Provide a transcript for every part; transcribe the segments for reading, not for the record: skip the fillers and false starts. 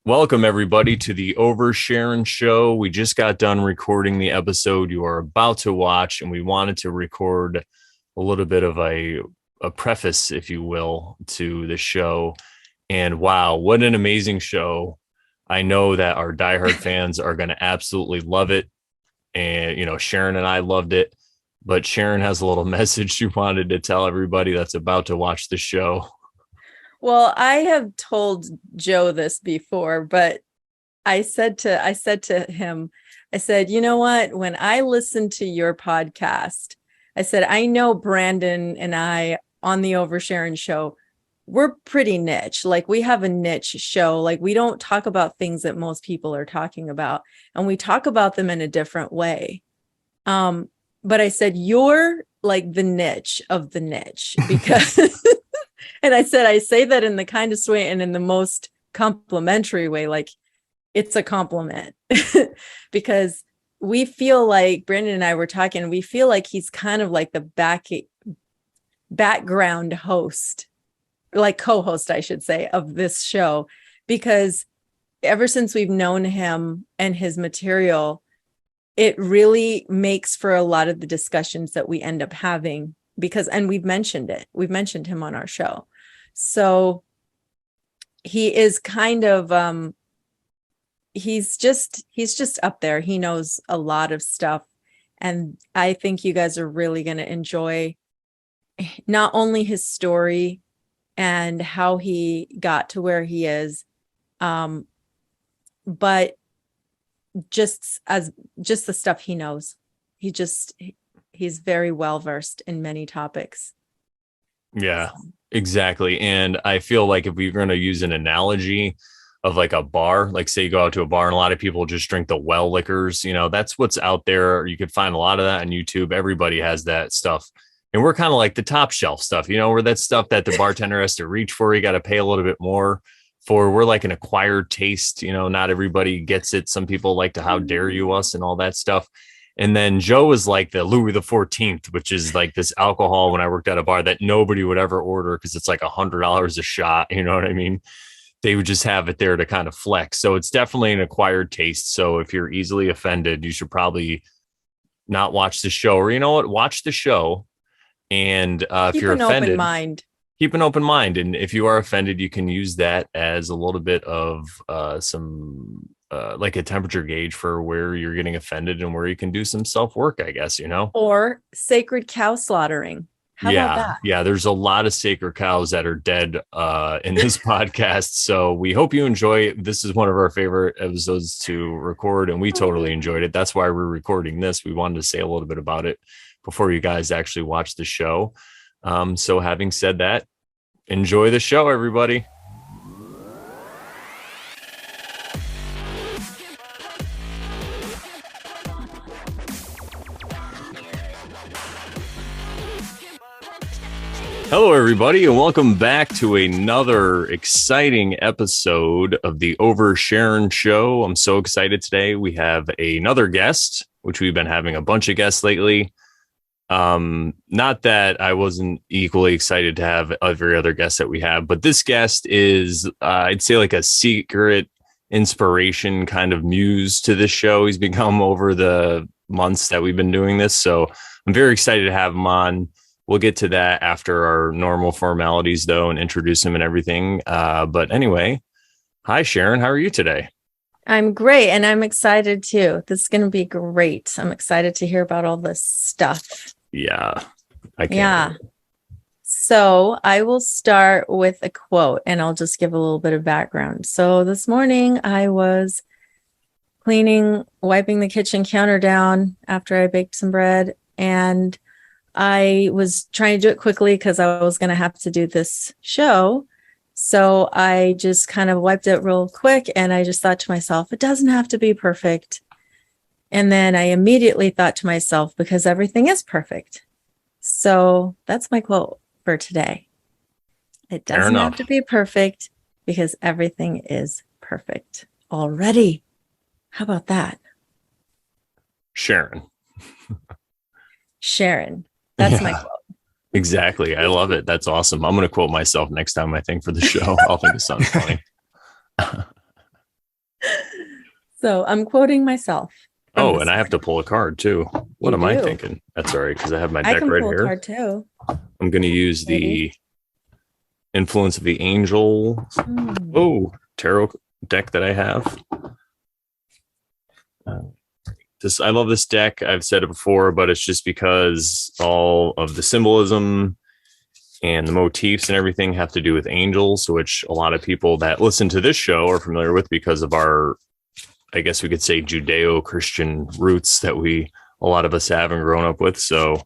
Welcome, everybody, to the Sharon show. We just got done recording the episode you are about to watch, and we wanted to record a little bit of a preface, if you will, to the show. And wow, what an amazing show. I know that our diehard fans are going to absolutely love it. And, Sharon and I loved it. But Sharon has a little message she wanted to tell everybody that's about to watch the show. Well, I have told Joe this before, but I said to him, I said, you know what? When I listen to your podcast, I said, I know Brandon and I on the Sharon show, we're pretty niche. Like we have a niche show. Like we don't talk about things that most people are talking about, and we talk about them in a different way. But I said, you're like the niche of the niche because and I said, I say that in the kindest way and in the most complimentary way, like it's a compliment because we feel like Brandon and I were talking, we feel like he's kind of like the background host, like co-host, I should say, of this show, because ever since we've known him and his material, it really makes for a lot of the discussions that we end up having and we've mentioned him on our show. So he is kind of, he's just up there. He knows a lot of stuff. And I think you guys are really going to enjoy not only his story and how he got to where he is, but just the stuff he knows. He's very well versed in many topics. Yeah, exactly. And I feel like if we we're going to use an analogy of like a bar, like say you go out to a bar and a lot of people just drink the well liquors, that's what's out there. You could find a lot of that on YouTube. Everybody has that stuff. And we're kind of like the top shelf stuff, where that stuff that the bartender has to reach for, you got to pay a little bit more for. We're like an acquired taste, not everybody gets it. Some people like to how dare you us and all that stuff. And then Joe is like the Louis the 14th, which is like this alcohol when I worked at a bar that nobody would ever order because it's like $100 a shot. You know what I mean? They would just have it there to kind of flex. So it's definitely an acquired taste. So if you're easily offended, you should probably not watch the show, or you know what? Watch the show. And if you're offended, keep an open mind. And if you are offended, you can use that as a little bit of some like a temperature gauge for where you're getting offended and where you can do some self-work, I guess, Or sacred cow slaughtering. How about that? Yeah, there's a lot of sacred cows that are dead in this podcast. So we hope you enjoy it. This is one of our favorite episodes to record, and we totally enjoyed it. That's why we're recording this. We wanted to say a little bit about it before you guys actually watch the show. So having said that, enjoy the show, everybody. Hello, everybody, and welcome back to another exciting episode of the Sharon show. I'm so excited today. We have another guest, which we've been having a bunch of guests lately. Not that I wasn't equally excited to have every other guest that we have, but this guest is, I'd say, like a secret inspiration kind of muse to this show. He's become over the months that we've been doing this. So I'm very excited to have him on. We'll get to that after our normal formalities, though, and introduce him and everything. But anyway, hi, Sharon. How are you today? I'm great, and I'm excited, too. This is going to be great. I'm excited to hear about all this stuff. Yeah, I can't. Yeah. So I will start with a quote, and I'll just give a little bit of background. So this morning, I was wiping the kitchen counter down after I baked some bread, and I was trying to do it quickly because I was going to have to do this show. So I just kind of wiped it real quick. And I just thought to myself, it doesn't have to be perfect. And then I immediately thought to myself, because everything is perfect. So that's my quote for today. It doesn't have to be perfect because everything is perfect already. How about that? Sharon. That's my quote. Exactly. I love it. That's awesome. I'm going to quote myself next time I think for the show. I'll think of something funny. So I'm quoting myself from Oh, this and I have to book. pull a card too. What You am I do. thinking? That's all right, because I have my I deck can right pull a here. card too. I'm going to use Maybe. the influence of the angel. Hmm. Oh, tarot deck that I have. Uh, I love this deck. I've said it before, but it's just because all of the symbolism and the motifs and everything have to do with angels, which a lot of people that listen to this show are familiar with because of our, I guess we could say, Judeo-Christian roots that a lot of us have and grown up with. So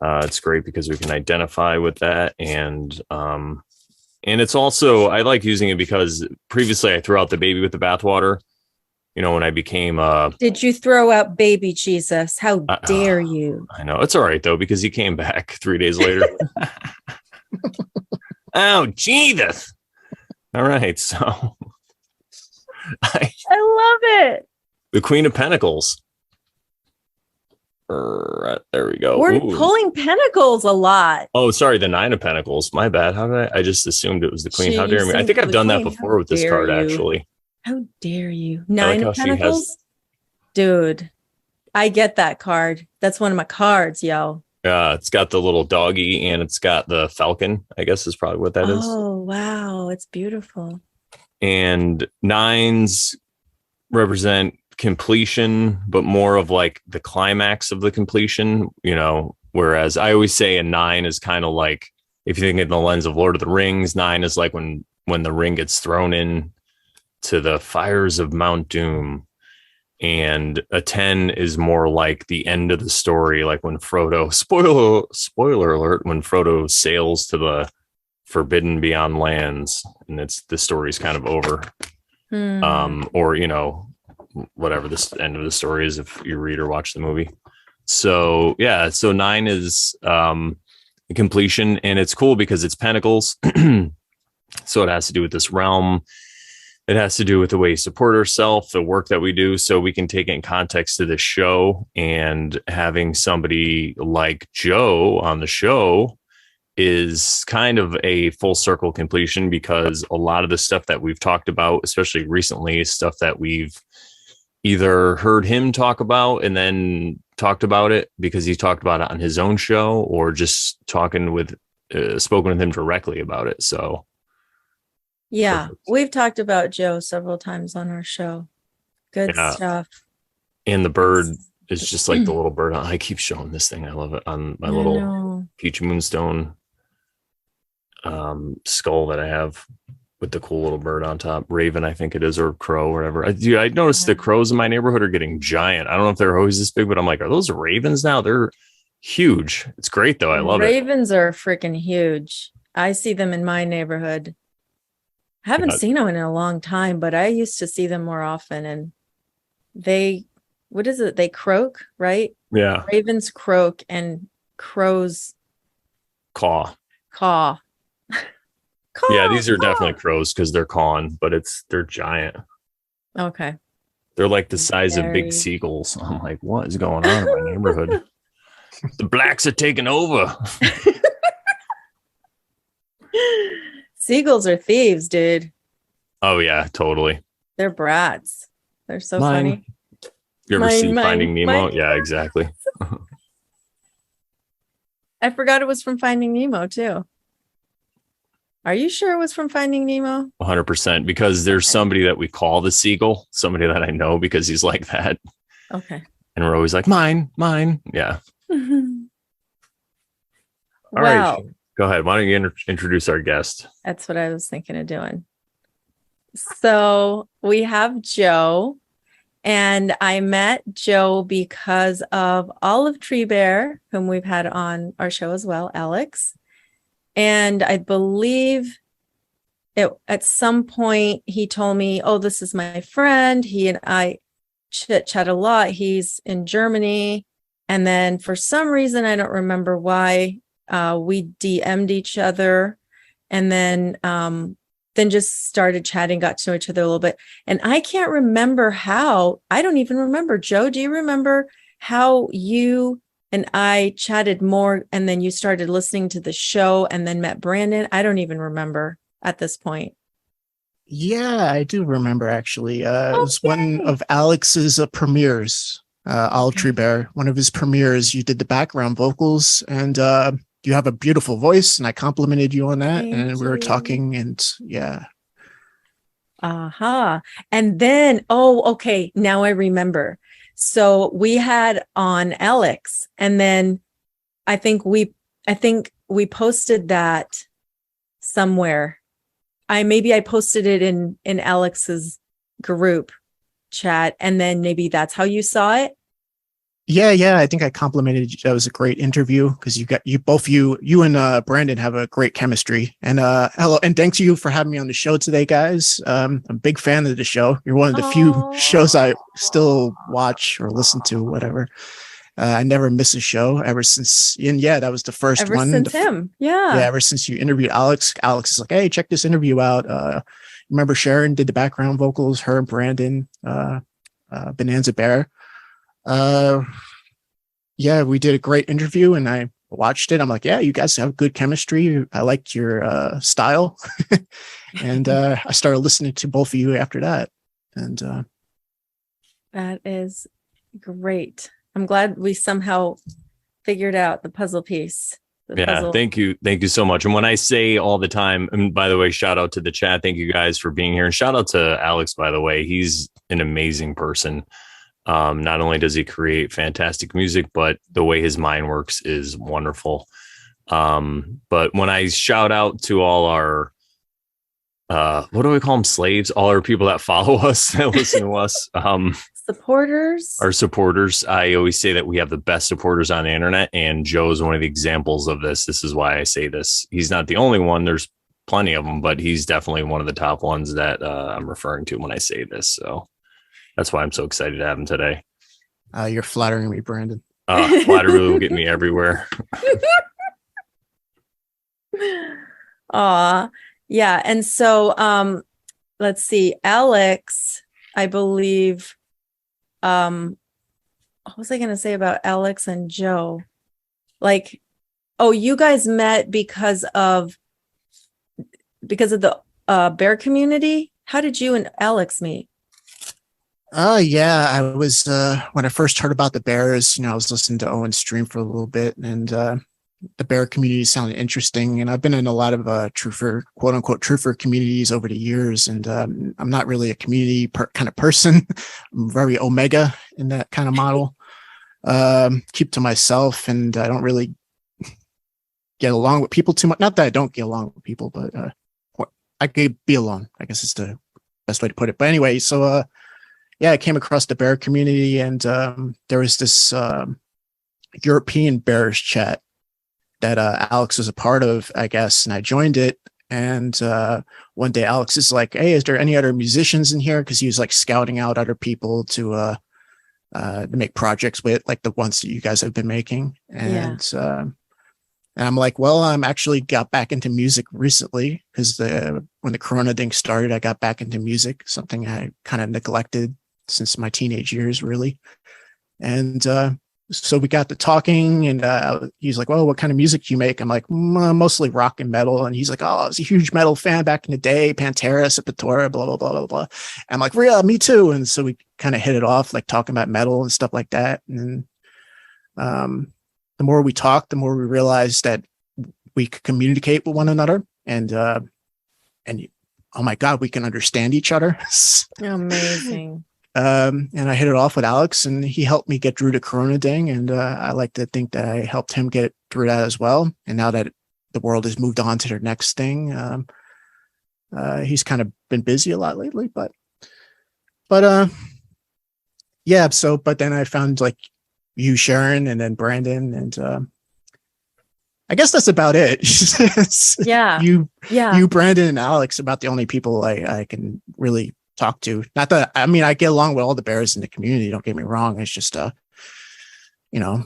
it's great because we can identify with that. And it's also, I like using it because previously I threw out the baby with the bathwater. When I became Did you throw out baby Jesus? How dare you? I know it's all right though, because he came back 3 days later. Oh, Jesus. All right. So I love it. the Queen of Pentacles. Right, there we go. We're Ooh. pulling pentacles a lot. Oh, sorry, the Nine of Pentacles. My bad. How did I just assumed it was the Queen. How You dare me? I assumed think for I've the done that queen. before How with this dare card, you? actually. How dare you? I like Nine how of she has. pentacles? Dude, I get that card. That's one of my cards, yo. It's got the little doggy and it's got the falcon, I guess is probably what that is. Oh, wow. It's beautiful. And nines represent completion, but more of like the climax of the completion, whereas I always say a nine is kind of like, if you think in the lens of Lord of the Rings, nine is like when the ring gets thrown in to the fires of Mount Doom. And a 10 is more like the end of the story, like when Frodo, spoiler alert, when Frodo sails to the forbidden beyond lands and the story's kind of over. Or whatever this end of the story is if you read or watch the movie. So yeah, so nine is completion, and it's cool because it's pentacles. So it has to do with this realm. It has to do with the way we support ourselves, the work that we do, so we can take it in context to the show. And having somebody like Joe on the show is kind of a full circle completion, because a lot of the stuff that we've talked about, especially recently, is stuff that we've either heard him talk about and then talked about it because he talked about it on his own show, or just spoken with him directly about it. So Yeah, perfect. we've talked about Joe several times on our show. Good Yeah. stuff. And the bird is just like the little bird. I keep showing this thing. I love it on my little Peach Moonstone skull that I have with the cool little bird on top. Raven, I think it is, or crow, or whatever. I noticed the crows in my neighborhood are getting giant. I don't know if they're always this big, but I'm like, are those ravens now? They're huge. It's great though. I love it. Ravens are freaking huge. I see them in my neighborhood. I haven't seen them in a long time, but I used to see them more often. And what is it? They croak, right? Yeah. Ravens croak and crows caw. Caw. Yeah, these are definitely crows because they're cawing, but they're giant. Okay. They're like the size of big seagulls. I'm like, what is going on in my neighborhood? The blacks are taking over. Seagulls are thieves, dude. Oh yeah, totally. They're brats. They're so funny. You ever see Finding Nemo? Yeah, exactly. I forgot it was from Finding Nemo too. Are you sure it was from Finding Nemo? 100%, because there's somebody that we call the seagull, somebody that I know because he's like that. Okay. And we're always like, mine. Yeah. All right. Go ahead. Why don't you introduce our guest? That's what I was thinking of doing. So we have Joe, and I met Joe because of Olive Tree Bear, whom we've had on our show as well, Alex. And I believe at some point he told me, oh, this is my friend. He and I chit-chat a lot. He's in Germany. And then for some reason, I don't remember why, we DM'd each other, and then just started chatting, got to know each other a little bit. And I can't remember how. I don't even remember. Joe, do you remember how you and I chatted more, and then you started listening to the show and then met Brandon? I don't even remember at this point. Yeah, I do remember actually. It Oh, was one yay. of Alex's premieres, Olive Tree Okay. Bear. One of his premieres, you did the background vocals, and you have a beautiful voice, and I complimented you on that. Thank And we were you. talking, and yeah, Uh-huh. And then, oh, okay, now I remember. So we had on Alex, and then I think we I think we posted that somewhere. I posted it in Alex's group chat, and then maybe that's how you saw it. yeah. I think I complimented you. That was a great interview because you and Brandon have a great chemistry. And hello, and thanks you for having me on the show today, guys. I'm a big fan of the show. You're one of the few shows Oh, I still watch or listen to, whatever. I never miss a show ever since, and yeah, that was the first ever one. since him. Yeah, Yeah. ever since you interviewed Alex. Alex is like, hey, check this interview out. Remember Sharon did the background vocals, her and Brandon, Bonanza Bear. Uh, yeah, we did a great interview, and I watched it. I'm like, yeah, you guys have good chemistry. I liked your style, and I started listening to both of you after that. And That is great. I'm glad we somehow figured out the puzzle piece, the Yeah, puzzle. thank you so much. And when I say all the time, and by the way, shout out to the chat. Thank you guys for being here, and shout out to Alex. By the way, he's an amazing person. Not only does he create fantastic music, but the way his mind works is wonderful. But when I shout out to all our what do we call them, slaves, all our people that follow us, that listen to us, Supporters. our supporters, I always say that we have the best supporters on the internet, and Joe is one of the examples of this. This is why I say this. He's not the only one. There's plenty of them, but he's definitely one of the top ones that I'm referring to when I say this. So that's why I'm so excited to have him today. you're flattering me, Brandon. Flattery will get me everywhere. Aw, yeah. And so let's see, Alex, I believe, what was I gonna say about Alex and Joe? Like, oh, you guys met because of the bear community? How did you and Alex meet? Oh yeah, I was when I first heard about the bears, I was listening to Owen's stream for a little bit, and the bear community sounded interesting. And I've been in a lot of truther, quote unquote, truther communities over the years, and I'm not really a community kind of person. I'm very omega in that kind of model. Keep to myself, and I don't really get along with people too much. Not that I don't get along with people, but I could be alone. I guess is the best way to put it. But anyway, so yeah, I came across the bear community, and there was this European bears chat that Alex was a part of, I guess, and I joined it. And one day, Alex is like, "Hey, is there any other musicians in here?" Because he was like scouting out other people to make projects with, like the ones that you guys have been making. Yeah. And I'm like, well, I'm actually got back into music recently because when the Corona thing started, I got back into music, something I kind of neglected since my teenage years, really. And so we got to talking, and he's like, well, what kind of music do you make? I'm like, mostly rock and metal. And he's like, oh, I was a huge metal fan back in the day, Pantera, Sepultura, blah, blah, blah, blah, blah. And I'm like, yeah, me too. And so we kind of hit it off, like talking about metal and stuff like that. And the more we talked, the more we realized that we could communicate with one another, and oh my God, we can understand each other. Amazing. And I hit it off with Alex, and he helped me get through the Corona thing. And I like to think that I helped him get through that as well. And now that the world has moved on to their next thing, he's kind of been busy a lot lately, but yeah. So, but then I found like you, Sharon, and then Brandon, and I guess that's about it. Yeah. you, Yeah. you, Brandon, and Alex, about the only people I can really talk to. Not that I mean I get along with all the bears in the community. Don't get me wrong. It's just you know,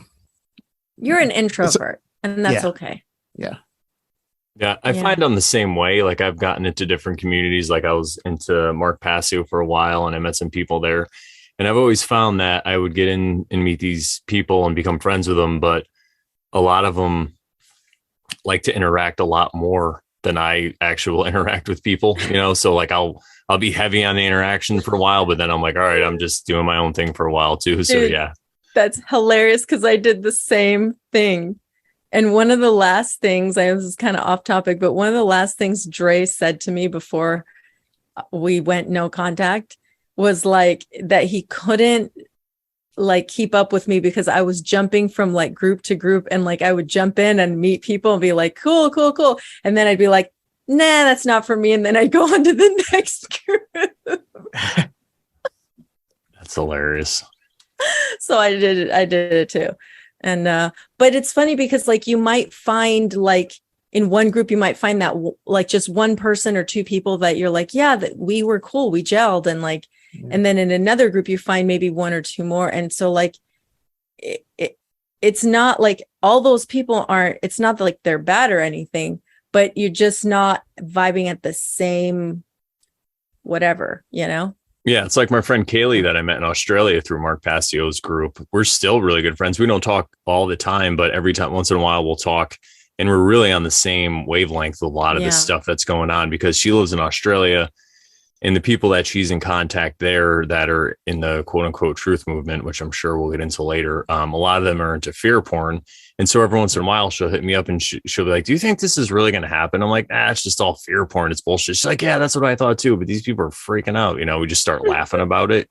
You're an introvert, and that's yeah, okay. yeah. Yeah, I Yeah. find I'm the same way. Like I've gotten into different communities. Like I was into Mark Passio for a while, and I met some people there. And I've always found that I would get in and meet these people and become friends with them, but a lot of them like to interact a lot more than I actually will interact with people, so like I'll be heavy on the interaction for a while, but then I'm like, all right, I'm just doing my own thing for a while too. So Dude, yeah. that's hilarious because I did the same thing. And one of the last things, this is kind of off topic, but one of the last things Dre said to me before we went no contact was like that he couldn't like keep up with me because I was jumping from like group to group, and like I would jump in and meet people and be like, cool, cool, cool. And then I'd be like, nah, that's not for me. And then I'd go on to the next group. That's hilarious. So I did it too. And but it's funny because like you might find like in one group you might find that like just one person or two people that you're like, yeah, that we were cool, we gelled, and like and then in another group you find maybe one or two more. And so like it's not like all those people aren't, it's not like they're bad or anything, but you're just not vibing at the same whatever, Yeah, it's like my friend Kaylee that I met in Australia through Mark Passio's group. We're still really good friends. We don't talk all the time, but every time, once in a while, we'll talk. And we're really on the same wavelength with a lot of this stuff that's going on, because she lives in Australia, and the people that she's in contact there that are in the quote unquote truth movement, which I'm sure we'll get into later, a lot of them are into fear porn. And so every once in a while she'll hit me up and she'll be like, do you think this is really going to happen? I'm like, it's just all fear porn. It's bullshit. She's like, yeah, that's what I thought too. But these people are freaking out. We just start laughing about it.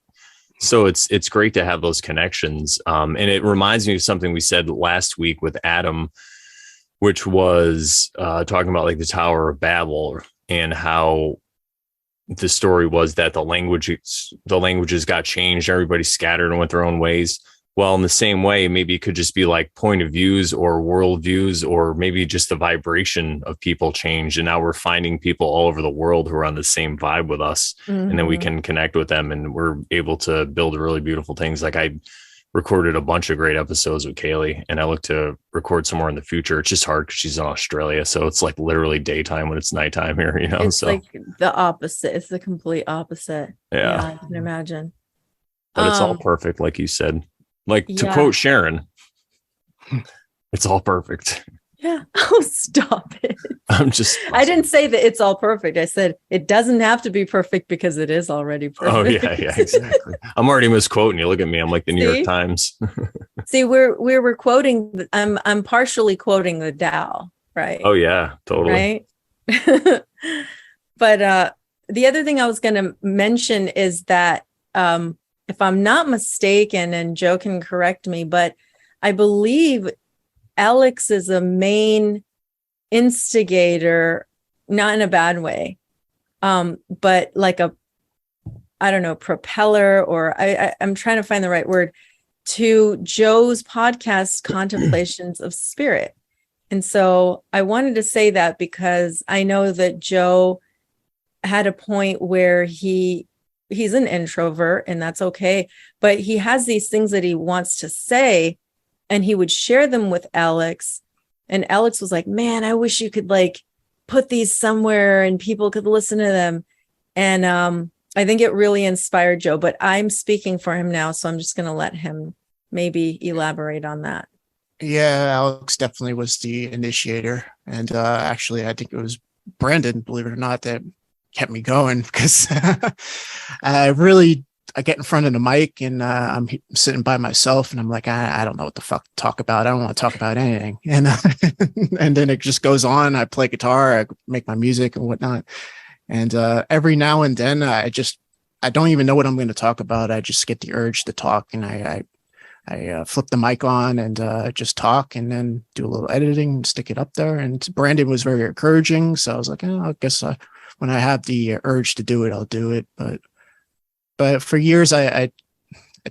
So it's great to have those connections. And it reminds me of something we said last week with Adam, which was talking about like the Tower of Babel and how the story was that the languages got changed. Everybody scattered and went their own ways. Well, in the same way, maybe it could just be like point of views or world views, or maybe just the vibration of people changed. And now we're finding people all over the world who are on the same vibe with us. Mm-hmm. And then we can connect with them, and we're able to build really beautiful things. Like I recorded a bunch of great episodes with Kaylee, and I look to record some more in the future. It's just hard because she's in Australia. So it's like literally daytime when it's nighttime here, It's so like the opposite. It's the complete opposite. Yeah, I can imagine. But it's all perfect, like you said. Like to quote Sharon, it's all perfect. Yeah. Oh, stop it. I didn't say that it's all perfect. I said it doesn't have to be perfect because it is already perfect. Oh, yeah, exactly. I'm already misquoting you. Look at me. I'm like the New York Times. See, we're quoting, I'm partially quoting the Tao, right? Oh, yeah, totally. Right. But the other thing I was going to mention is that if I'm not mistaken, and Joe can correct me, but I believe Alex is a main instigator, not in a bad way, but like I don't know, propeller, or I'm trying to find the right word, to Joe's podcast, Contemplations of Spirit. And so I wanted to say that because I know that Joe had a point where he's an introvert, and that's okay, but he has these things that he wants to say, and he would share them with Alex. And Alex was like, man, I wish you could like put these somewhere and people could listen to them. And I think it really inspired Joe, but I'm speaking for him now. So I'm just going to let him maybe elaborate on that. Yeah, Alex definitely was the initiator. And actually, I think it was Brandon, believe it or not, that kept me going, because I get in front of the mic and I'm sitting by myself and I'm like, I don't know what the fuck to talk about. I don't want to talk about anything. And and then it just goes on. I play guitar, I make my music and whatnot. And every now and then I don't even know what I'm going to talk about. I just get the urge to talk, and I flip the mic on and just talk, and then do a little editing and stick it up there. And Brandon was very encouraging. So I was like, I guess when I have the urge to do it, I'll do it. But for years, I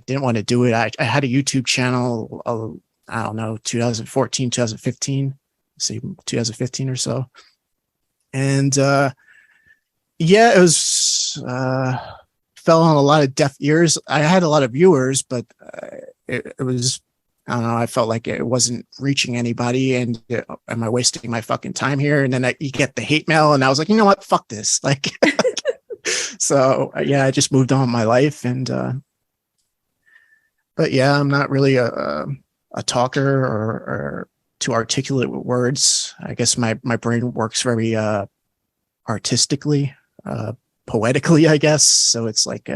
didn't want to do it. I had a YouTube channel, I don't know, 2014, 2015, say 2015 or so. And it was, fell on a lot of deaf ears. I had a lot of viewers, but it was, I don't know, I felt like it wasn't reaching anybody, and am I wasting my fucking time here? And then you get the hate mail, and I was like, you know what? Fuck this. Like, so I just moved on with my life. And but yeah, I'm not really a talker or to articulate with words. I guess my brain works very artistically, poetically, I guess. So it's like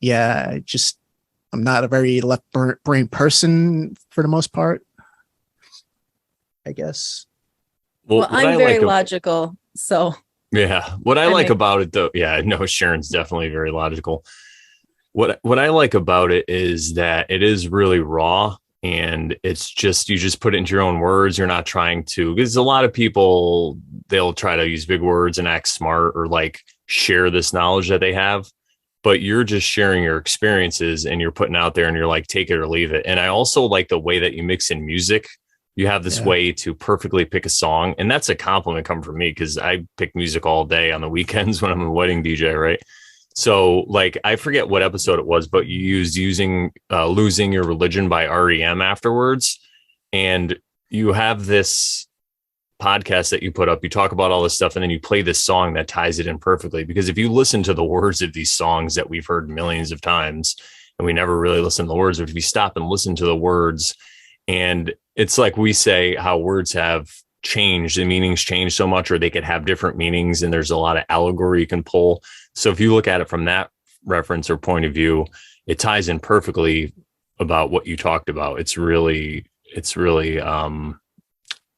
yeah, I'm not a very left brain person for the most part, I guess. Well, Well, what I'm I very like logical, so yeah, what I I like make about it though, yeah, no, Sharon's definitely very logical. What I like about it is that it is really raw, and it's just you just put it into your own words. You're not trying to, because a lot of people, they'll try to use big words and act smart or like share this knowledge that they have, but you're just sharing your experiences and you're putting out there and you're like, take it or leave it. And I also like the way that you mix in music. You have this Yeah. way to perfectly pick a song, and that's a compliment coming from me because I pick music all day on the weekends when I'm a wedding DJ, right? So, like, I forget what episode it was, but you used using "Losing Your Religion" by REM afterwards, and you have this podcast that you put up. You talk about all this stuff, and then you play this song that ties it in perfectly. Because if you listen to the words of these songs that we've heard millions of times, and we never really listen to the words, but if you stop and listen to the words, and it's like we say how words have changed, the meanings change so much, or they could have different meanings, and there's a lot of allegory you can pull. So if you look at it from that reference or point of view, it ties in perfectly about what you talked about. It's really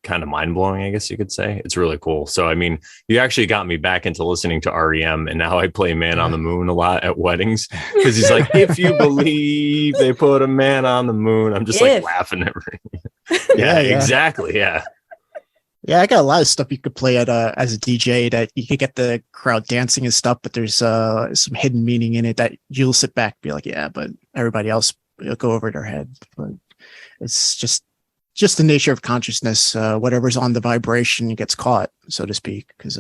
kind of mind blowing, I guess you could say. It's really cool. So I mean, you actually got me back into listening to REM, and now I play Man on the Moon a lot at weddings because he's like, if you believe they put a man on the moon, I'm just like if laughing at Yeah, yeah. exactly. Yeah. Yeah, I got a lot of stuff you could play at as a DJ that you could get the crowd dancing and stuff, but there's some hidden meaning in it that you'll sit back and be like, yeah, but everybody else will go over their head. But it's just the nature of consciousness. Whatever's on the vibration gets caught, so to speak, because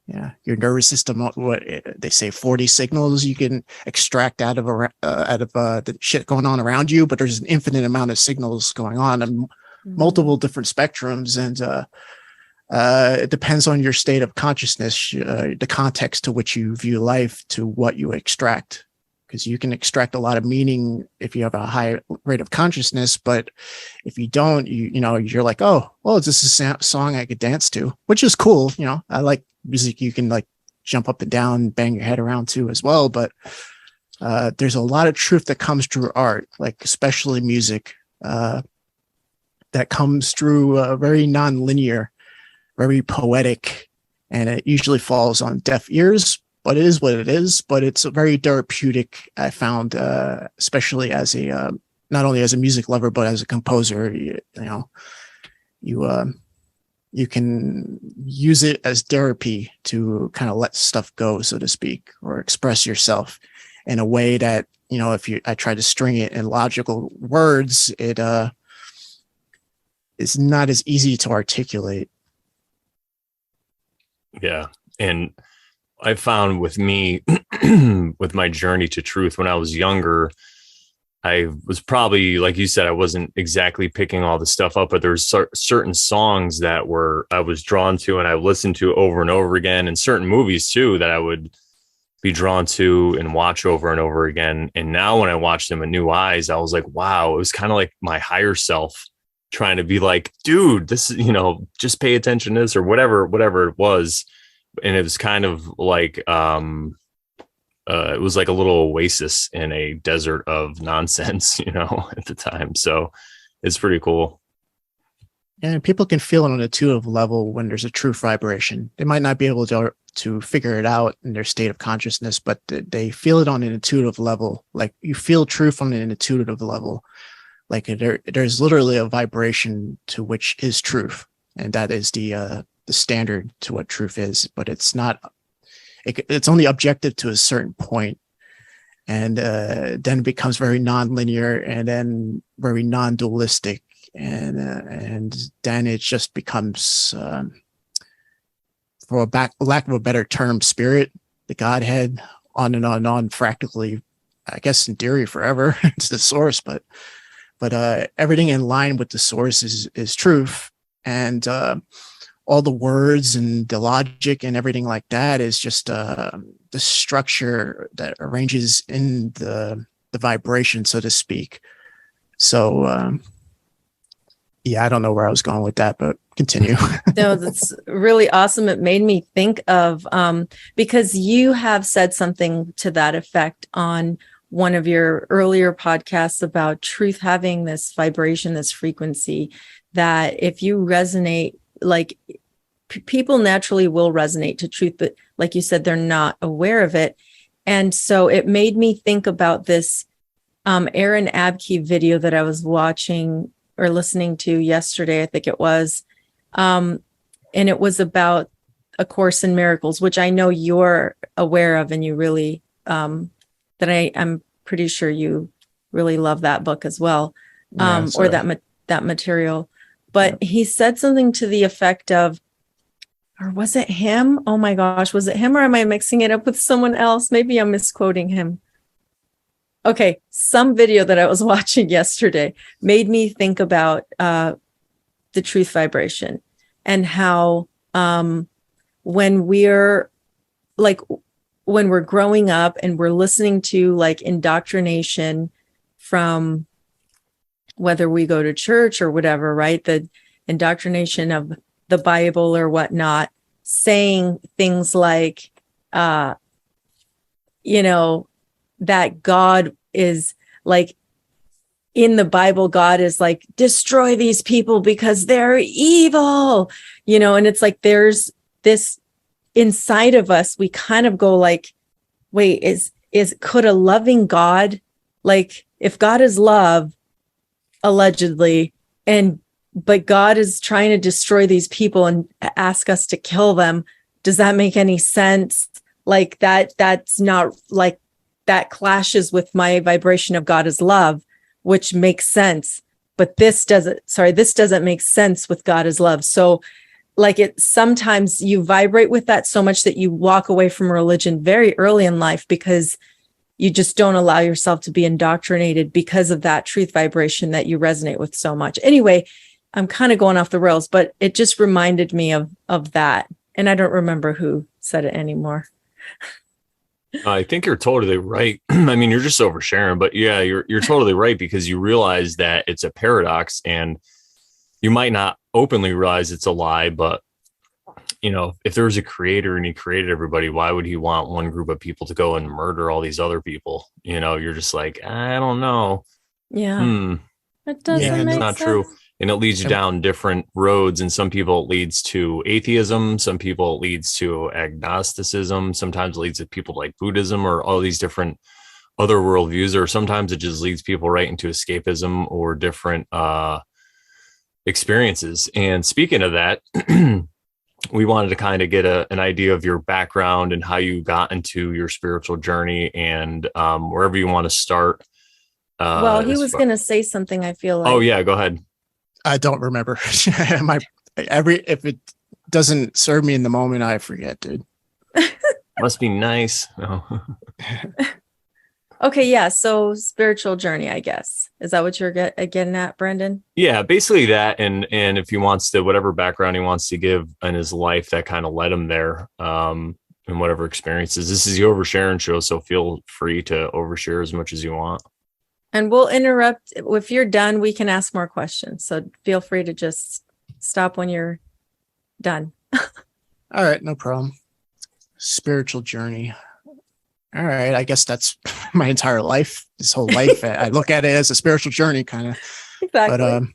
yeah, your nervous system, what they say, 40 signals you can extract out of the shit going on around you, but there's an infinite amount of signals going on and multiple different spectrums, and it depends on your state of consciousness, the context to which you view life, to what you extract. Because you can extract a lot of meaning if you have a high rate of consciousness, but if you don't, you're like, oh, well, is this a song I could dance to? Which is cool. I like music you can like jump up and down, bang your head around to as well. But there's a lot of truth that comes through art, like especially music, that comes through very non-linear, very poetic, and it usually falls on deaf ears, but it is what it is. But it's a very therapeutic, I found, especially as a not only as a music lover but as a composer. You can use it as therapy to kind of let stuff go, so to speak, or express yourself in a way that, if I try to string it in logical words, it is not as easy to articulate. Yeah. And I found with me, with my journey to truth, when I was younger, I was probably, like you said, I wasn't exactly picking all the stuff up, but there's certain songs that I was drawn to and I listened to over and over again, and certain movies too that I would be drawn to and watch over and over again. And now when I watch them with new eyes, I was like, wow, it was kind of like my higher self trying to be like, dude, this is, just pay attention to this or whatever it was. And it was kind of like, it was like a little oasis in a desert of nonsense, at the time. So it's pretty cool. And people can feel it on an intuitive level when there's a true vibration. They might not be able to figure it out in their state of consciousness, but they feel it on an intuitive level. Like you feel truth on an intuitive level. Like there's literally a vibration to which is truth, and that is the standard to what truth is. But it's not. It's only objective to a certain point, and then it becomes very non-linear, and then very non-dualistic, and then it just becomes, for lack of a better term, spirit, the Godhead, on and on and on, practically, I guess in theory, forever. It's the source, but everything in line with the source is truth, and all the words and the logic and everything like that is just the structure that arranges in the vibration, so to speak. So Yeah, I don't know where I was going with that, but continue. No, that's really awesome. It made me think of because you have said something to that effect on one of your earlier podcasts about truth having this vibration, this frequency, that if you resonate, like people naturally will resonate to truth, but like you said, they're not aware of it. And so it made me think about this Aaron Abke video that I was watching or listening to yesterday, I think it was. And it was about A Course in Miracles, which I know you're aware of, and you really, I'm pretty sure you really love that book as well, or that material. But he said something to the effect of, or was it him? Oh my gosh, was it him, or am I mixing it up with someone else? Maybe I'm misquoting him. Okay, some video that I was watching yesterday made me think about the truth vibration and how when we're growing up and we're listening to like indoctrination from whether we go to church or whatever, right? The indoctrination of the Bible or whatnot, saying things like, that God is like, in the Bible, God is like, destroy these people because they're evil, and it's like, there's this inside of us. We kind of go like, wait, could a loving God, like if God is love, allegedly, but God is trying to destroy these people and ask us to kill them, does that make any sense? Like that's not like, that clashes with my vibration of God is love, which makes sense. But this doesn't make sense with God is love. So like sometimes you vibrate with that so much that you walk away from religion very early in life because you just don't allow yourself to be indoctrinated because of that truth vibration that you resonate with so much. Anyway, I'm kind of going off the rails, but it just reminded me of that. And I don't remember who said it anymore. I think you're totally right. I mean, you're just oversharing, but yeah, you're totally right, because you realize that it's a paradox, and you might not openly realize it's a lie, but if there was a creator and he created everybody, why would he want one group of people to go and murder all these other people? You're just like, I don't know. Yeah. It doesn't It's make not sense. true. And it leads you down different roads. And some people it leads to atheism. Some people it leads to agnosticism. Sometimes it leads to people like Buddhism or all these different other worldviews. Or sometimes it just leads people right into escapism or different experiences. And speaking of that, we wanted to kind of get an idea of your background and how you got into your spiritual journey, and wherever you want to start. Well, he was going to say something, I feel like. Oh, yeah, go ahead. I don't remember. If it doesn't serve me in the moment, I forget, dude. Must be nice. No. Okay, yeah. So spiritual journey, I guess. Is that what you're getting at, Brendan? Yeah, basically that. And if he wants to, whatever background he wants to give in his life that kind of led him there, and whatever experiences. This is the Oversharing show, so feel free to overshare as much as you want. And we'll interrupt. If you're done, we can ask more questions. So feel free to just stop when you're done. All right, no problem. Spiritual journey. All right, I guess that's my entire life. This whole life, I look at it as a spiritual journey, kind of. Exactly.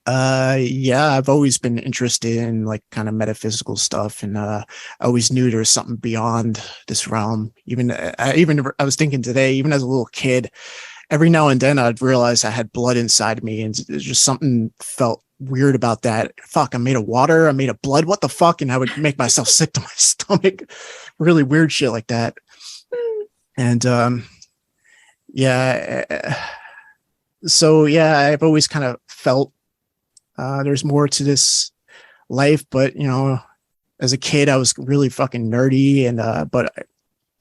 But yeah, I've always been interested in like kind of metaphysical stuff, and I always knew there was something beyond this realm. I was thinking today, even as a little kid, every now and then I'd realize I had blood inside of me, and there's just something felt weird about that. Fuck, I'm made of water, I'm made of blood, what the fuck? And I would make myself sick to my stomach. Really weird shit like that. And so yeah, I've always kind of felt there's more to this life, but as a kid I was really fucking nerdy, and but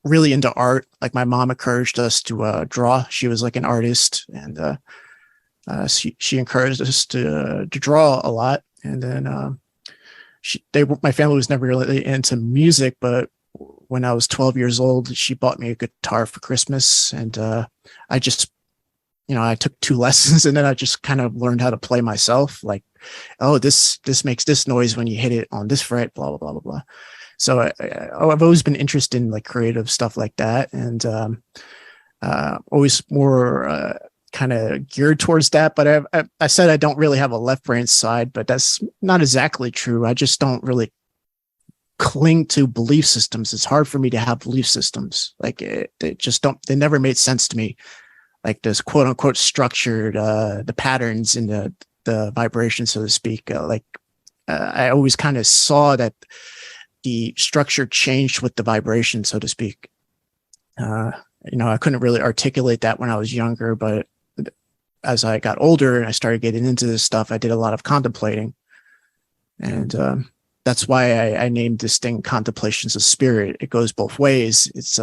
really into art. Like my mom encouraged us to draw. She was like an artist, and she encouraged us to draw a lot. And then my family was never really into music, but when I was 12 years old, she bought me a guitar for Christmas, and I just I took 2 lessons and then I just kind of learned how to play myself. Like, oh, this makes this noise when you hit it on this fret, blah, blah, blah, blah, blah. So I've always been interested in like creative stuff like that. And always more kind of geared towards that. But I said I don't really have a left brain side, but that's not exactly true. I just don't really cling to belief systems. It's hard for me to have belief systems. Like it just don't, they never made sense to me. Like this quote unquote structured, the patterns in the vibration, so to speak. I always kind of saw that the structure changed with the vibration, so to speak. I couldn't really articulate that when I was younger, but as I got older and I started getting into this stuff, I did a lot of contemplating. And that's why I named this thing Contemplations of Spirit. It goes both ways. It's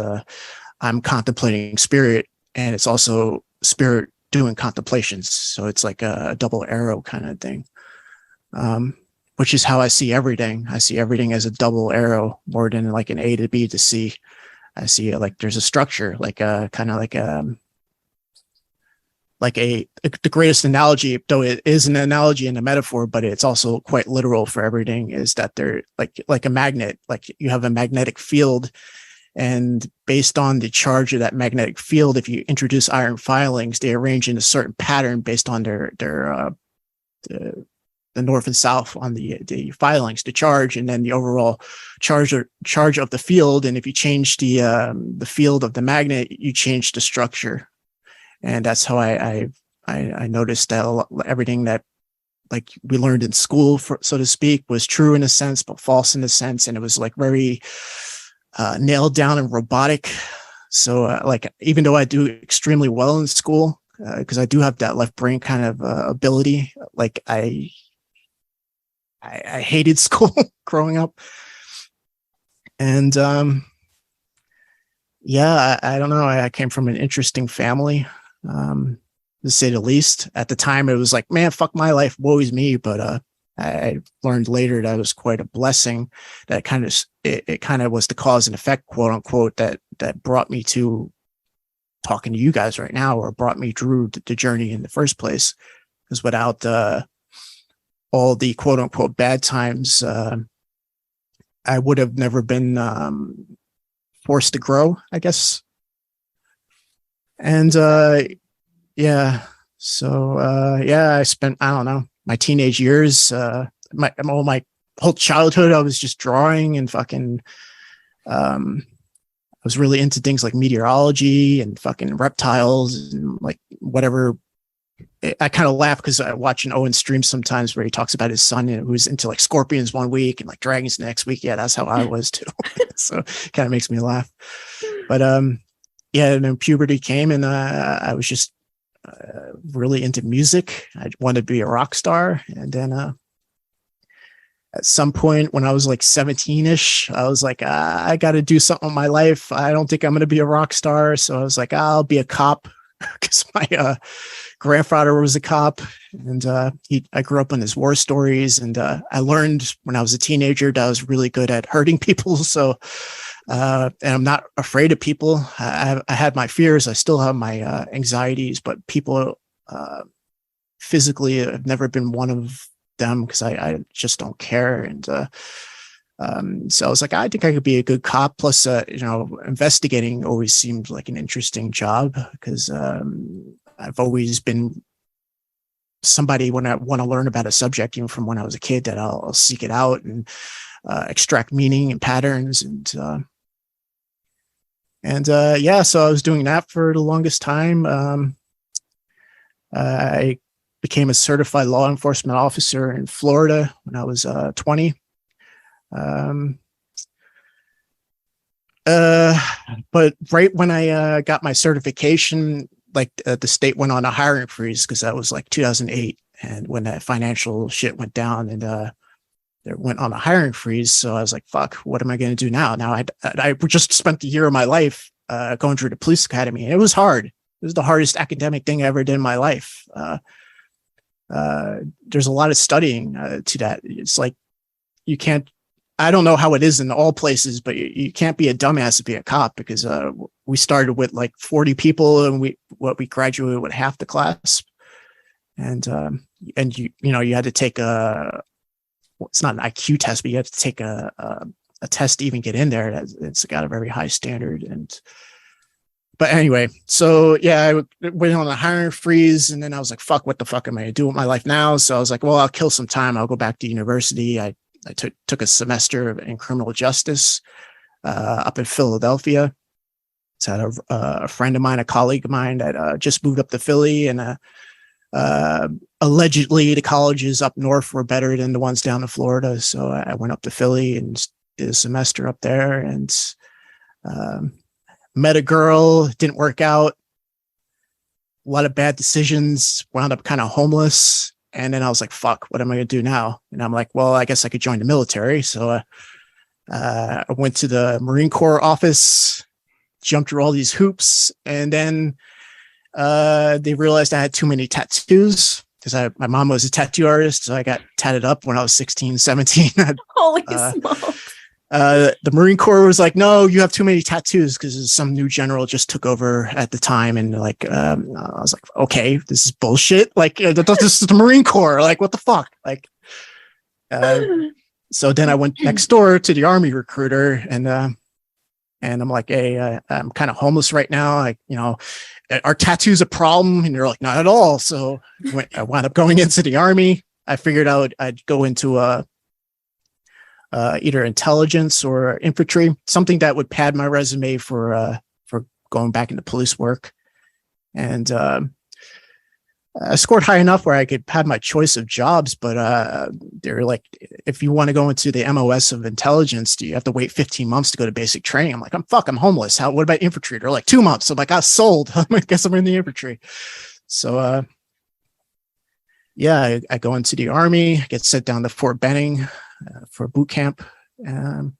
I'm contemplating spirit, and it's also spirit doing contemplations. So it's like a double arrow kind of thing, which is how I see everything. I see everything as a double arrow more than like an A to B to C. I see it like there's a structure, like a kind of like the greatest analogy, though it is an analogy and a metaphor, but it's also quite literal for everything, is that they're like a magnet. Like you have a magnetic field, and based on the charge of that magnetic field, if you introduce iron filings, they arrange in a certain pattern based on the north and south on the filings to charge, and then the overall charge of the field. And if you change the field of the magnet, you change the structure. And that's how I noticed that everything that like we learned in school, so to speak, was true in a sense, but false in a sense. And it was like very nailed down and robotic. So like, even though I do extremely well in school, because I do have that left brain kind of ability, like I hated school growing up. And yeah, I don't know. I came from an interesting family, to say the least. At the time, it was like, man, fuck my life, woe is me. But I learned later that it was quite a blessing. That it kind of was the cause and effect, quote unquote, that brought me to talking to you guys right now, or brought me through the journey in the first place. Because without all the quote unquote bad times, I would have never been forced to grow, I guess. And yeah, so yeah, I spent, I don't know, my teenage years, my whole childhood, I was just drawing and fucking I was really into things like meteorology and fucking reptiles and like whatever. I kind of laugh because I watch an Owen stream sometimes where he talks about his son who's into like scorpions one week and like dragons the next week. Yeah, that's how I was too. So it kind of makes me laugh. But yeah, and then puberty came, and I was just really into music. I wanted to be a rock star. And then at some point when I was like 17-ish, I was like, I got to do something with my life. I don't think I'm going to be a rock star. So I was like, I'll be a cop, because my grandfather was a cop, and I grew up on his war stories, and I learned when I was a teenager that I was really good at hurting people. So and I'm not afraid of people. I had my fears. I still have my anxieties, but people physically have never been one of them, because I just don't care. And so I was like, I think I could be a good cop. Plus, investigating always seemed like an interesting job, because I've always been somebody, when I want to learn about a subject, even from when I was a kid, that I'll seek it out and extract meaning and patterns. And yeah, so I was doing that for the longest time. I became a certified law enforcement officer in Florida when I was 20. But right when I got my certification, like the state went on a hiring freeze, because that was like 2008, and when that financial shit went down, and they went on a hiring freeze. So I was like, fuck, what am I going to do now? Now I just spent the year of my life going through the police academy, and it was hard. It was the hardest academic thing I ever did in my life. There's a lot of studying to that. It's like you can't I don't know how it is in all places, but you can't be a dumbass to be a cop, because we started with like 40 people, and we graduated with half the class, and you had to take it's not an IQ test, but you had to take a test to even get in there. It's got a very high standard. But anyway, so yeah, I went on a hiring freeze, and then I was like, fuck, what the fuck am I gonna do with my life now? So I was like, well, I'll kill some time. I'll go back to university. I took a semester in criminal justice up in Philadelphia. So I had a friend of mine, a colleague of mine that just moved up to Philly, and allegedly the colleges up north were better than the ones down in Florida. So I went up to Philly and did a semester up there, and met a girl. Didn't work out. A lot of bad decisions. Wound up kind of homeless. And then I was like, fuck, what am I going to do now? And I'm like, well, I guess I could join the military. So I went to the Marine Corps office, jumped through all these hoops. And then they realized I had too many tattoos, because my mom was a tattoo artist. So I got tatted up when I was 16, 17. Holy smokes. The Marine Corps was like, no, you have too many tattoos, because some new general just took over at the time. And like, I was like, okay, this is bullshit. Like, this is the Marine Corps. Like, what the fuck? Like, so then I went next door to the Army recruiter, and I'm like, hey, I'm kind of homeless right now. Like, are tattoos a problem? And they're like, not at all. So I wound up going into the Army. I figured I'd go into either intelligence or infantry, something that would pad my resume for going back into police work. And I scored high enough where I could have my choice of jobs, but they're like, if you want to go into the MOS of intelligence, do you have to wait 15 months to go to basic training? I'm like, I'm homeless. What about infantry? They're like 2 months. I'm like, I sold. I guess I'm in the infantry. So yeah, I go into the Army, get sent down to Fort Benning for boot camp. And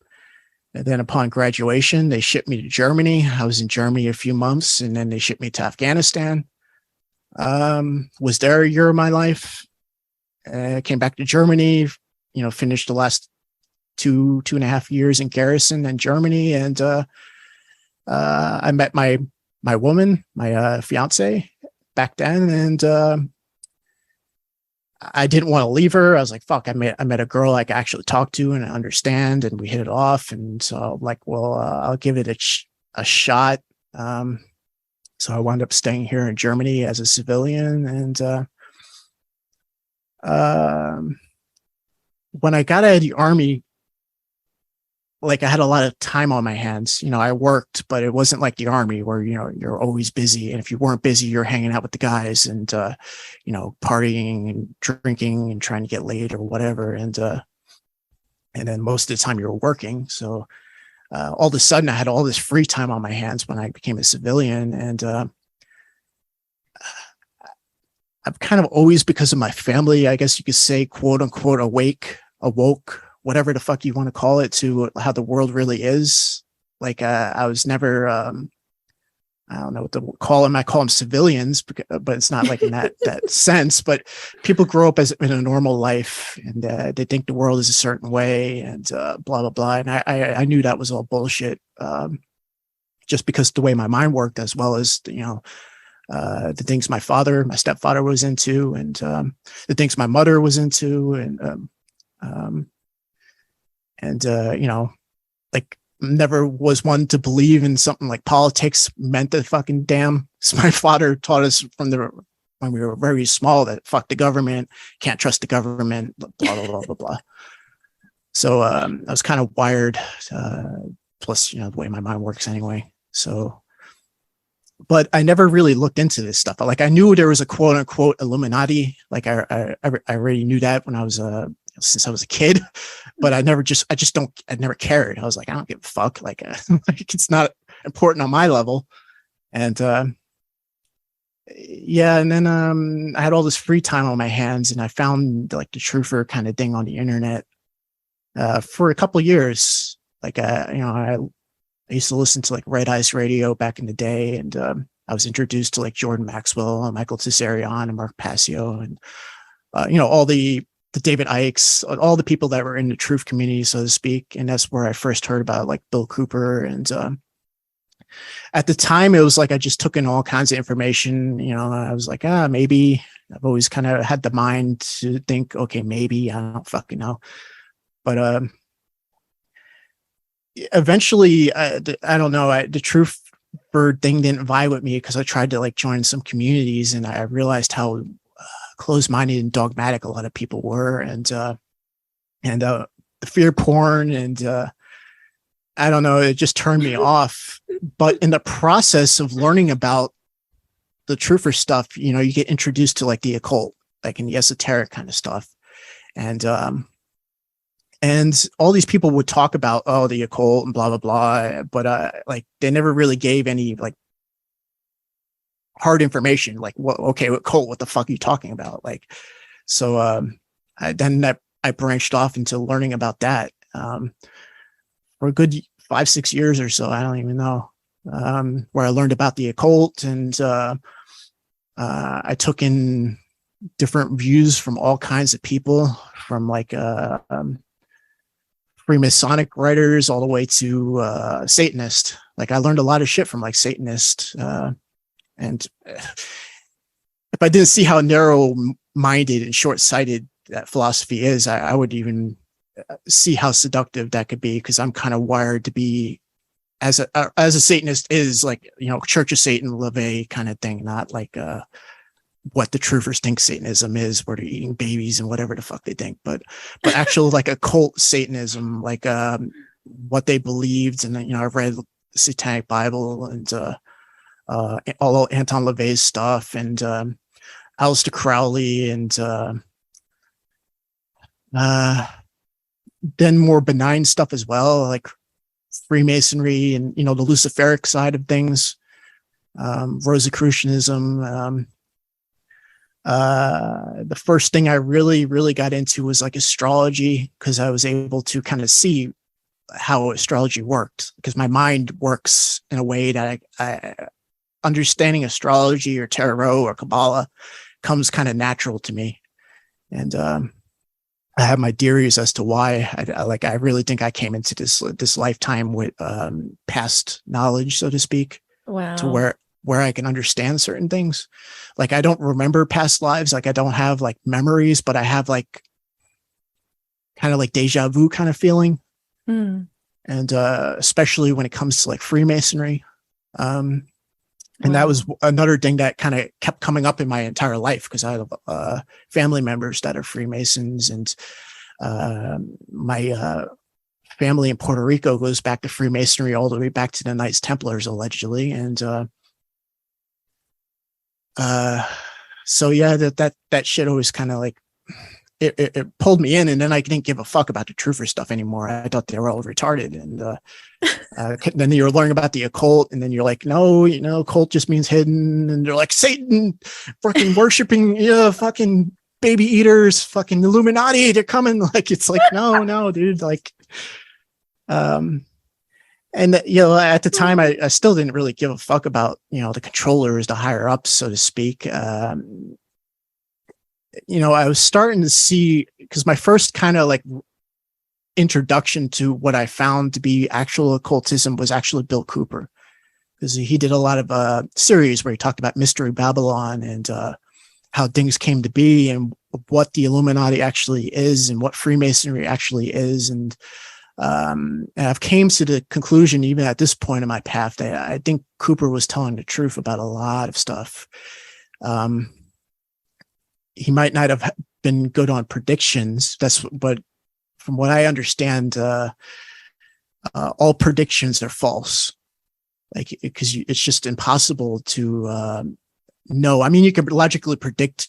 then upon graduation, they shipped me to Germany. I was in Germany a few months, and then they shipped me to Afghanistan. Was there a year of my life. Came back to Germany, finished the last 2.5 years in garrison in Germany. And I met my woman, my fiance back then. And I didn't want to leave her. I was like, fuck, I met a girl I could actually talk to and understand, and we hit it off. And so I'm like, well, I'll give it a shot. So I wound up staying here in Germany as a civilian. And when I got out of the Army, like, I had a lot of time on my hands. I worked, but it wasn't like the Army where, you're always busy. And if you weren't busy, you're hanging out with the guys and, partying and drinking and trying to get laid or whatever. And then most of the time you're working. So all of a sudden I had all this free time on my hands when I became a civilian. And I've kind of always, because of my family, I guess you could say, quote unquote, awoke, whatever the fuck you want to call it, to how the world really is. Like, I was never, I don't know what to call them. I call them civilians, but it's not like in that sense. But people grow up in a normal life, and they think the world is a certain way, and blah, blah, blah. And I knew that was all bullshit, just because the way my mind worked, as well as, the things my stepfather was into, and the things my mother was into. And like, never was one to believe in something like politics meant a fucking damn. So my father taught us when we were very small that fuck the government, can't trust the government, blah, blah, blah, blah, blah. So I was kind of wired, plus, the way my mind works anyway. So, but I never really looked into this stuff. Like, I knew there was a quote unquote Illuminati. Like, I already knew that when I was since I was a kid, but I never cared. I was like, I don't give a fuck. Like, like, it's not important on my level. And yeah, and then I had all this free time on my hands, and I found like the truther kind of thing on the internet for a couple of years. Like, I used to listen to like Red Ice Radio back in the day, and I was introduced to like Jordan Maxwell and Michael Tsarion and Mark Passio, and all the the David Ikes, all the people that were in the truth community, so to speak. And that's where I first heard about like Bill Cooper. And at the time, it was like I just took in all kinds of information. I was like, maybe. I've always kind of had the mind to think, okay, maybe, I don't fucking know. But eventually, I don't know, the truth bird thing didn't vibe with me because I tried to like join some communities, and I realized how closed-minded and dogmatic a lot of people were, and the fear porn, and I don't know, it just turned me off. But in the process of learning about the truther stuff, you get introduced to like the occult, like in the esoteric kind of stuff, and all these people would talk about, oh, the occult and blah blah blah, but like they never really gave any like hard information, like what occult, what the fuck are you talking about? Like, so I branched off into learning about that for a good 5-6 years or so, I don't even know, where I learned about the occult, and I took in different views from all kinds of people, from like Freemasonic writers all the way to Satanist. Like I learned a lot of shit from like Satanist, and if I didn't see how narrow-minded and short-sighted that philosophy is, I would even see how seductive that could be, because I'm kind of wired to be as a Satanist is, like, Church of Satan, LaVey kind of thing, not like what the truthers think Satanism is, where they're eating babies and whatever the fuck they think, but actual like occult Satanism, like what they believed. And then, I've read the Satanic Bible and all Anton LaVey's stuff, and Aleister Crowley, and then more benign stuff as well, like Freemasonry and, the Luciferic side of things, Rosicrucianism. The first thing I really got into was like astrology, because I was able to kind of see how astrology worked, because my mind works in a way that I understanding astrology or tarot or Kabbalah comes kind of natural to me. And I have my theories as to why. I really think I came into this lifetime with past knowledge, so to speak. Wow. To where I can understand certain things. Like I don't remember past lives. Like I don't have like memories, but I have like kind of like deja vu kind of feeling. Mm. And especially when it comes to like Freemasonry. And that was another thing that kind of kept coming up in my entire life, because I have family members that are Freemasons, and my family in Puerto Rico goes back to Freemasonry all the way back to the Knights Templars, allegedly. And so yeah, that shit always kind of like it pulled me in, and then I didn't give a fuck about the truther stuff anymore. I thought they were all retarded, and then you're learning about the occult, and then you're like, no, occult just means hidden, and they're like Satan, fucking worshiping, fucking baby eaters, fucking Illuminati, they're coming. Like it's like no, dude, like, and at the time I still didn't really give a fuck about the controllers, the higher ups, so to speak. I was starting to see, because my first kind of like introduction to what I found to be actual occultism was actually Bill Cooper, because he did a lot of series where he talked about Mystery Babylon and how things came to be, and what the Illuminati actually is, and what Freemasonry actually is. And I've came to the conclusion, even at this point in my path, that I think Cooper was telling the truth about a lot of stuff. He might not have been good on predictions. But from what I understand, all predictions are false. Like, because it's just impossible to know. I mean, you could logically predict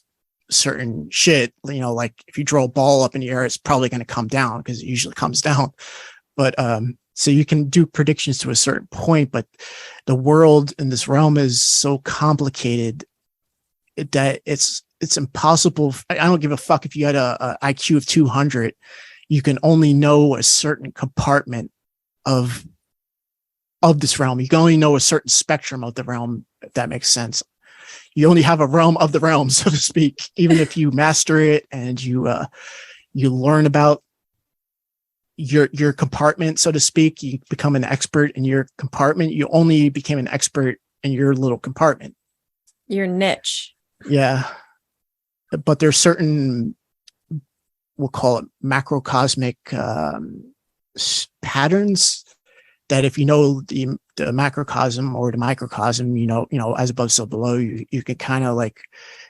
certain shit, like if you draw a ball up in the air, it's probably going to come down, because it usually comes down. But so you can do predictions to a certain point, but the world in this realm is so complicated that it's impossible. I don't give a fuck if you had a IQ of 200. You can only know a certain compartment of this realm. You can only know a certain spectrum of the realm, if that makes sense. You only have a realm of the realm, so to speak. Even if you master it and you you learn about your compartment, so to speak. You become an expert in your compartment. You only became an expert in your little compartment, Your niche. yeah. But there's certain, we'll call it macrocosmic patterns that if you know the macrocosm or the microcosm, as above so below, you can kind of like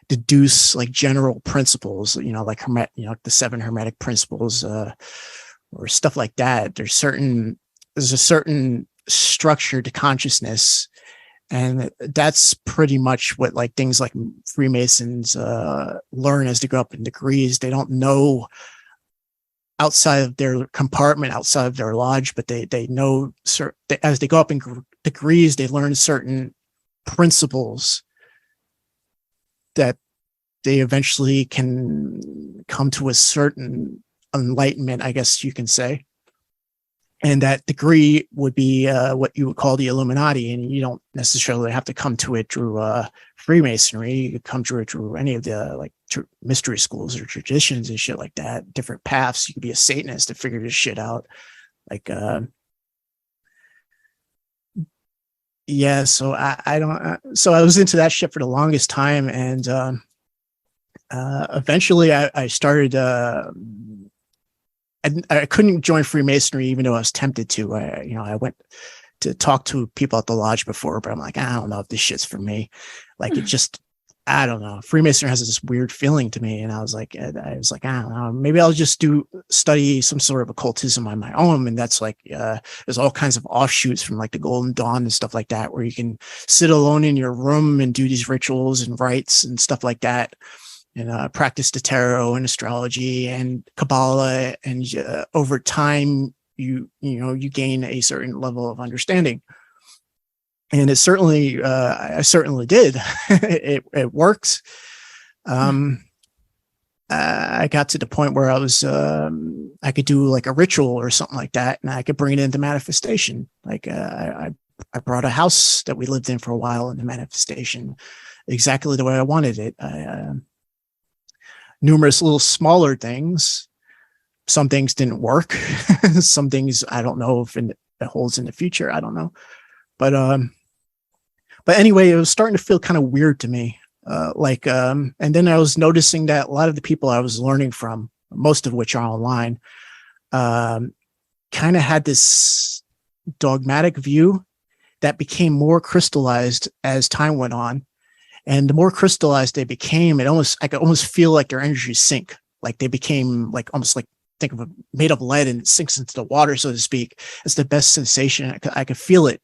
deduce like general principles, like the 7 hermetic principles, or stuff like that. There's a certain structure to consciousness, and that's pretty much what like things like Freemasons learn as they go up in degrees. They don't know outside of their compartment, outside of their lodge, but they know as they go up in degrees, they learn certain principles that they eventually can come to a certain enlightenment, I guess you can say. And that degree would be what you would call the Illuminati. And you don't necessarily have to come to it through Freemasonry. You could come to it through any of the like mystery schools or traditions and shit like that. Different paths. You could be a Satanist to figure this shit out. Like, yeah. So I don't. So I was into that shit for the longest time, and eventually I started. I couldn't join Freemasonry, even though I was tempted to. I went to talk to people at the lodge before, but I'm like, I don't know if this shit's for me. Like, it just, I don't know. Freemasonry has this weird feeling to me, and I was like, I don't know. Maybe I'll just study some sort of occultism on my own, and that's like, there's all kinds of offshoots from like the Golden Dawn and stuff like that, where you can sit alone in your room and do these rituals and rites and stuff like that. And practice the tarot and astrology and Kabbalah, and over time, you gain a certain level of understanding. And it certainly, I certainly did. It worked. I got to the point where I was, I could do like a ritual or something like that, and I could bring it into manifestation. Like I brought a house that we lived in for a while into manifestation, exactly the way I wanted it. Numerous little smaller things. Some things didn't work. Some things I don't know if it holds in the future. I don't know. But anyway, it was starting to feel kind of weird to me. And then I was noticing that a lot of the people I was learning from, most of which are online, kind of had this dogmatic view that became more crystallized as time went on. And the more crystallized they became, I could almost feel like their energies sink. Like they became like almost like, think of it made of lead, and it sinks into the water, so to speak. It's the best sensation. I could feel it,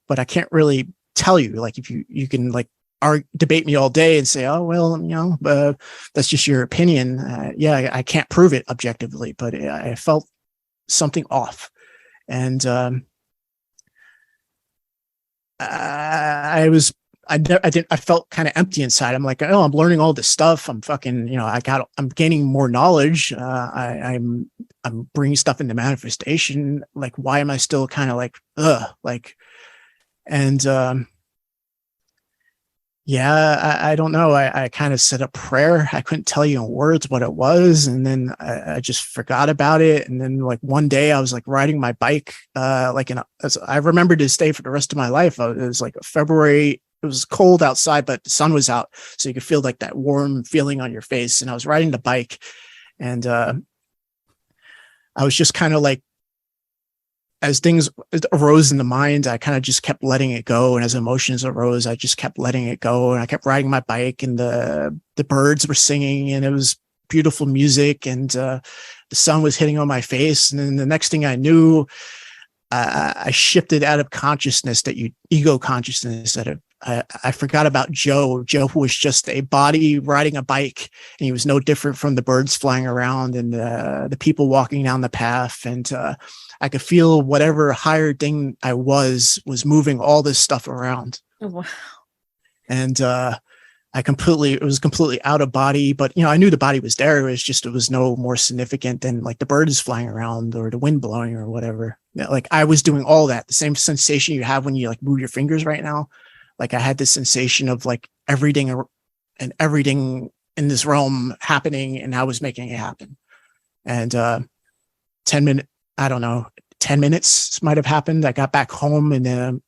but I can't really tell you. Like if you can like debate me all day and say, oh, well, that's just your opinion. Yeah, I can't prove it objectively, but I felt something off. And I felt kind of empty inside. I'm like, oh, I'm learning all this stuff. I'm fucking, I'm gaining more knowledge. I'm bringing stuff into manifestation. Like, why am I still kind of like, I don't know. I kind of said a prayer. I couldn't tell you in words what it was. And then I just forgot about it. And then like one day I was like riding my bike, I remember this day for the rest of my life. It was like February. It was cold outside, but the sun was out. So you could feel like that warm feeling on your face. And I was riding the bike, and I was just kind of like, as things arose in the mind, I kind of just kept letting it go. And as emotions arose, I just kept letting it go. And I kept riding my bike, and the birds were singing, and it was beautiful music, and the sun was hitting on my face. And then the next thing I knew, I shifted out of consciousness, ego consciousness, I forgot about Joe. Joe was just a body riding a bike, and he was no different from the birds flying around and the people walking down the path. And I could feel whatever higher thing I was moving all this stuff around. Oh, wow. And it was completely out of body, but I knew the body was there. It was no more significant than like the birds flying around or the wind blowing or whatever. Like I was doing all that, the same sensation you have when you like move your fingers right now. Like I had this sensation of like everything in this realm happening, and I was making it happen. And 10 minutes, I don't know, 10 minutes might have happened. I got back home and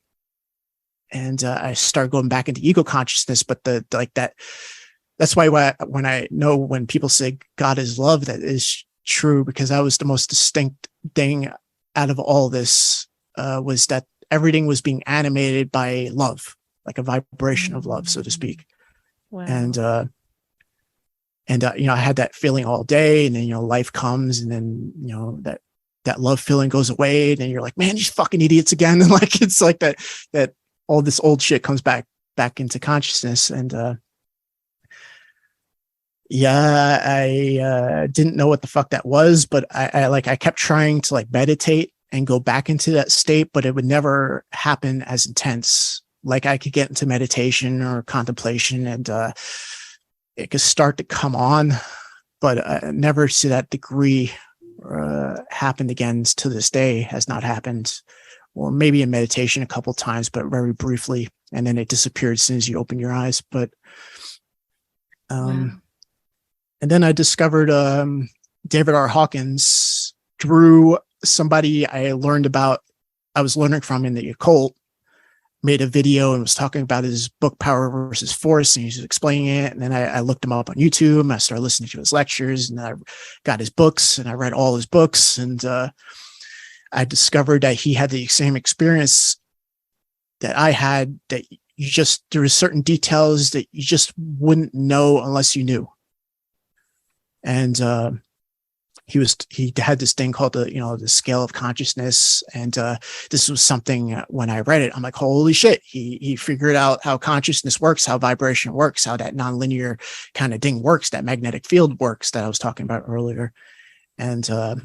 I started going back into ego consciousness. But that's why when people say God is love, that is true, because that was the most distinct thing out of all this, was that everything was being animated by love, like a vibration of love, so to speak. Wow. And I had that feeling all day, and then, life comes, and then, that love feeling goes away, and then you're like, man, these fucking idiots again. And like, it's like that all this old shit comes back into consciousness. And, I didn't know what the fuck that was, but I kept trying to like meditate and go back into that state, but it would never happen as intense. Like I could get into meditation or contemplation, and it could start to come on, but never to that degree happened again. To this day has not happened, or maybe in meditation a couple times, but very briefly, and then it disappeared as soon as you open your eyes. But Wow. and then I discovered David R. Hawkins through somebody I was learning from in the occult, made a video and was talking about his book Power versus Force, and he was explaining it. And then I looked him up on YouTube, and I started listening to his lectures, and I got his books, and I read all his books. And I discovered that he had the same experience that I had, that there was certain details that you just wouldn't know unless you knew. And he had this thing called the scale of consciousness. And this was something, when I read it, I'm like, holy shit. He figured out how consciousness works, how vibration works, how that nonlinear kind of thing works, that magnetic field works that I was talking about earlier. And I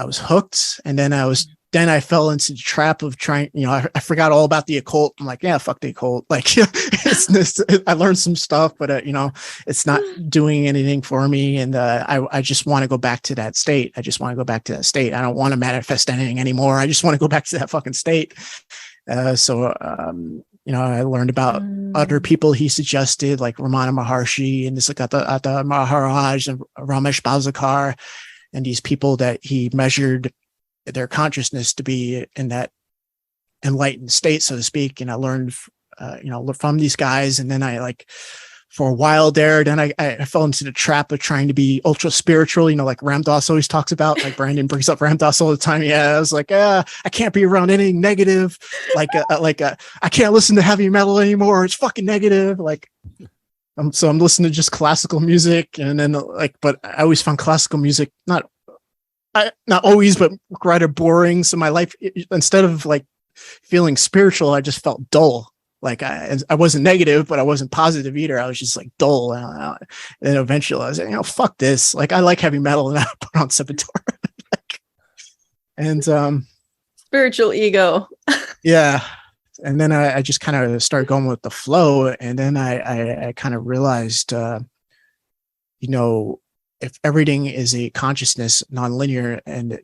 was hooked. And then I fell into the trap of trying, I forgot all about the occult. I'm like, yeah, fuck the occult. Like, I learned some stuff, but it's not doing anything for me. And I just want to go back to that state. I don't want to manifest anything anymore. I just want to go back to that fucking state. So I learned about other people he suggested, like Ramana Maharshi and Nisargadatta Maharaj and Ramesh Balsekar, and these people that he measured their consciousness to be in that enlightened state, so to speak. And I learned, from these guys. And then for a while there, then I fell into the trap of trying to be ultra spiritual, like Ram Dass always talks about, like Brandon brings up Ram Dass all the time. Yeah. I was like, I can't be around anything negative. I can't listen to heavy metal anymore. It's fucking negative. So I'm listening to just classical music. And then but I always found classical music, not always, but rather boring. So my life, instead of feeling spiritual, I just felt dull. I wasn't negative, but I wasn't positive either. I was just dull. And then eventually I was like, fuck this. I like heavy metal, and I put on Sepultura. And spiritual ego. Yeah. And then I just kind of started going with the flow. And then I kind of realized, if everything is a consciousness, nonlinear, and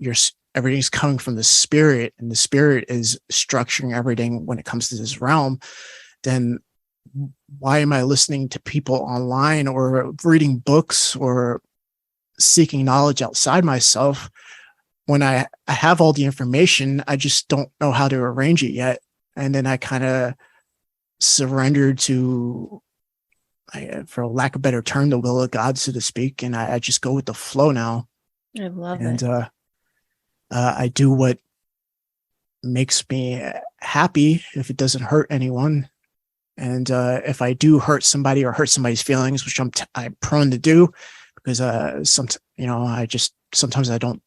everything's coming from the spirit, and the spirit is structuring everything when it comes to this realm, then why am I listening to people online or reading books or seeking knowledge outside myself when I have all the information? I just don't know how to arrange it yet. And then I kind of surrendered to, for lack of a better term, the will of God, so to speak. And I just go with the flow now. I love it. And I do what makes me happy if it doesn't hurt anyone. And if I do hurt somebody or hurt somebody's feelings, which I'm prone to do, because sometimes I don't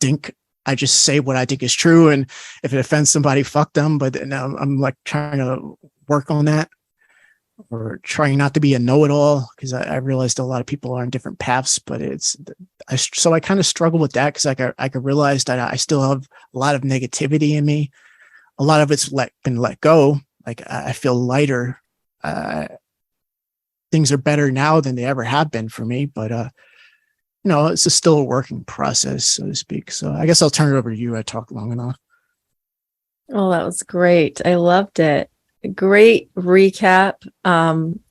think, I just say what I think is true. And if it offends somebody, fuck them. But I'm trying to work on that, or trying not to be a know-it-all, because I realized a lot of people are on different paths. But so I kind of struggle with that, because I could realize that I still have a lot of negativity in me. A lot of it's been let go. I feel lighter. Things are better now than they ever have been for me. But it's still a working process, so to speak. So I guess I'll turn it over to you. I talked long enough. Oh, that was great. I loved it. Great recap.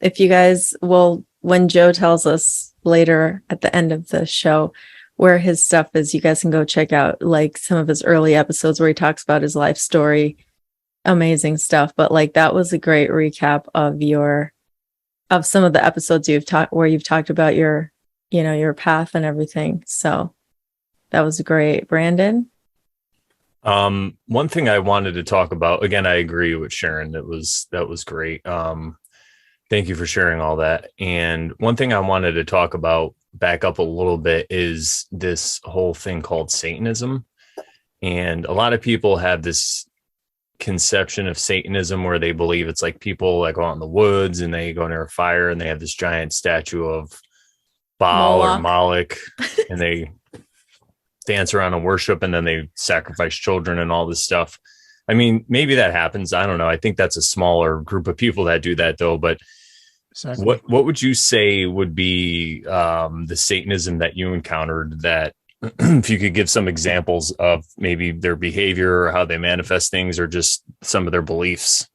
If you guys will, when Joe tells us later at the end of the show where his stuff is, you guys can go check out like some of his early episodes where he talks about his life story. Amazing stuff. But like that was a great recap of some of the episodes you've talked where you've talked about your, your path and everything. So that was great. Brandon? One thing I wanted to talk about, again, I agree with Sharon. That was great. Thank you for sharing all that. And one thing I wanted to talk about, back up a little bit, is this whole thing called Satanism. And a lot of people have this conception of Satanism where they believe it's like people that go out in the woods and they go near a fire and they have this giant statue of Baal or Moloch and they dance around and worship, and then they sacrifice children and all this stuff. I mean, maybe that happens. I don't know. I think that's a smaller group of people that do that, though. But exactly. What would you say would be the Satanism that you encountered, that if you could give some examples of maybe their behavior or how they manifest things or just some of their beliefs?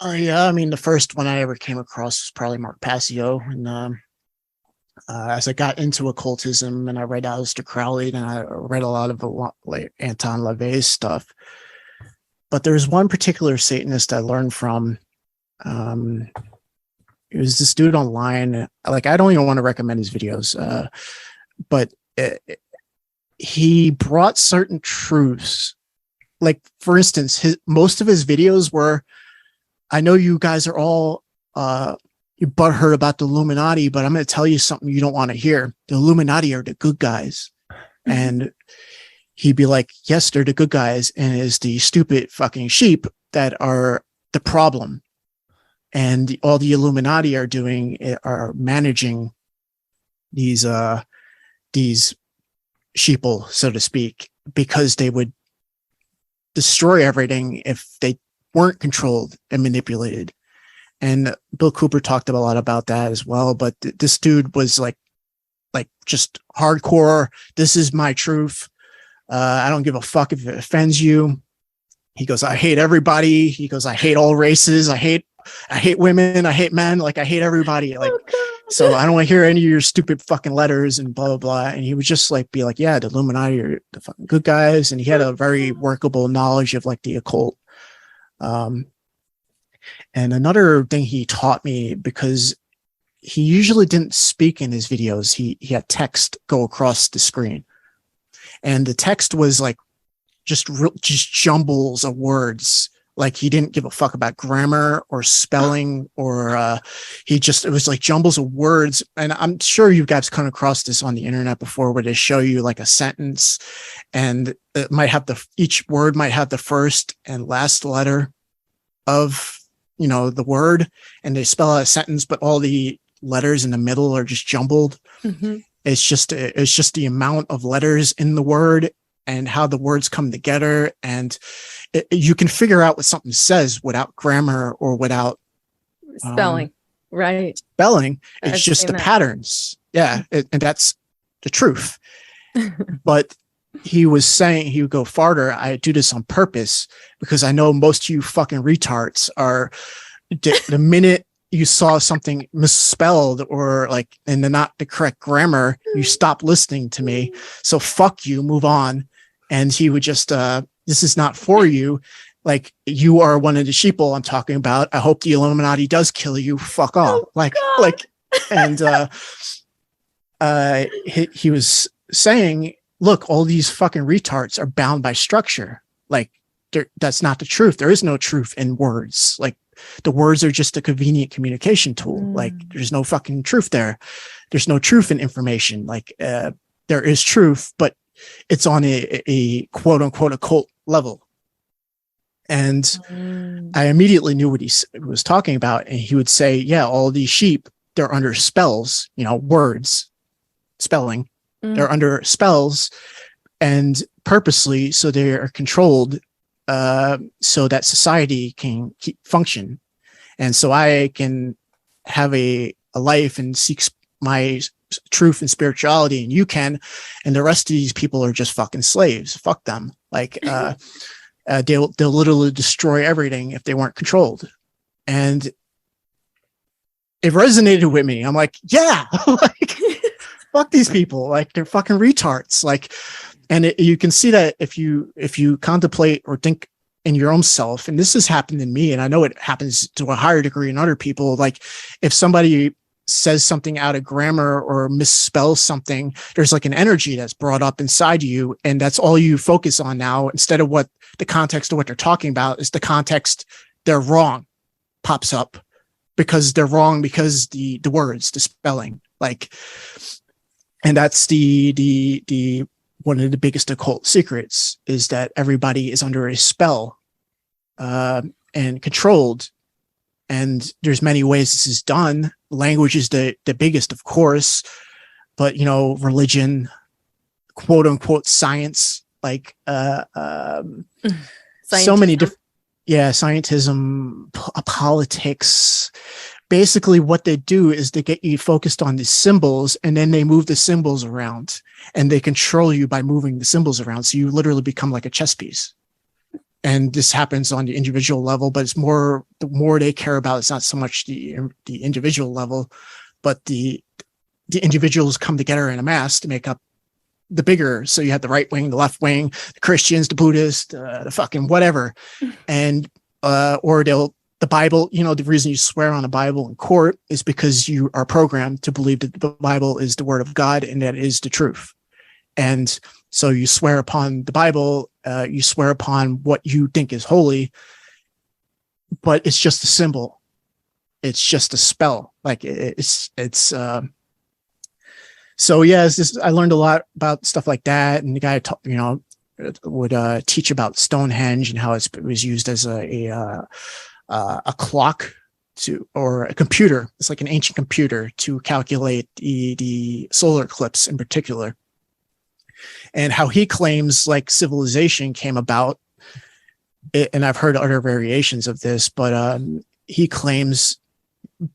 Yeah, I mean, the first one I ever came across was probably Mark Passio. And as I got into occultism and I read Aleister Crowley and I read a lot of like Anton LaVey's stuff. But there's one particular Satanist I learned from. It was this dude online. Like, I don't even want to recommend his videos, but he brought certain truths. Like, for instance, most of his videos were, I know you guys are all you butthurt about the Illuminati, but I'm going to tell you something you don't want to hear. The Illuminati are the good guys. And he'd be like, yes, they're the good guys. And it's the stupid fucking sheep that are the problem. And all the Illuminati are doing are managing these sheeple, so to speak, because they would destroy everything if they weren't controlled and manipulated. And Bill Cooper talked a lot about that as well. But this dude was like just hardcore. This is my truth. I don't give a fuck if it offends you. He goes, I hate everybody. He goes, I hate all races. I hate women. I hate men. Like, I hate everybody. Like, so I don't want to hear any of your stupid fucking letters and blah, blah, blah. And he would just like be like, yeah, the Illuminati are the fucking good guys. And he had a very workable knowledge of like the occult. And another thing he taught me, because he usually didn't speak in his videos, he had text go across the screen. And the text was like just jumbles of words. Like, he didn't give a fuck about grammar or spelling, or it was like jumbles of words. And I'm sure you guys come across this on the internet before, where they show you like a sentence and it might have each word might have the first and last letter of, the word, and they spell out a sentence, but all the letters in the middle are just jumbled. Mm-hmm. It's just the amount of letters in the word and how the words come together. And you can figure out what something says without grammar or without spelling, right? Spelling. It's just the patterns. Yeah. And that's the truth. But he was saying he would go farther. I do this on purpose because I know most of you fucking retards are the minute you saw something misspelled or like in not the correct grammar, you stop listening to me. So fuck you, move on. And he would just, this is not for you. Like, you are one of the sheeple I'm talking about. I hope the Illuminati does kill you. Fuck off. He was saying, look, all these fucking retards are bound by structure. Like, that's not the truth. There is no truth in words. Like, the words are just a convenient communication tool. Like, there's no fucking truth there. There's no truth in information. Like, there is truth, but it's on a quote unquote occult level. And I immediately knew what he was talking about. And he would say, yeah, all these sheep, they're under spells, words, spelling. They're under spells, and purposely, so they are controlled, so that society can function. And so I can have a life and seek my truth and spirituality, and you can, and the rest of these people are just fucking slaves. Fuck them. Like, they'll literally destroy everything if they weren't controlled. And it resonated with me. I'm like, yeah, like, fuck these people. Like, they're fucking retards. Like, and you can see that if you contemplate or think in your own self, and this has happened in me, and I know it happens to a higher degree in other people. Like, if somebody says something out of grammar or misspells something, there's like an energy that's brought up inside you, and that's all you focus on now, instead of what the context of what they're talking about is. The context, they're wrong, pops up, because they're wrong, because the words, the spelling, like, and that's the one of the biggest occult secrets, is that everybody is under a spell and controlled. And there's many ways this is done. Language is the biggest, of course, but, you know, religion, quote unquote, science, like so many different, scientism, politics. Basically what they do is they get you focused on the symbols, and then they move the symbols around, and they control you by moving the symbols around. So you literally become like a chess piece. And this happens on the individual level, but it's more, the more they care about, it's not so much the individual level, but the individuals come together in a mass to make up the bigger. So you have the right wing, the left wing, the Christians, the Buddhists, the fucking whatever. And, or the Bible, you know, the reason you swear on the Bible in court is because you are programmed to believe that the Bible is the word of God and that it is the truth. And so you swear upon the Bible, you swear upon what you think is holy, but it's just a symbol. It's just a spell. Like so yeah, I learned a lot about stuff like that. And the guy, would teach about Stonehenge and how it was used as a clock or a computer. It's like an ancient computer to calculate the solar eclipse in particular. And how he claims like civilization came about. And I've heard other variations of this, but he claims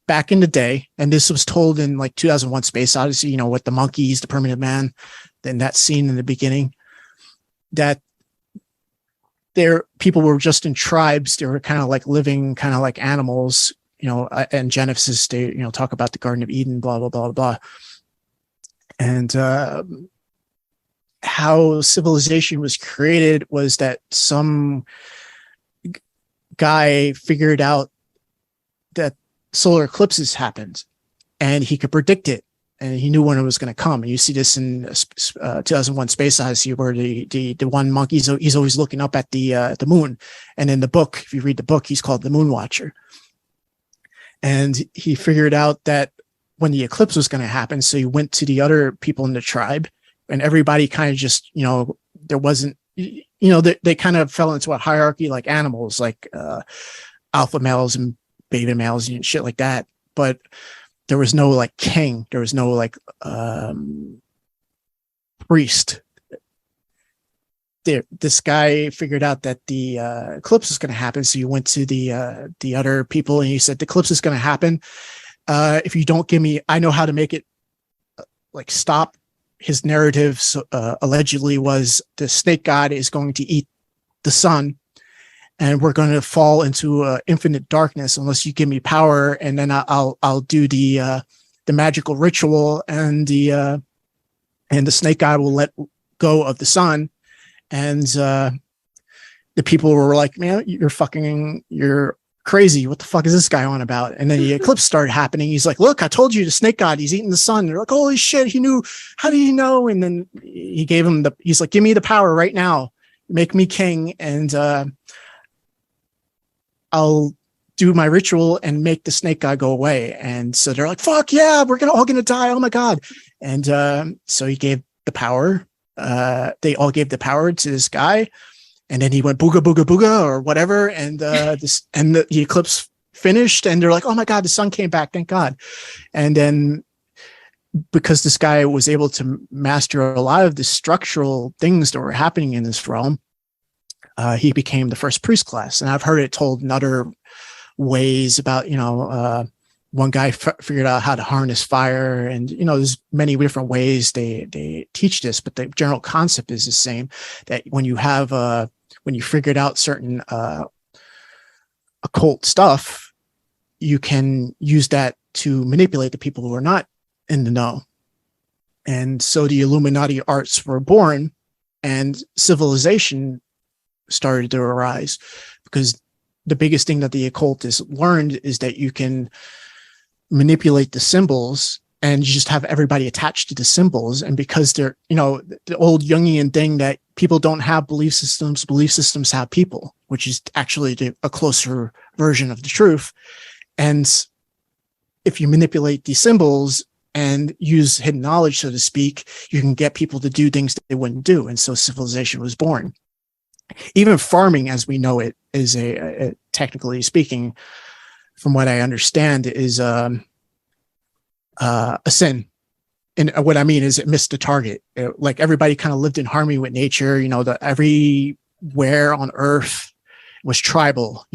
back in the day, and this was told in like 2001 Space Odyssey, you know, with the monkeys, the primitive man, then that scene in the beginning, that people were just in tribes. They were kind of like living kind of like animals, you know, and Genesis, they, you know, talk about the Garden of Eden, blah, blah, blah, blah. And how civilization was created was that some guy figured out that solar eclipses happened, and he could predict it, and he knew when it was going to come. And you see this in 2001 Space Odyssey, where the one monkey, he's always looking up at the moon. And in the book, if you read the book, he's called the Moon Watcher. And he figured out that when the eclipse was going to happen, so he went to the other people in the tribe, and everybody kind of just, you know, there wasn't, you know, they kind of fell into a hierarchy like animals, like alpha males and beta males and shit like that. But there was no like king. There was no like priest. This guy figured out that the eclipse was going to happen. So you went to the other people and you said, the eclipse is going to happen. If you don't give me, I know how to make it like stop. His narrative allegedly was the snake god is going to eat the sun, and we're going to fall into infinite darkness unless you give me power. And then I'll do the magical ritual, and the snake god will let go of the sun. And the people were like, man, you're crazy. What the fuck is this guy on about? And then the eclipse started happening. He's like, look, I told you, the snake god, he's eating the sun. They're like, holy shit, he knew. How do you know? And then he gave him he's like, give me the power right now. Make me king. And I'll do my ritual and make the snake god go away. And so they're like, fuck yeah, we're all going to die. Oh my God. And so he gave the power. They all gave the power to this guy. And then he went booga, booga, booga, or whatever. And the eclipse finished, and they're like, oh my God, the sun came back. Thank God. And then because this guy was able to master a lot of the structural things that were happening in this realm, he became the first priest class. And I've heard it told in other ways about, you know, one guy figured out how to harness fire, and, you know, there's many different ways they teach this, but the general concept is the same, that when you have when you figured out certain occult stuff, you can use that to manipulate the people who are not in the know. And so the Illuminati arts were born, and civilization started to arise, because the biggest thing that the occultists learned is that you can manipulate the symbols and you just have everybody attached to the symbols. And because they're, the old Jungian thing that people don't have belief systems have people, which is actually a closer version of the truth. And if you manipulate these symbols and use hidden knowledge, so to speak, you can get people to do things that they wouldn't do. And so civilization was born. Even farming as we know it is a technically speaking, from what I understand, is a sin. And what I mean is it missed the target. Like everybody kind of lived in harmony with nature. Everywhere on Earth was tribal.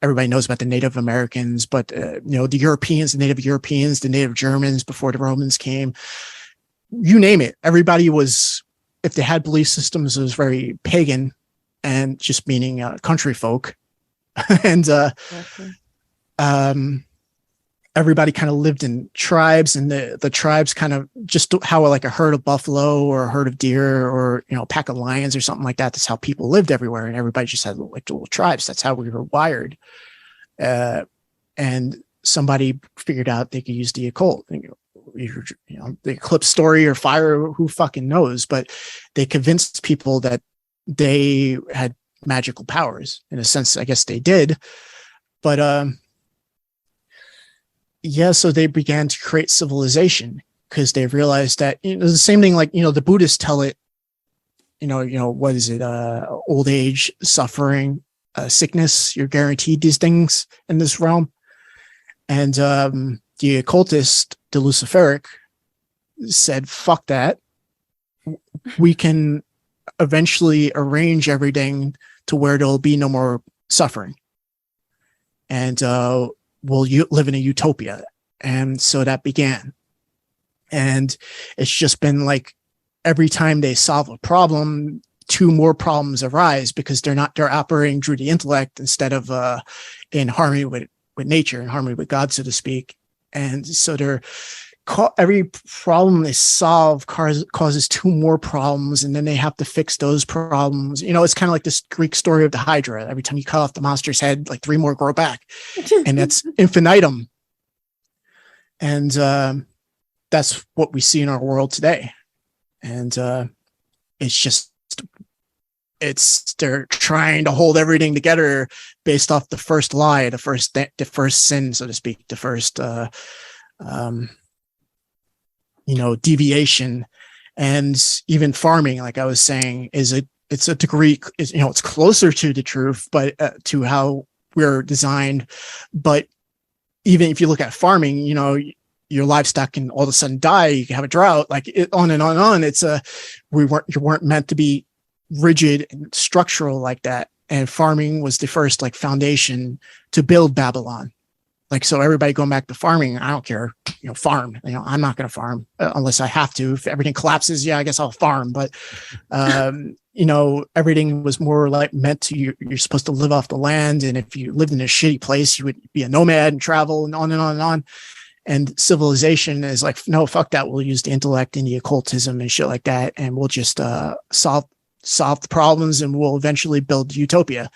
Everybody knows about the Native Americans, but the Europeans, the Native Europeans, the Native Germans before the Romans came. You name it. Everybody was, if they had belief systems, it was very pagan, and just meaning country folk. And everybody kind of lived in tribes, and the tribes kind of just how like a herd of buffalo or a herd of deer or a pack of lions or something like that. That's how people lived everywhere, and everybody just had like little tribes. That's how we were wired. And somebody figured out they could use the occult, the eclipse story or fire, who fucking knows, but they convinced people that they had magical powers. In a sense, I guess they did, but so they began to create civilization because they realized that the same thing, like the Buddhists tell it. What is it? Old age, suffering, sickness. You're guaranteed these things in this realm, and the occultist, the Luciferic, said, "Fuck that. We can eventually arrange everything to where there'll be no more suffering, and we'll live in a utopia." And so that began. And it's just been like every time they solve a problem, two more problems arise, because they're operating through the intellect instead of in harmony with nature, in harmony with God, so to speak. And so every problem they solve causes two more problems, and then they have to fix those problems. It's kind of like this Greek story of the Hydra. Every time you cut off the monster's head, like three more grow back, and that's infinitum. And that's what we see in our world today. And they're trying to hold everything together based off the first lie, the first sin, so to speak, the first deviation. And even farming, like I was saying, it's a degree, it's closer to the truth, but to how we're designed. But even if you look at farming, your livestock can all of a sudden die. You can have a drought, like on and on and on. You weren't meant to be rigid and structural like that. And farming was the first like foundation to build Babylon. Like, so everybody going back to farming, I don't care, farm, I'm not going to farm unless I have to. If everything collapses, I guess I'll farm. But, everything was more like meant to, you're supposed to live off the land. And if you lived in a shitty place, you would be a nomad and travel and on and on and on. And civilization is like, no, fuck that. We'll use the intellect and the occultism and shit like that. And we'll just solve the problems, and we'll eventually build utopia.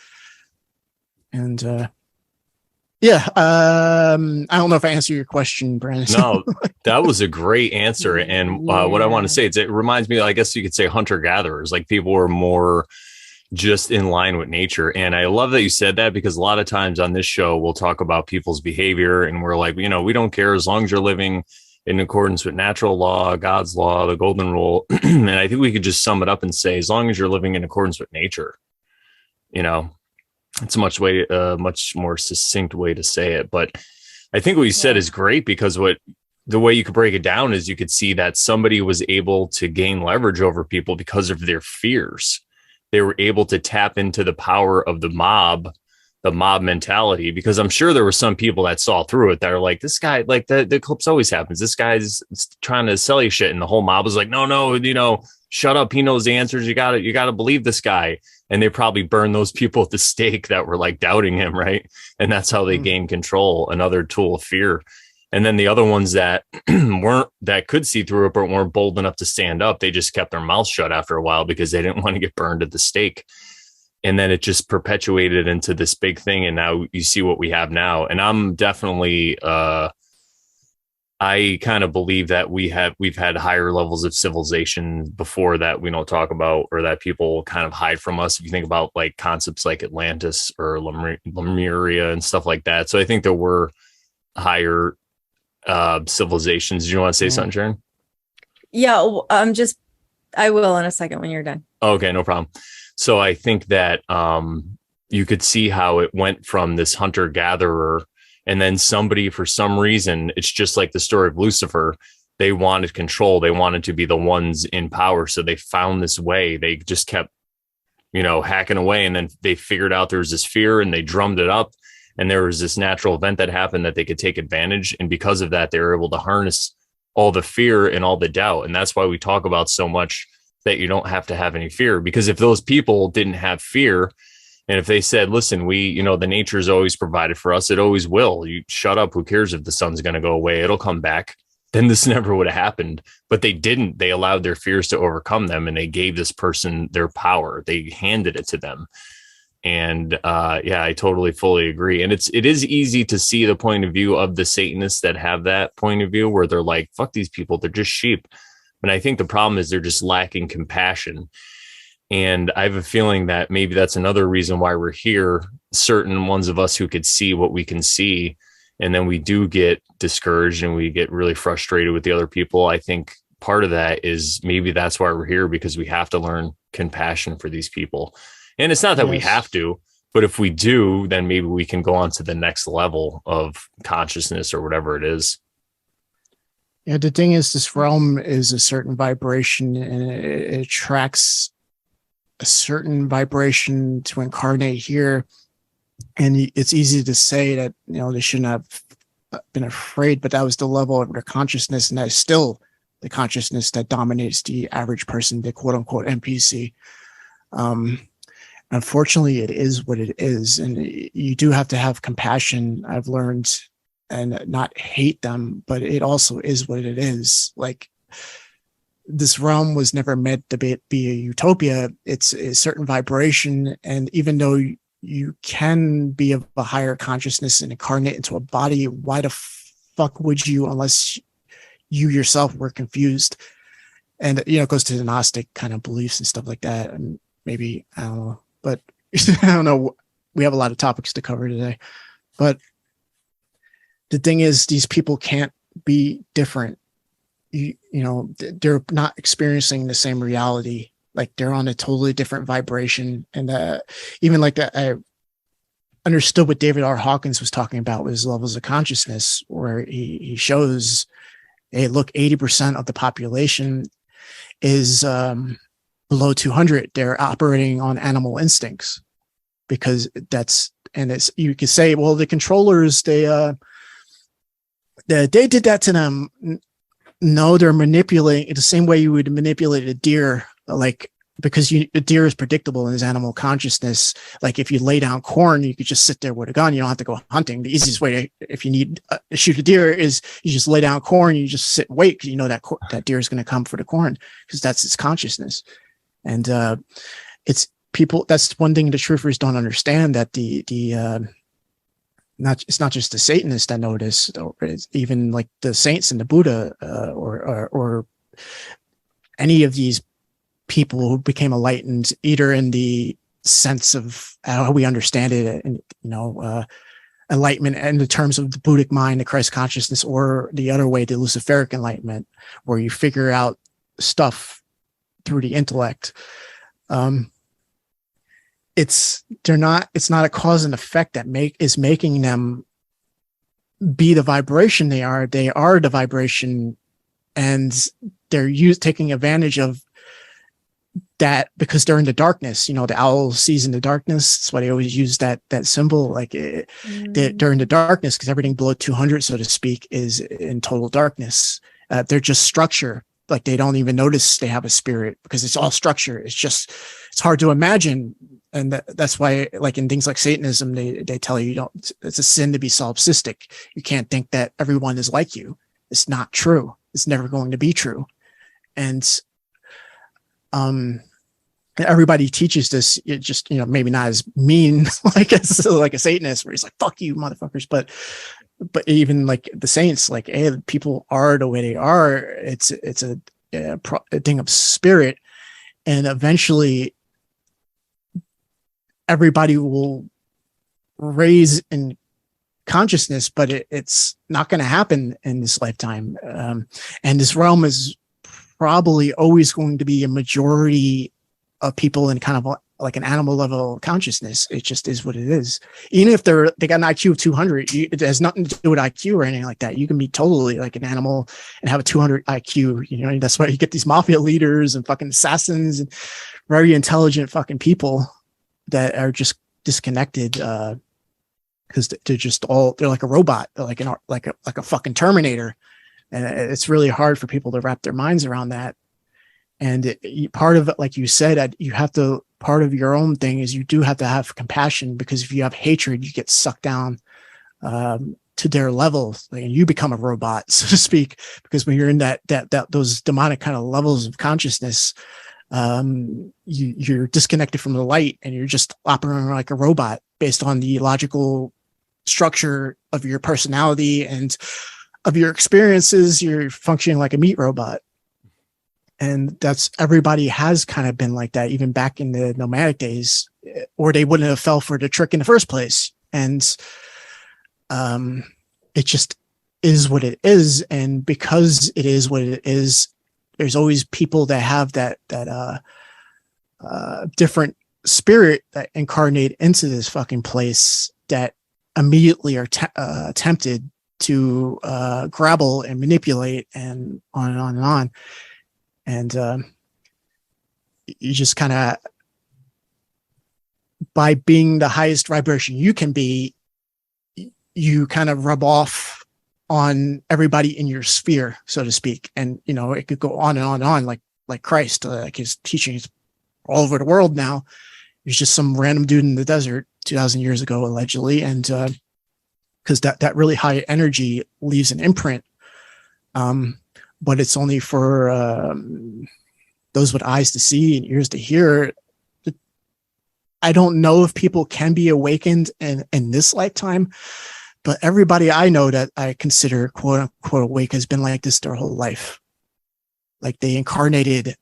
And, I don't know if I answered your question, Brandon. No, that was a great answer. And what I want to say is it reminds me, I guess you could say hunter-gatherers, like people were more just in line with nature. And I love that you said that, because a lot of times on this show, we'll talk about people's behavior and we're like, we don't care as long as you're living in accordance with natural law, God's law, the golden rule. And I think we could just sum it up and say, as long as you're living in accordance with nature, it's a much more succinct way to say it. But I think what you said is great, because the way you could break it down is you could see that somebody was able to gain leverage over people because of their fears. They were able to tap into the power of the mob mentality, because I'm sure there were some people that saw through it that are like, this guy, like the eclipse always happens. This guy's trying to sell you shit. And the whole mob was like, no, shut up, he knows the answers, you gotta believe this guy. And they probably burned those people at the stake that were like doubting him, right? And that's how they gain control, another tool of fear. And then the other ones that that could see through it but weren't bold enough to stand up, they just kept their mouths shut after a while because they didn't want to get burned at the stake. And then it just perpetuated into this big thing, and now you see what we have now. And I'm definitely I kind of believe that we've had higher levels of civilization before that we don't talk about, or that people kind of hide from us. If you think about like concepts like Atlantis or Lemuria and stuff like that. So I think there were higher civilizations. Do you want to say something, Sharon? Yeah, I will in a second when you're done. Okay, no problem. So I think that you could see how it went from this hunter gatherer, and then somebody, for some reason, it's just like the story of Lucifer. They wanted control. They wanted to be the ones in power. So they found this way. They just kept, hacking away. And then they figured out there was this fear, and they drummed it up. And there was this natural event that happened that they could take advantage. And because of that, they were able to harness all the fear and all the doubt. And that's why we talk about so much that you don't have to have any fear, because if those people didn't have fear, and if they said, listen, the nature's always provided for us, it always will. You shut up. Who cares if the sun's going to go away? It'll come back. Then this never would have happened. But they didn't. They allowed their fears to overcome them, and they gave this person their power. They handed it to them. And I totally fully agree. And it is easy to see the point of view of the Satanists that have that point of view, where they're like, fuck these people, they're just sheep. And I think the problem is they're just lacking compassion. And I have a feeling that maybe that's another reason why we're here. Certain ones of us who could see what we can see, and then we do get discouraged and we get really frustrated with the other people. I think part of that is maybe that's why we're here, because we have to learn compassion for these people. And it's not that we have to, but if we do, then maybe we can go on to the next level of consciousness or whatever it is. Yeah, the thing is, this realm is a certain vibration, and it attracts a certain vibration to incarnate here. And it's easy to say that, they shouldn't have been afraid, but that was the level of their consciousness. And that's still the consciousness that dominates the average person, the quote unquote NPC. Unfortunately, it is what it is. And you do have to have compassion, I've learned, and not hate them, but it also is what it is. Like, this realm was never meant to be a utopia. It's a certain vibration. And even though you can be of a higher consciousness and incarnate into a body, why the fuck would you, unless you yourself were confused? And, it goes to the Gnostic kind of beliefs and stuff like that. And maybe, I don't know, but I don't know. We have a lot of topics to cover today, but the thing is, these people can't be different. They're not experiencing the same reality. Like, they're on a totally different vibration. And even like that, I understood what David R. Hawkins was talking about with his levels of consciousness, where he shows, hey, look, 80% of the population is below 200. They're operating on animal instincts, because you could say, well, the controllers, they did that to them. No, they're manipulating it the same way you would manipulate a deer, because a deer is predictable in his animal consciousness. Like, if you lay down corn, you could just sit there with a gun. You don't have to go hunting. The easiest way if you need to shoot a deer is you just lay down corn. You just sit and wait, because you know that deer is going to come for the corn, because that's its consciousness. And it's people. That's one thing the truthers don't understand, that it's not just the Satanists that know this, or it's even like the saints and the Buddha, or any of these people who became enlightened, either in the sense of how we understand it, and enlightenment in the terms of the Buddhic mind, the Christ consciousness, or the other way, the Luciferic enlightenment, where you figure out stuff through the intellect. It's not a cause and effect that is making them be the vibration they are. They are the vibration, and they're taking advantage of that because they're in the darkness. The owl sees in the darkness. That's why they always use that symbol. Like, they're in the darkness because everything below 200, so to speak, is in total darkness. They're just structure. like they don't even notice they have a spirit because it's all structure. It's hard to imagine. And that's why, like in things like Satanism, they tell you, it's a sin to be solipsistic. You can't think that everyone is like you. It's not true. It's never going to be true. And everybody teaches this. It just, maybe not as mean like a Satanist where he's like, fuck you, motherfuckers. But even like the saints, like, hey, people are the way they are. It's a thing of spirit. And eventually everybody will raise in consciousness, but it's not going to happen in this lifetime. And this realm is probably always going to be a majority of people in kind of like an animal level consciousness. It just is what it is. Even if they got an IQ of 200, it has nothing to do with IQ or anything like that. You can be totally like an animal and have a 200 IQ. That's why you get these mafia leaders and fucking assassins and very intelligent fucking people that are just disconnected because they're like a robot. They're like a fucking Terminator. And it's really hard for people to wrap their minds around that. And part of it, like you said, part of your own thing is you do have to have compassion, because if you have hatred, you get sucked down to their level, and you become a robot, so to speak, because when you're in those demonic kind of levels of consciousness, you're disconnected from the light and you're just operating like a robot based on the logical structure of your personality and of your experiences. You're functioning like a meat robot. And everybody has kind of been like that, even back in the nomadic days, or they wouldn't have fell for the trick in the first place. And it just is what it is. And because it is what it is, there's always people that have that different spirit that incarnate into this fucking place that immediately are tempted to grapple and manipulate and on and on and on. And you just kind of, by being the highest vibration you can be, you kind of rub off on everybody in your sphere, so to speak. And, it could go on and on and on, like Christ, like his teachings all over the world now. He's just some random dude in the desert 2,000 years ago, allegedly. And because that really high energy leaves an imprint. But it's only for those with eyes to see and ears to hear. I don't know if people can be awakened in this lifetime, but everybody I know that I consider quote unquote awake has been like this their whole life. Like they incarnated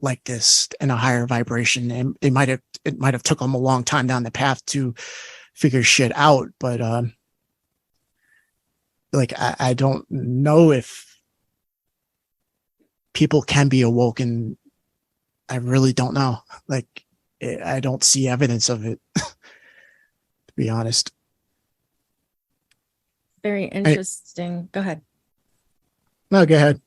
like this in a higher vibration, and it might have took them a long time down the path to figure shit out. But I don't know if people can be awoken. I really don't know. I don't see evidence of it, to be honest. Very interesting. Go ahead. No, go ahead.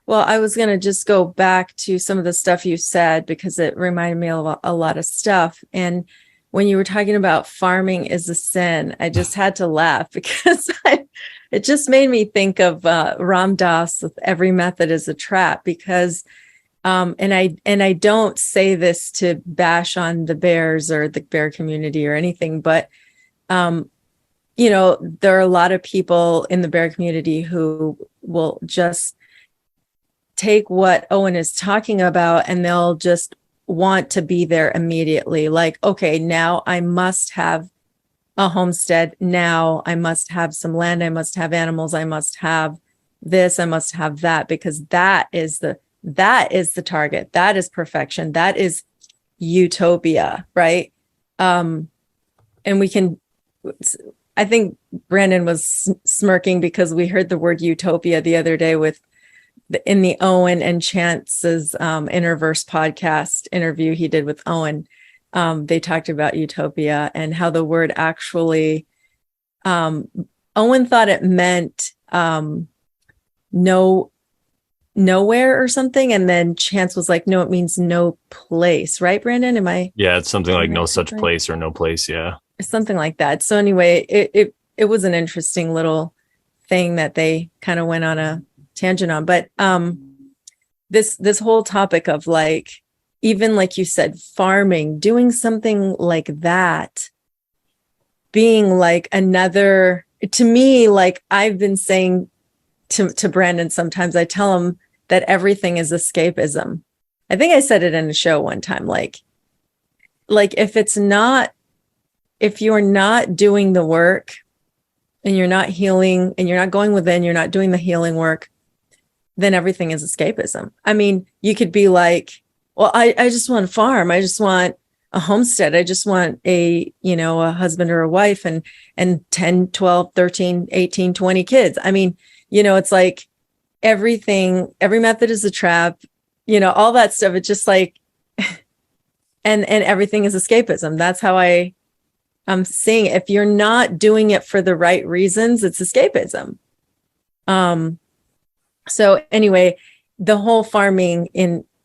Well, I was going to just go back to some of the stuff you said, because it reminded me of a lot of stuff. And when you were talking about farming is a sin, I just had to laugh because it just made me think of Ram Dass with every method is a trap, because and I don't say this to bash on the bears or the bear community or anything, but there are a lot of people in the bear community who will just take what Owen is talking about and they'll just want to be there immediately. Like, okay, now I must have a homestead. Now I must have some land. I must have animals. I must have this. I must have that, because that is the target. That is perfection. That is utopia, right? And I think Brandon was smirking because we heard the word utopia the other day in the Owen and Chance's Innerverse podcast interview he did with Owen. They talked about utopia and how the word actually, Owen thought it meant nowhere or something. And then Chance was like, no, it means no place. Right, Brandon? Yeah, it's something like no such place or no place. Yeah. Something like that. So anyway, it was an interesting little thing that they kind of went on a tangent on, but this whole topic of like, even like you said, farming, doing something like that, being like another, to me, like I've been saying to Brandon, sometimes I tell him that everything is escapism. I think I said it in a show one time, like if you're not doing the work and you're not healing and you're not going within, you're not doing the healing work, then everything is escapism. I mean, you could be like, well, I just want a farm. I just want a homestead. I just want a husband or a wife and 10, 12, 13, 18, 20 kids. I mean, it's like every method is a trap, all that stuff. It's just like, and everything is escapism. That's how I'm seeing it. If you're not doing it for the right reasons, it's escapism. So anyway, the whole farming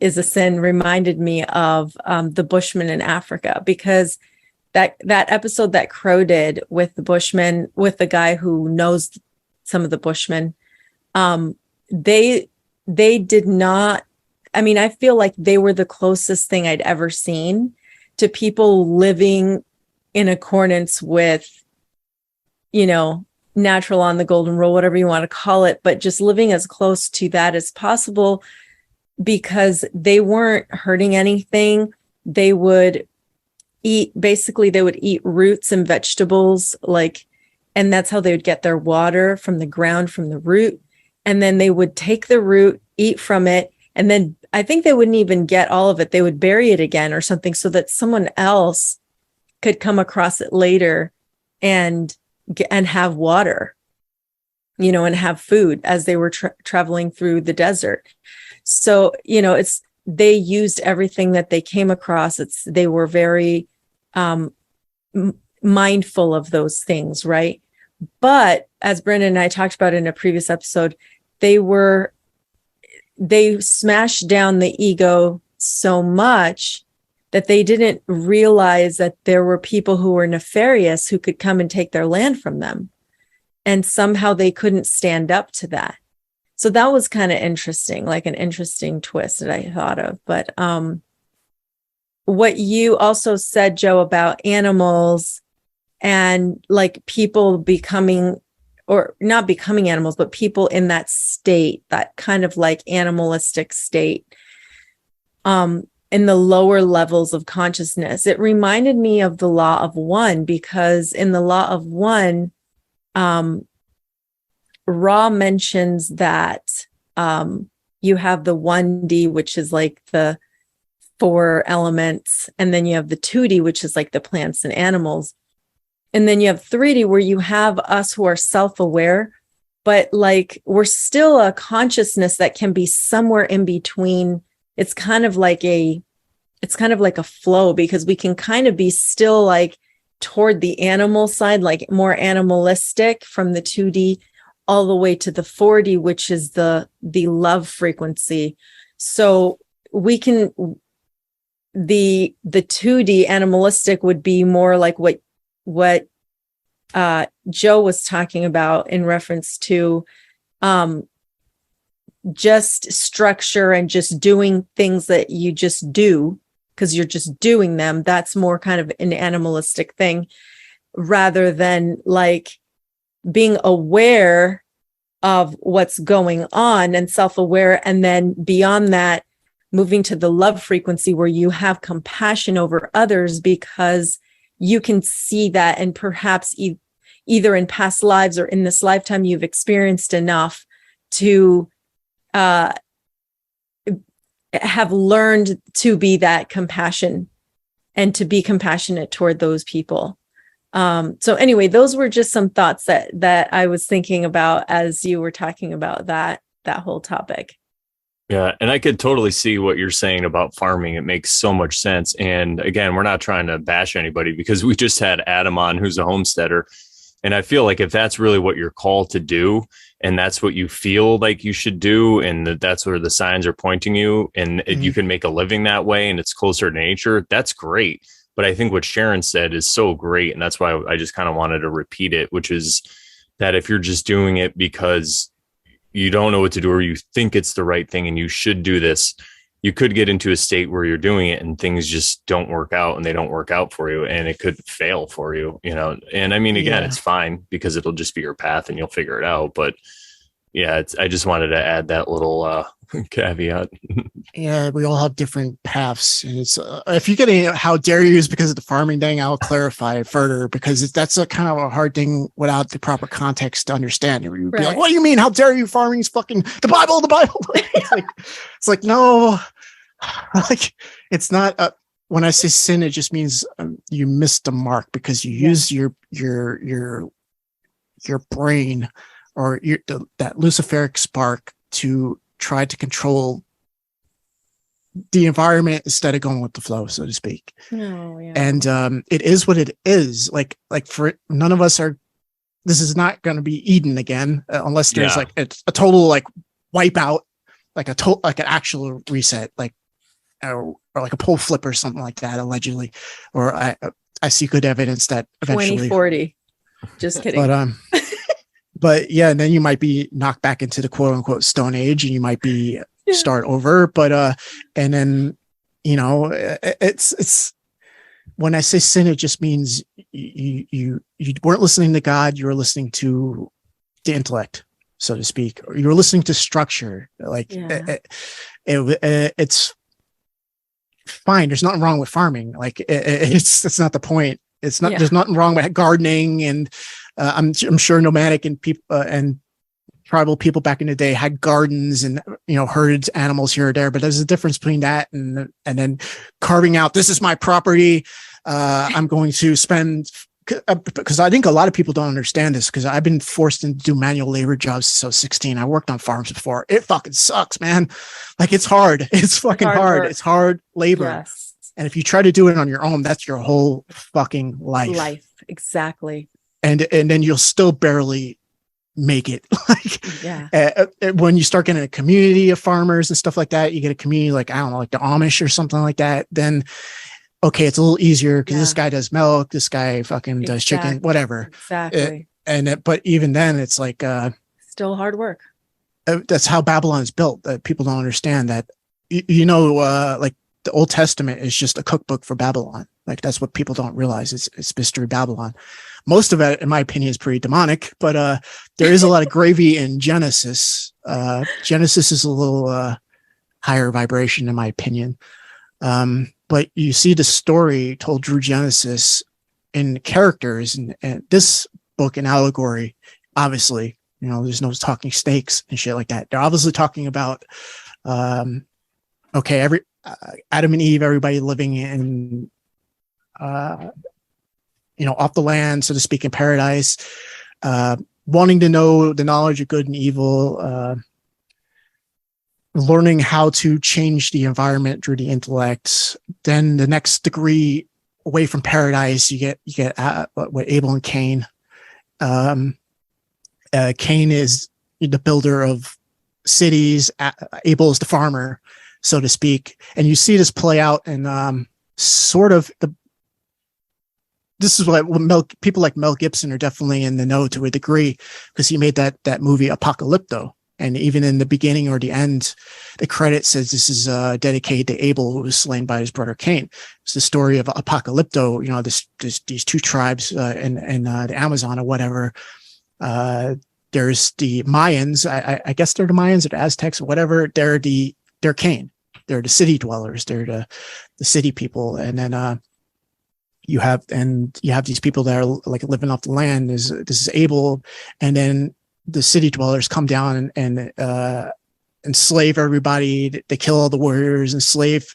is a sin reminded me of the Bushmen in Africa, because that episode that Crow did with the Bushmen, with the guy who knows some of the Bushmen, they did not, I mean, I feel like they were the closest thing I'd ever seen to people living in accordance with, natural on the golden rule, whatever you want to call it, but just living as close to that as possible, because they weren't hurting anything. They would eat roots and vegetables, and that's how they would get their water, from the ground, from the root. And then they would take the root, eat from it. And then I think they wouldn't even get all of it. They would bury it again or something so that someone else could come across it later and have water, and have food as they were traveling through the desert. So, they used everything that they came across. They were very mindful of those things, right? But as Brendan and I talked about in a previous episode, they smashed down the ego so much that they didn't realize that there were people who were nefarious who could come and take their land from them. And somehow they couldn't stand up to that. So that was kind of interesting, like an interesting twist that I thought of. But what you also said, Joe, about animals and like people becoming, or not becoming animals, but people in that state, that kind of like animalistic state, in the lower levels of consciousness. It reminded me of the law of one, because in the law of one, Ra mentions that you have the 1D, which is like the 4 elements, and then you have the 2D, which is like the plants and animals. And then you have 3D, where you have us who are self-aware, but like we're still a consciousness that can be somewhere in between. It's kind of like a flow, because we can kind of be still like toward the animal side, like more animalistic from the 2D all the way to the 4D, which is the love frequency. So we can, the 2D animalistic would be more like what Joe was talking about in reference to just structure and just doing things that you just do because you're just doing them. That's more kind of an animalistic thing, rather than like being aware of what's going on and self-aware. And then beyond that, moving to the love frequency, where you have compassion over others because you can see that, and perhaps either in past lives or in this lifetime, you've experienced enough to have learned to be that compassion and to be compassionate toward those people. So anyway, those were just some thoughts that I was thinking about as you were talking about that whole topic. Yeah, and I could totally see what you're saying about farming. It makes so much sense. And again, we're not trying to bash anybody, because we just had Adam on, who's a homesteader. And I feel like if that's really what you're called to do, and that's what you feel like you should do, and that's where the signs are pointing you, and you can make a living that way, and it's closer to nature, that's great. But I think what Sharon said is so great. And that's why I just kind of wanted to repeat it, which is that if you're just doing it because you don't know what to do, or you think it's the right thing and you should do this, you could get into a state where you're doing it and things just don't work out, and they don't work out for you, and it could fail for you, you know. And I mean, again, Yeah. it's fine because it'll just be your path and you'll figure it out. But yeah, I just wanted to add that little caveat. Yeah, we all have different paths, and it's if you get a how dare you is because of the farming thing, I'll clarify it further, because that's a kind of a hard thing without the proper context to understand. You'd be like, Right. "What do you mean? How dare you? Farming's fucking the Bible, the Bible." It's like no, like it's not. When I say sin, it just means you missed the mark because you use your brain or that Luciferic spark to try to control the environment instead of going with the flow, so to speak. Oh, yeah. And it is what it is. Like for none of us are. This is not going to be Eden again, unless there's like a total like wipeout, like an actual reset, like or like a pole flip or something like that, allegedly. Or I see good evidence that eventually 2040. Just kidding. But yeah, and then you might be knocked back into the quote unquote Stone Age, and you might be start over. But and then you know, it's when I say sin, it just means you weren't listening to God, you were listening to the intellect, so to speak, or you were listening to structure. Like it's fine. There's nothing wrong with farming. Like it's not the point. It's not. There's nothing wrong with gardening, and I'm sure nomadic and people and tribal people back in the day had gardens and herded animals here or there. But there's a difference between that and then carving out. This is my property. I'm going to spend, because I think a lot of people don't understand this, because I've been forced to do manual labor jobs since I was 16. I worked on farms before. It fucking sucks, man. Like it's hard. It's fucking hard. It's hard labor. Yes. And if you try to do it on your own, that's your whole fucking life. Exactly. And then you'll still barely make it. When you start getting a community of farmers and stuff like that, you get a community like, I don't know, like the Amish or something like that, then okay, it's a little easier because this guy does milk, this guy fucking does chicken, whatever. Exactly. But even then it's like still hard work. That's how Babylon is built. That people don't understand that. Like the Old Testament is just a cookbook for Babylon. Like that's what people don't realize. It's mystery Babylon. Most of it, in my opinion, is pretty demonic, but there is a lot of gravy in Genesis. Genesis is a little higher vibration, in my opinion. But you see the story told through Genesis in characters, and this book in allegory, obviously, there's no talking snakes and shit like that. They're obviously talking about, Adam and Eve, everybody living in, off the land, so to speak, in paradise, wanting to know the knowledge of good and evil, learning how to change the environment through the intellect. Then the next degree away from paradise, you get what Abel and Cain. Cain is the builder of cities. Abel is the farmer, so to speak. And you see this play out in sort of this is what people like Mel Gibson are definitely in the know to a degree, because he made that movie Apocalypto. And even in the beginning or the end, the credit says this is dedicated to Abel, who was slain by his brother Cain. It's the story of Apocalypto. These two tribes in the Amazon or whatever. There's the Mayans. I guess they're the Mayans or the Aztecs or whatever. They're Cain. They're the city dwellers. They're the city people. And then you have these people that are like living off the land. This is Abel, and then the city dwellers come down and enslave everybody. They kill all the warriors, enslave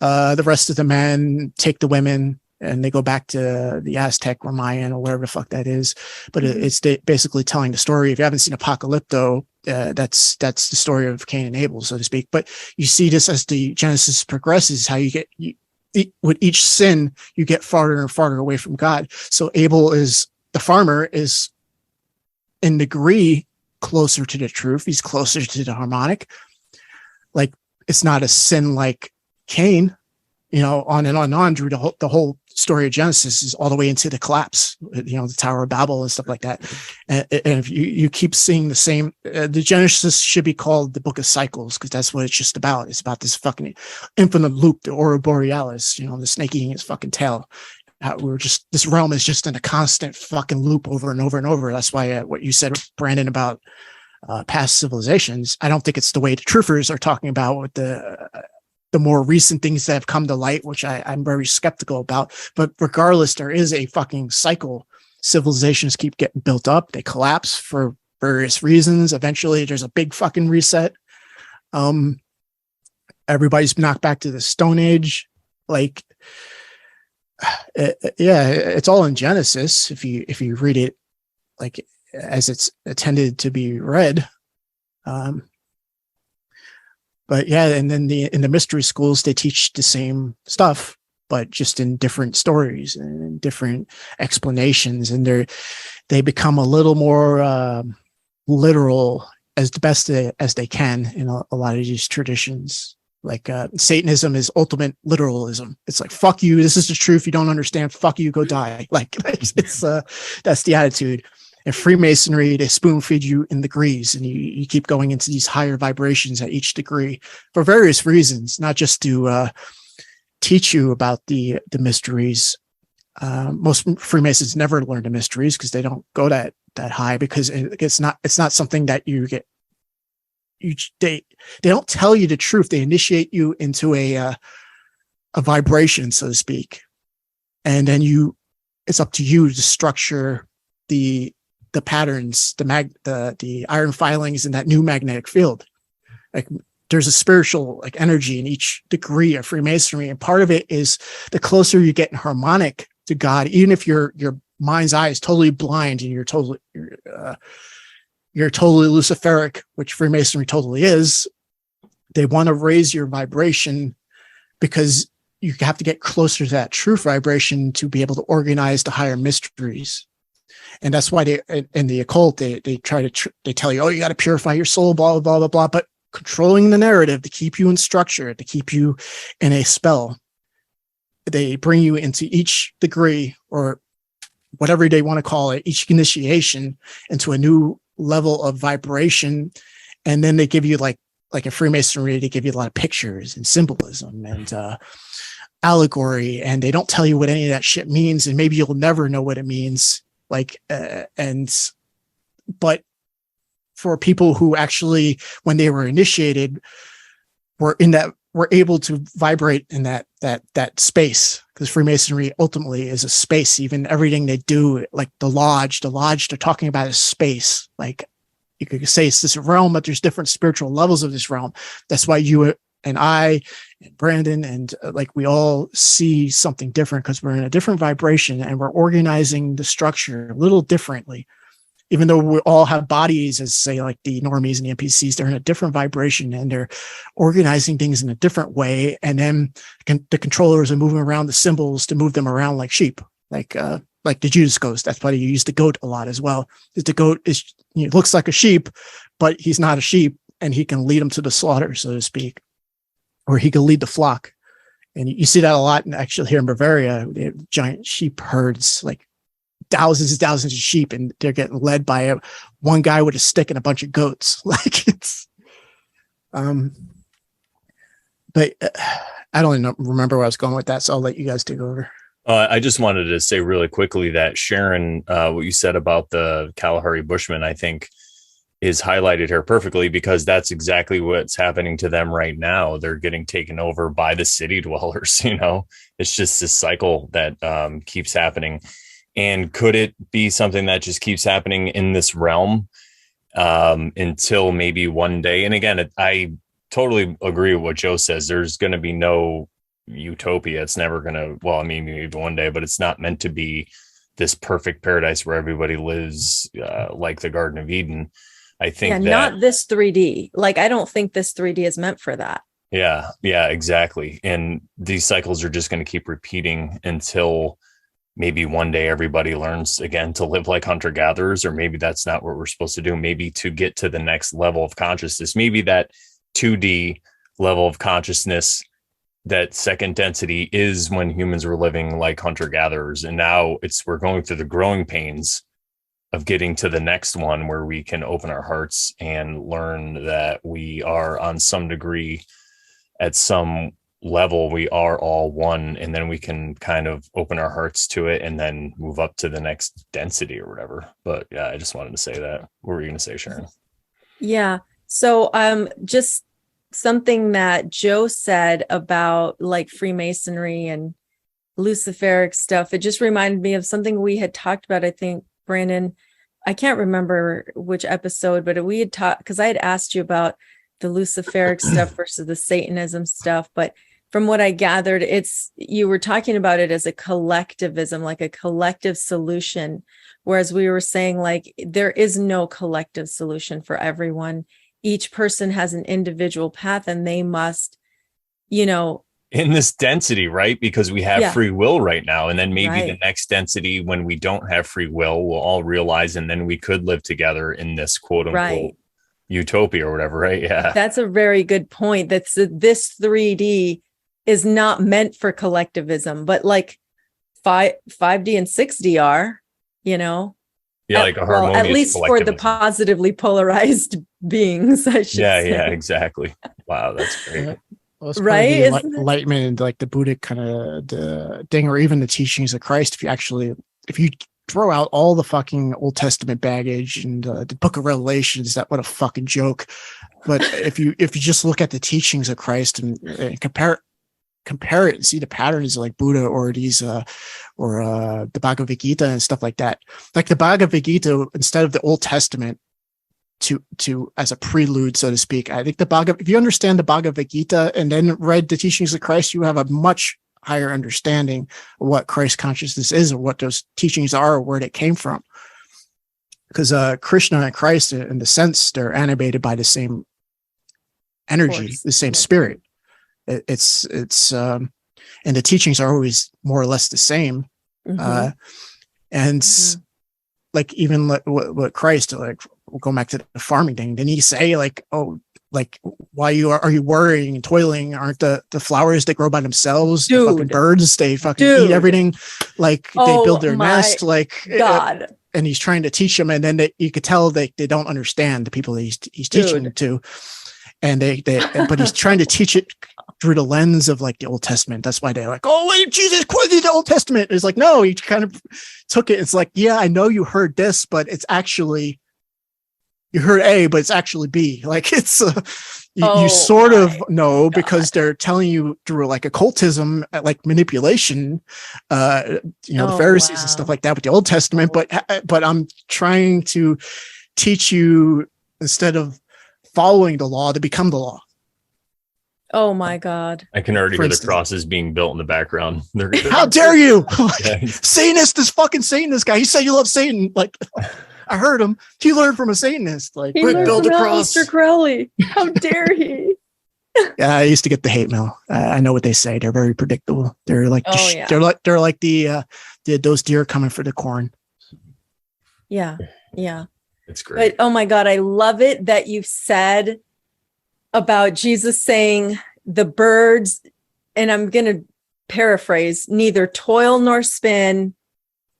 the rest of the men, take the women, and they go back to the Aztec or Mayan or whatever the fuck that is. But it's basically telling the story. If you haven't seen Apocalypto, that's the story of Cain and Abel, so to speak. But you see this as the Genesis progresses, how with each sin, you get farther and farther away from God. So Abel the farmer is in degree closer to the truth. He's closer to the harmonic. Like it's not a sin like Cain, on and on through the whole story of Genesis is all the way into the collapse, the Tower of Babel and stuff like that. And if you keep seeing the same, the Genesis should be called the Book of Cycles, because that's what it's just about. It's about this fucking infinite loop, the Aurora Borealis, the snake eating its fucking tail. This realm is just in a constant fucking loop over and over and over. That's why what you said, Brandon, about past civilizations, I don't think it's the way the truthers are talking about with the more recent things that have come to light, which I'm very skeptical about. But regardless, there is a fucking cycle. Civilizations keep getting built up. They collapse for various reasons. Eventually, there's a big fucking reset. Everybody's knocked back to the Stone Age. It's all in Genesis. If you read it like as it's intended to be read. But yeah, and then in the mystery schools, they teach the same stuff, but just in different stories and different explanations. And they become a little more literal as the best as they can in a lot of these traditions. Like Satanism is ultimate literalism. It's like, fuck you, this is the truth. You don't understand. Fuck you, go die. Like it's that's the attitude. And Freemasonry, they spoon feed you in degrees, and you keep going into these higher vibrations at each degree for various reasons, not just to teach you about the mysteries. Most Freemasons never learn the mysteries because they don't go that high, because it's not something that you get. They don't tell you the truth. They initiate you into a vibration, so to speak, and then it's up to you to structure the patterns, the iron filings in that new magnetic field. Like there's a spiritual energy in each degree of Freemasonry, and part of it is the closer you get in harmonic to God, even if your mind's eye is totally blind and you're totally Luciferic, which Freemasonry totally is. They want to raise your vibration because you have to get closer to that truth vibration to be able to organize the higher mysteries. And that's why in the occult, they try to, they tell you, oh, you got to purify your soul, blah, blah, blah, blah, blah. But controlling the narrative to keep you in structure, to keep you in a spell, they bring you into each degree, or whatever they want to call it, each initiation, into a new level of vibration. And then they give you like in Freemasonry, they give you a lot of pictures and symbolism and allegory, and they don't tell you what any of that shit means. And maybe you'll never know what it means. But for people who actually, when they were initiated, were able to vibrate in that space, because Freemasonry ultimately is a space. Even everything they do, like the lodge they're talking about is space. Like you could say it's this realm, but there's different spiritual levels of this realm. That's why you and I and Brandon and we all see something different, because we're in a different vibration and we're organizing the structure a little differently. Even though we all have bodies, as say like the normies and the NPCs, they're in a different vibration and they're organizing things in a different way. And then the controllers are moving around the symbols to move them around like sheep, like the Judas ghost. That's why you use the goat a lot as well. Because the goat looks like a sheep, but he's not a sheep, and he can lead them to the slaughter, so to speak, or he can lead the flock. And you see that a lot actually here in Bavaria. They have giant sheep herds, like thousands and thousands of sheep, and they're getting led by one guy with a stick and a bunch of goats. Like it's, but I don't even remember where I was going with that, so I'll let you guys take over. I just wanted to say really quickly that Sharon, what you said about the Kalahari Bushmen, I think is highlighted here perfectly, because that's exactly what's happening to them right now. They're getting taken over by the city dwellers. It's just this cycle that keeps happening. And could it be something that just keeps happening in this realm until maybe one day? And again, I totally agree with what Joe says. There's going to be no utopia. It's never going to, well, I mean, maybe one day, but it's not meant to be this perfect paradise where everybody lives like the Garden of Eden. I think not this 3D. I don't think this 3D is meant for that. Yeah, exactly. And these cycles are just going to keep repeating until maybe one day everybody learns again to live like hunter-gatherers, or maybe that's not what we're supposed to do. Maybe to get to the next level of consciousness, maybe that 2D level of consciousness that second density is when humans were living like hunter-gatherers, and now we're going through the growing pains of getting to the next one where we can open our hearts and learn that we are, on some degree, at some level, we are all one, and then we can kind of open our hearts to it and then move up to the next density or whatever. But yeah, I just wanted to say that. What were you going to say, Sharon? Yeah. So just something that Joe said about like Freemasonry and Luciferic stuff, it just reminded me of something we had talked about, I think, Brandon. I can't remember which episode, but we had talked, because I had asked you about the Luciferic stuff versus the Satanism stuff. But from what I gathered, you were talking about it as a collectivism, like a collective solution. Whereas we were saying, like, there is no collective solution for everyone. Each person has an individual path, and they must, in this density, right? Because we have free will right now. And then maybe the next density, when we don't have free will, we'll all realize, and then we could live together in this quote unquote utopia or whatever, right? Yeah. That's a very good point. This 3D is not meant for collectivism, but like 5D and 6D are, like a harmonious, at least for the positively polarized beings, I should say. Yeah, exactly. Wow, that's great. Well, right? Enlightenment and like the Buddhic kind of the thing, or even the teachings of Christ. If you throw out all the fucking Old Testament baggage and the Book of Revelations, what a fucking joke. But if you just look at the teachings of Christ and compare it and see the patterns like Buddha or these the Bhagavad Gita and stuff like that. Like the Bhagavad Gita, instead of the Old Testament, to as a prelude, so to speak. I think if you understand the Bhagavad Gita and then read the teachings of Christ, you have a much higher understanding of what Christ consciousness is, or what those teachings are, or where they came from. Because Krishna and Christ, in the sense, they're animated by the same energy, the same spirit. It's and the teachings are always more or less the same. Like even what Christ, like, we'll go back to the farming thing. Didn't he say like, oh, like, why are you worrying and toiling? Aren't the flowers that grow by themselves? The fucking birds, they fucking eat everything. Like they build their nest. Like God. And he's trying to teach them, and then you could tell they don't understand the people that he's teaching them to, and but he's trying to teach it through the lens of like the Old Testament. That's why they're like, oh, wait, Jesus quoted the Old Testament. It's like, no, he kind of took it. It's like, yeah, I know you heard this, but it's actually, you heard A, but it's actually B. Like it's, you sort of know, because they're telling you through like occultism, like manipulation, the Pharisees and stuff like that with the Old Testament. But I'm trying to teach you, instead of following the law, to become the law. Oh my God. I can already hear the crosses being built in the background. How dare you? Satanist, this fucking Satanist guy. He said you love Satan. Like, I heard him. He learned from a Satanist. Like, build a cross. Mr. Crowley. How dare he? Yeah, I used to get the hate mail. I know what they say. They're very predictable. They're like, they're like those deer coming for the corn. Yeah. Yeah. It's great. But oh my God, I love it that you've said about Jesus saying the birds, and I'm going to paraphrase, neither toil nor spin,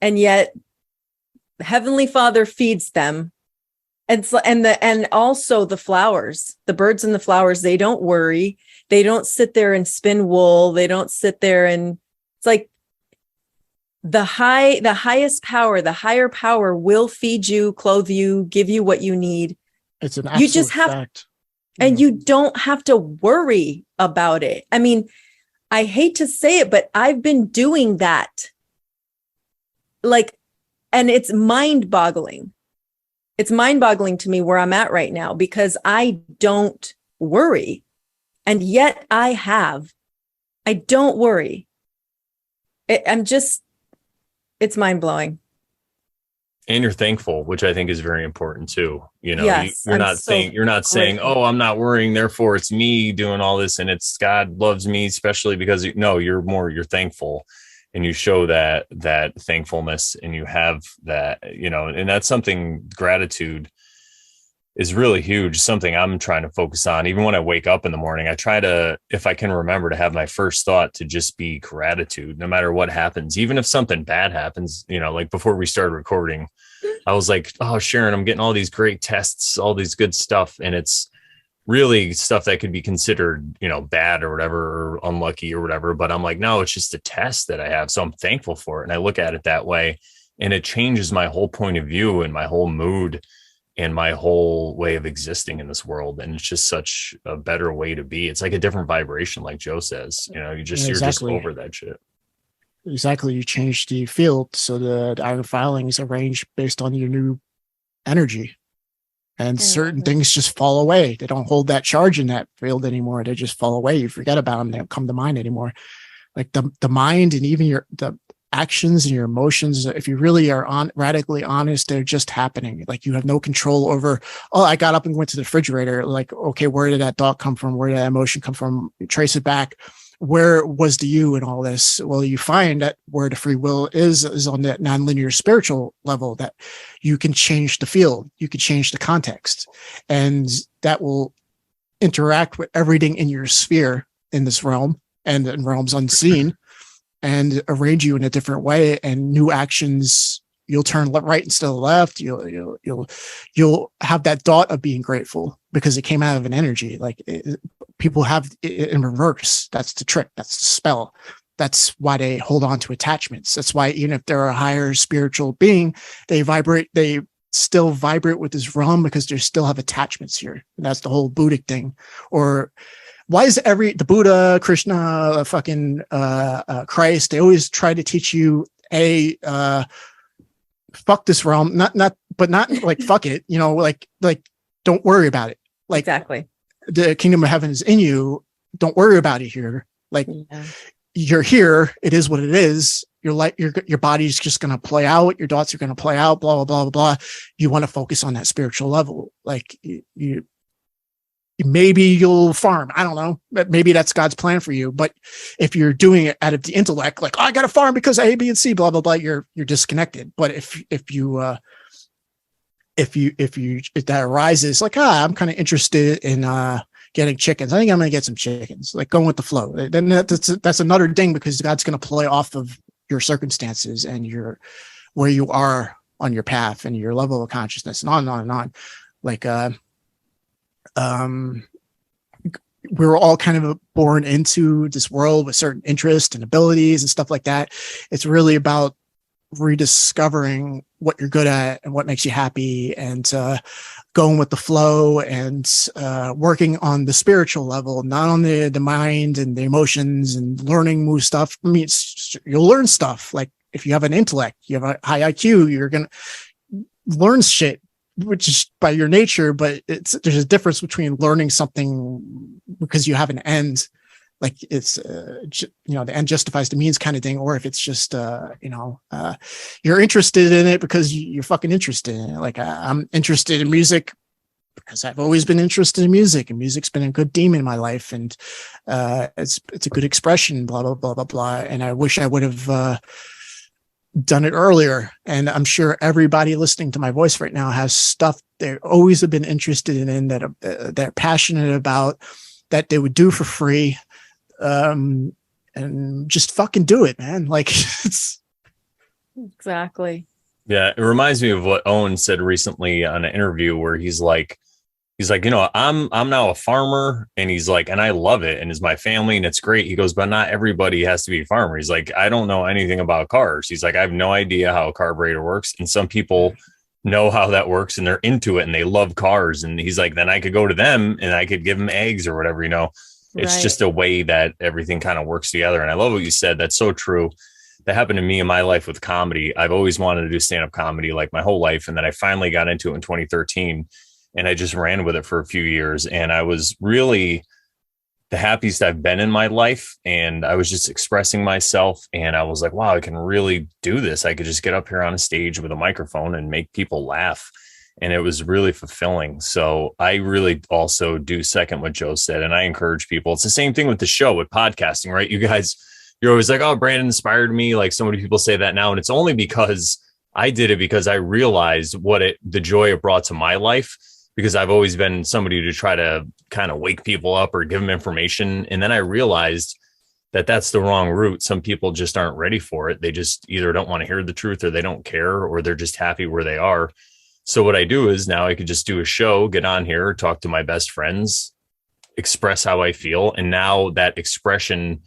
and yet Heavenly Father feeds them. And also the flowers, the birds and the flowers, they don't worry. They don't sit there and spin wool. They don't sit there and it's like the highest power, the higher power will feed you, clothe you, give you what you need. It's an absolute you just have fact. And you don't have to worry about it. I mean, I hate to say it, but I've been doing that. Like, and it's mind-boggling. It's mind-boggling to me where I'm at right now, because I don't worry. And yet I don't worry. It's mind-blowing. And you're thankful, which I think is very important too. Yes, you're not saying, oh, I'm not worrying, therefore it's me doing all this and it's God loves me, especially because you're thankful, and you show that thankfulness, and you have that, and that's something, gratitude is really huge. Something I'm trying to focus on. Even when I wake up in the morning, I try to, if I can remember, to have my first thought to just be gratitude, no matter what happens. Even if something bad happens, like before we started recording, I was like, oh, Sharon, I'm getting all these great tests, all these good stuff. And it's really stuff that could be considered, bad or whatever, or unlucky or whatever. But I'm like, no, it's just a test that I have. So I'm thankful for it. And I look at it that way. And it changes my whole point of view and my whole mood and my whole way of existing in this world. And it's just such a better way to be. It's like a different vibration, like Joe says, you're just over that shit. Exactly. You change the field. So the iron filings arranged based on your new energy. And certain things just fall away. They don't hold that charge in that field anymore. They just fall away. You forget about them. They don't come to mind anymore. Like the mind and even the actions and your emotions, if you really are radically honest, they're just happening. Like you have no control over, oh, I got up and went to the refrigerator. Like, okay, where did that thought come from? Where did that emotion come from? You trace it back. Where was the you in all this? Well, you find that where the free will is on that nonlinear spiritual level, that you can change the field, you can change the context, and that will interact with everything in your sphere in this realm and in realms unseen, and arrange you in a different way. And new actions, you'll turn right instead of left. You'll have that thought of being grateful because it came out of an energy. Like people have it in reverse. That's the trick. That's the spell. That's why they hold on to attachments. That's why even if they're a higher spiritual being, they still vibrate with this realm because they still have attachments here. And that's the whole Buddhic thing. Or why is the Buddha, Krishna, fucking Christ, they always try to teach you fuck this realm, not like fuck it, like don't worry about it. Like exactly. The kingdom of heaven is in you. Don't worry about it here. Like you're here. It is what it is. Your body's just going to play out. Your thoughts are going to play out, blah, blah, blah, blah, blah. You want to focus on that spiritual level. Like maybe you'll farm. I don't know. Maybe that's God's plan for you. But if you're doing it out of the intellect, like, oh, I got to farm because A, B, and C, blah, blah, blah, you're disconnected. But if that arises, like, I'm kind of interested in getting chickens. I think I'm going to get some chickens, like going with the flow. Then that's another thing because God's going to play off of your circumstances and where you are on your path and your level of consciousness and on and on and on. Like, we were all kind of born into this world with certain interests and abilities and stuff like that. It's really about rediscovering what you're good at and what makes you happy, and going with the flow and working on the spiritual level, not on the mind and the emotions and learning new stuff. I mean, you'll learn stuff. Like if you have an intellect, you have a high IQ, you're going to learn shit, which is by your nature, but there's a difference between learning something because you have an end, like it's, the end justifies the means kind of thing. Or if it's just, you're interested in it because you're fucking interested in it. Like I'm interested in music because I've always been interested in music, and music's been a good theme in my life. And it's a good expression, blah, blah, blah, blah, blah. And I wish I would have, done it earlier. And I'm sure everybody listening to my voice right now has stuff they always have been interested in that they're passionate about, that they would do for free. And just fucking do it, man. Like it's exactly. Yeah. It reminds me of what Owen said recently on an interview where he's like, I'm now a farmer, and he's like, and I love it, and it's my family, and it's great. He goes, but not everybody has to be a farmer. He's like, I don't know anything about cars. He's like, I have no idea how a carburetor works, and some people know how that works, and they're into it, and they love cars. And he's like, then I could go to them, and I could give them eggs or whatever. It's just a way that everything kind of works together. And I love what you said. That's so true. That happened to me in my life with comedy. I've always wanted to do stand-up comedy like my whole life, and then I finally got into it in 2013. And I just ran with it for a few years, and I was really the happiest I've been in my life. And I was just expressing myself, and I was like, wow, I can really do this. I could just get up here on a stage with a microphone and make people laugh. And it was really fulfilling. So I really also do second what Joe said. And I encourage people. It's the same thing with the show, with podcasting, right? You guys, you're always like, oh, Brandon inspired me. Like so many people say that now. And it's only because I did it because I realized the joy it brought to my life. because I've always been somebody to try to kind of wake people up or give them information. And then I realized that that's the wrong route. Some people just aren't ready for it. They just either don't want to hear the truth, or they don't care, or they're just happy where they are. So what I do is now I could just do a show, get on here, talk to my best friends, express how I feel. And now that expression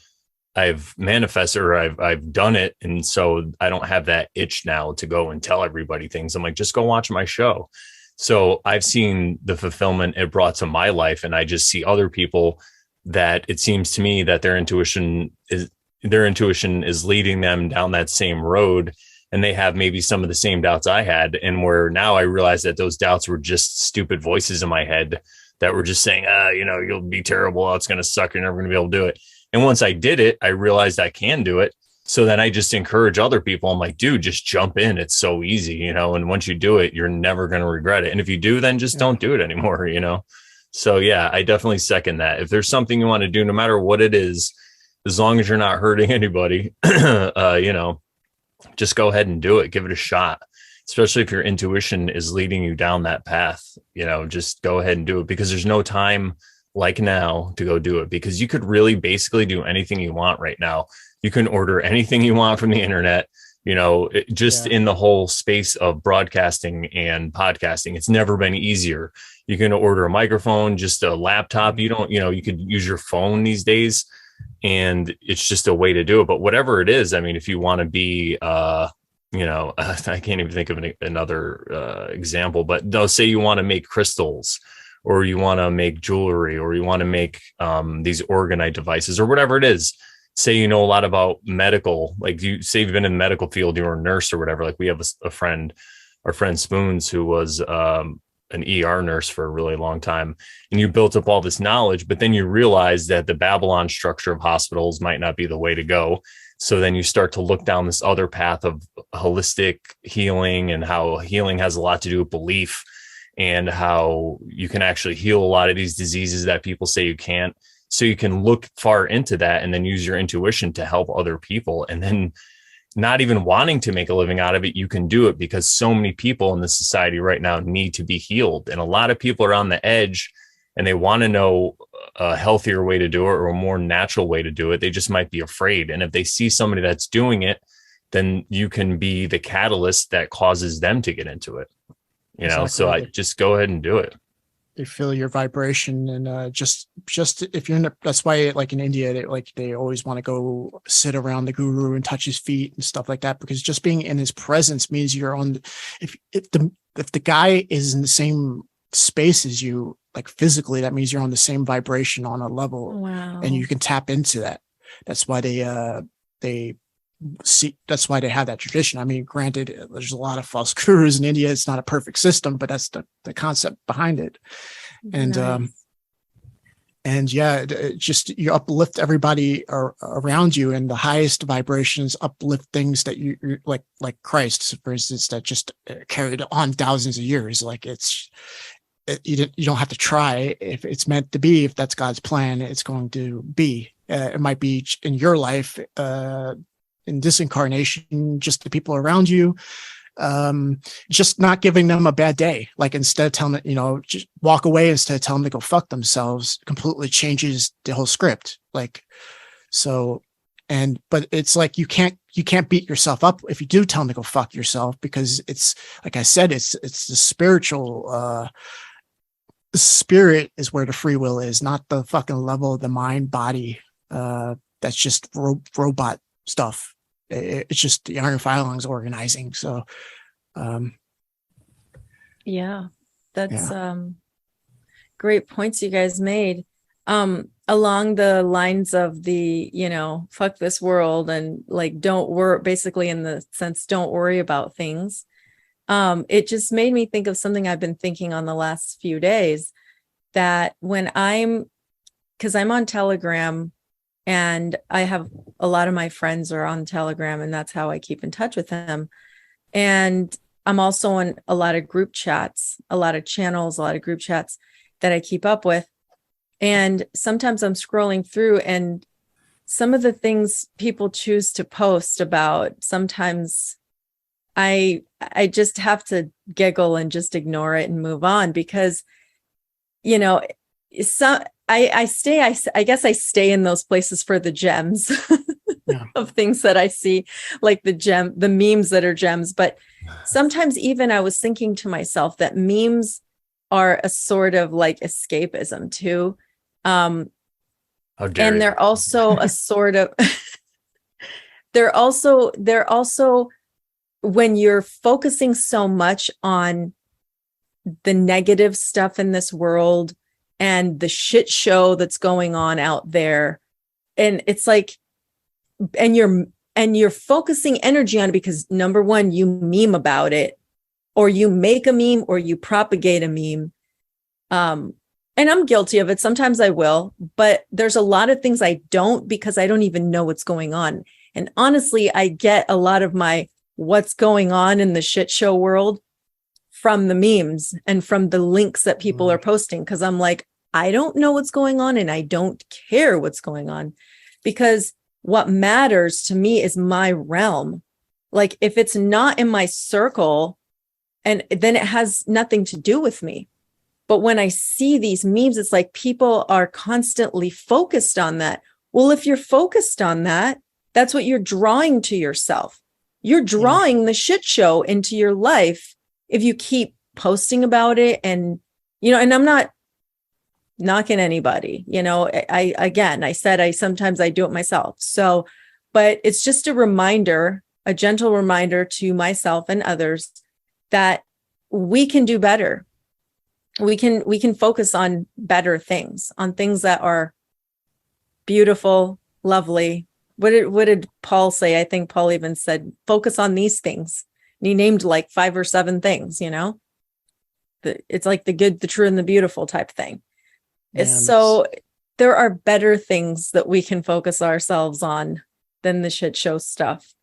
I've manifested, or I've done it. And so I don't have that itch now to go and tell everybody things. I'm like, just go watch my show. So I've seen the fulfillment it brought to my life. And I just see other people that it seems to me that their intuition is leading them down that same road. And they have maybe some of the same doubts I had. And where now I realize that those doubts were just stupid voices in my head that were just saying, you'll be terrible. Oh, it's going to suck. You're never going to be able to do it. And once I did it, I realized I can do it. So then I just encourage other people. I'm like, dude, just jump in. It's so easy, And once you do it, you're never going to regret it. And if you do, then just don't do it anymore, So yeah, I definitely second that. If there's something you want to do, no matter what it is, as long as you're not hurting anybody, just go ahead and do it. Give it a shot, especially if your intuition is leading you down that path, just go ahead and do it, because there's no time like now to go do it, because you could really basically do anything you want right now. You can order anything you want from the internet, in the whole space of broadcasting and podcasting. It's never been easier. You can order a microphone, just a laptop. You could use your phone these days, and it's just a way to do it. But whatever it is, I mean, if you want to be, I can't even think of another example, but they'll say you want to make crystals, or you want to make jewelry, or you want to make these orgonite devices, or whatever it is. Say you know a lot about medical, like you say you've been in the medical field, you're a nurse or whatever. Like we have a friend, our friend Spoons, who was an ER nurse for a really long time, and you built up all this knowledge, but then you realize that the Babylon structure of hospitals might not be the way to go. So then you start to look down this other path of holistic healing, and how healing has a lot to do with belief, and how you can actually heal a lot of these diseases that people say you can't. So you can look far into that and then use your intuition to help other people. And then not even wanting to make a living out of it, you can do it, because so many people in the society right now need to be healed. And a lot of people are on the edge, and they want to know a healthier way to do it, or a more natural way to do it. They just might be afraid. And if they see somebody that's doing it, then you can be the catalyst that causes them to get into it. Exactly. So I just go ahead and do it. They feel your vibration, and just if you're in that's why, like in India, they always want to go sit around the guru and touch his feet and stuff like that, because just being in his presence means you're on. If the guy is in the same space as you, like physically, that means you're on the same vibration on a level. Wow. And you can tap into that. That's why they see, that's why they have that tradition. I mean, granted, there's a lot of false gurus in India. It's not a perfect system, but that's the concept behind it. And Nice. And yeah, just you uplift everybody around you, and the highest vibrations uplift things that you like Christ, for instance, that just carried on thousands of years. Like you don't have to try. If it's meant to be, if that's God's plan, it's going to be. It might be in your life, in this incarnation, just the people around you, just not giving them a bad day. Like instead of telling them, just walk away, instead of telling them to go fuck themselves, completely changes the whole script. Like, so, but it's like, you can't beat yourself up if you do tell them to go fuck yourself, because it's, like I said, it's the spiritual, the spirit is where the free will is, not the fucking level of the mind body. That's just robot stuff. It's just the iron filings organizing. So, Yeah, that's great points you guys made. Along the lines of the, fuck this world, and like, don't worry, basically in the sense, don't worry about things. It just made me think of something I've been thinking on the last few days, that because I'm on Telegram, and I have a lot of my friends are on Telegram, and that's how I keep in touch with them. And I'm also on a lot of group chats, a lot of channels, a lot of group chats that I keep up with. And sometimes I'm scrolling through, and some of the things people choose to post about, sometimes I just have to giggle and just ignore it and move on, because you know, some I guess I stay in those places for the gems Yeah. of things that I see, like the memes that are gems. But sometimes even I was thinking to myself that memes are a sort of like escapism too. How dare And you? they're also a sort of they're also when you're focusing so much on the negative stuff in this world and the shit show that's going on out there, and it's like, and you're focusing energy on it because number one, you meme about it, or you make a meme, or you propagate a meme. And I'm guilty of it. Sometimes I will, but there's a lot of things I don't, because I don't even know what's going on. And honestly, I get a lot of my what's going on in the shit show world from the memes and from the links that people are posting. Cause I'm like, I don't know what's going on and I don't care what's going on, because what matters to me is my realm. Like if it's not in my circle, and then it has nothing to do with me. But when I see these memes, it's like people are constantly focused on that. Well, if you're focused on that, that's what you're drawing to yourself. You're drawing the shit show into your life if you keep posting about it. And, and I'm not knocking anybody, I said, sometimes I do it myself. So, but it's just a reminder, a gentle reminder to myself and others that we can do better. We can focus on better things, on things that are beautiful, lovely. What did Paul say? I think Paul even said, focus on these things. And he named like 5 or 7 things, it's like the good, the true, and the beautiful type thing. So there are better things that we can focus ourselves on than the shit show stuff.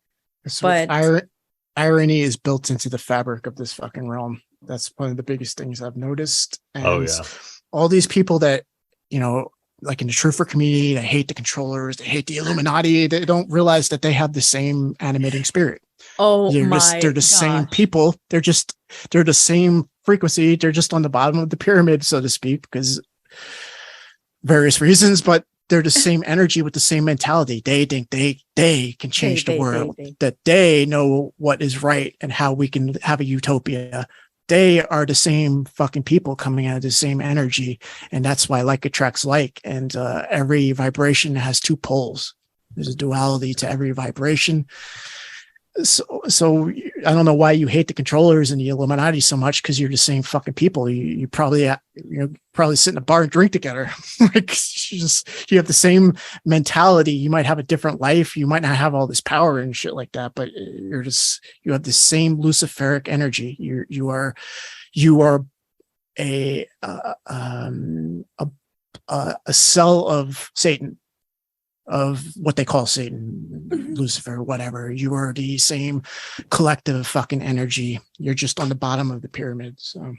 So but irony is built into the fabric of this fucking realm. That's one of the biggest things I've noticed. And all these people that, like in the truther community, they hate the controllers, they hate the Illuminati, they don't realize that they have the same animating spirit. They're the same people. They're the same frequency. They're just on the bottom of the pyramid, so to speak, because various reasons, but they're the same energy with the same mentality. They think they can change the world, that they know what is right and how we can have a utopia. They are the same fucking people coming out of the same energy. And that's why like attracts like. And every vibration has 2 poles. There's a duality to every vibration. So I don't know why you hate the controllers and the Illuminati so much, because you're the same fucking people. You probably sit in a bar and drink together. Like you have the same mentality. You might have a different life. You might not have all this power and shit like that, but you have the same Luciferic energy. You are a cell of Satan, of what they call Satan, Lucifer, whatever. You are the same collective fucking energy. You're just on the bottom of the pyramid. So,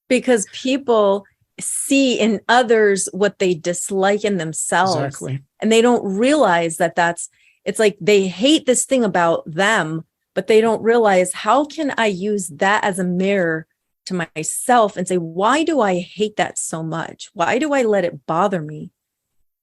because people see in others what they dislike in themselves. Exactly. And they don't realize it's like they hate this thing about them, but they don't realize, how can I use that as a mirror to myself and say, why do I hate that so much? Why do I let it bother me?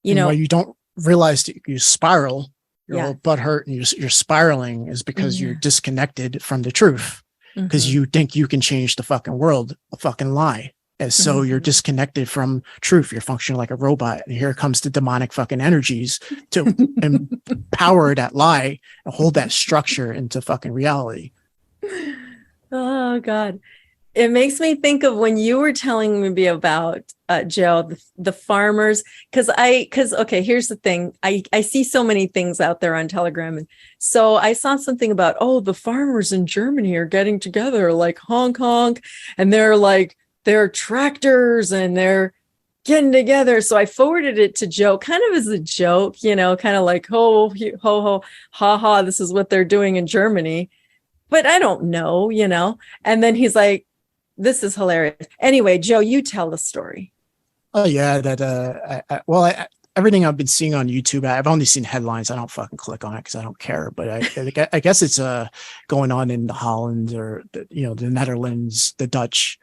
Why you don't realize that you spiral, you're all butthurt and you're spiraling, is because you're disconnected from the truth, because you think you can change the fucking world. A fucking lie. And so you're disconnected from truth. You're functioning like a robot. And here comes the demonic fucking energies to empower that lie and hold that structure into fucking reality. Oh God. It makes me think of when you were telling me about Joe, the farmers, because okay, here's the thing. I see so many things out there on Telegram. And so I saw something about, the farmers in Germany are getting together, like honk honk, and they're tractors and they're getting together. So I forwarded it to Joe kind of as a joke, kind of like, ho, ho, ho, ha, ha, this is what they're doing in Germany. But I don't know, and then he's like, this is hilarious. Anyway, Joe, you tell the story. Oh yeah, that everything I've been seeing on YouTube, I've only seen headlines. I don't fucking click on it because I don't care. But I guess it's going on in the Holland or the Netherlands, the Dutch,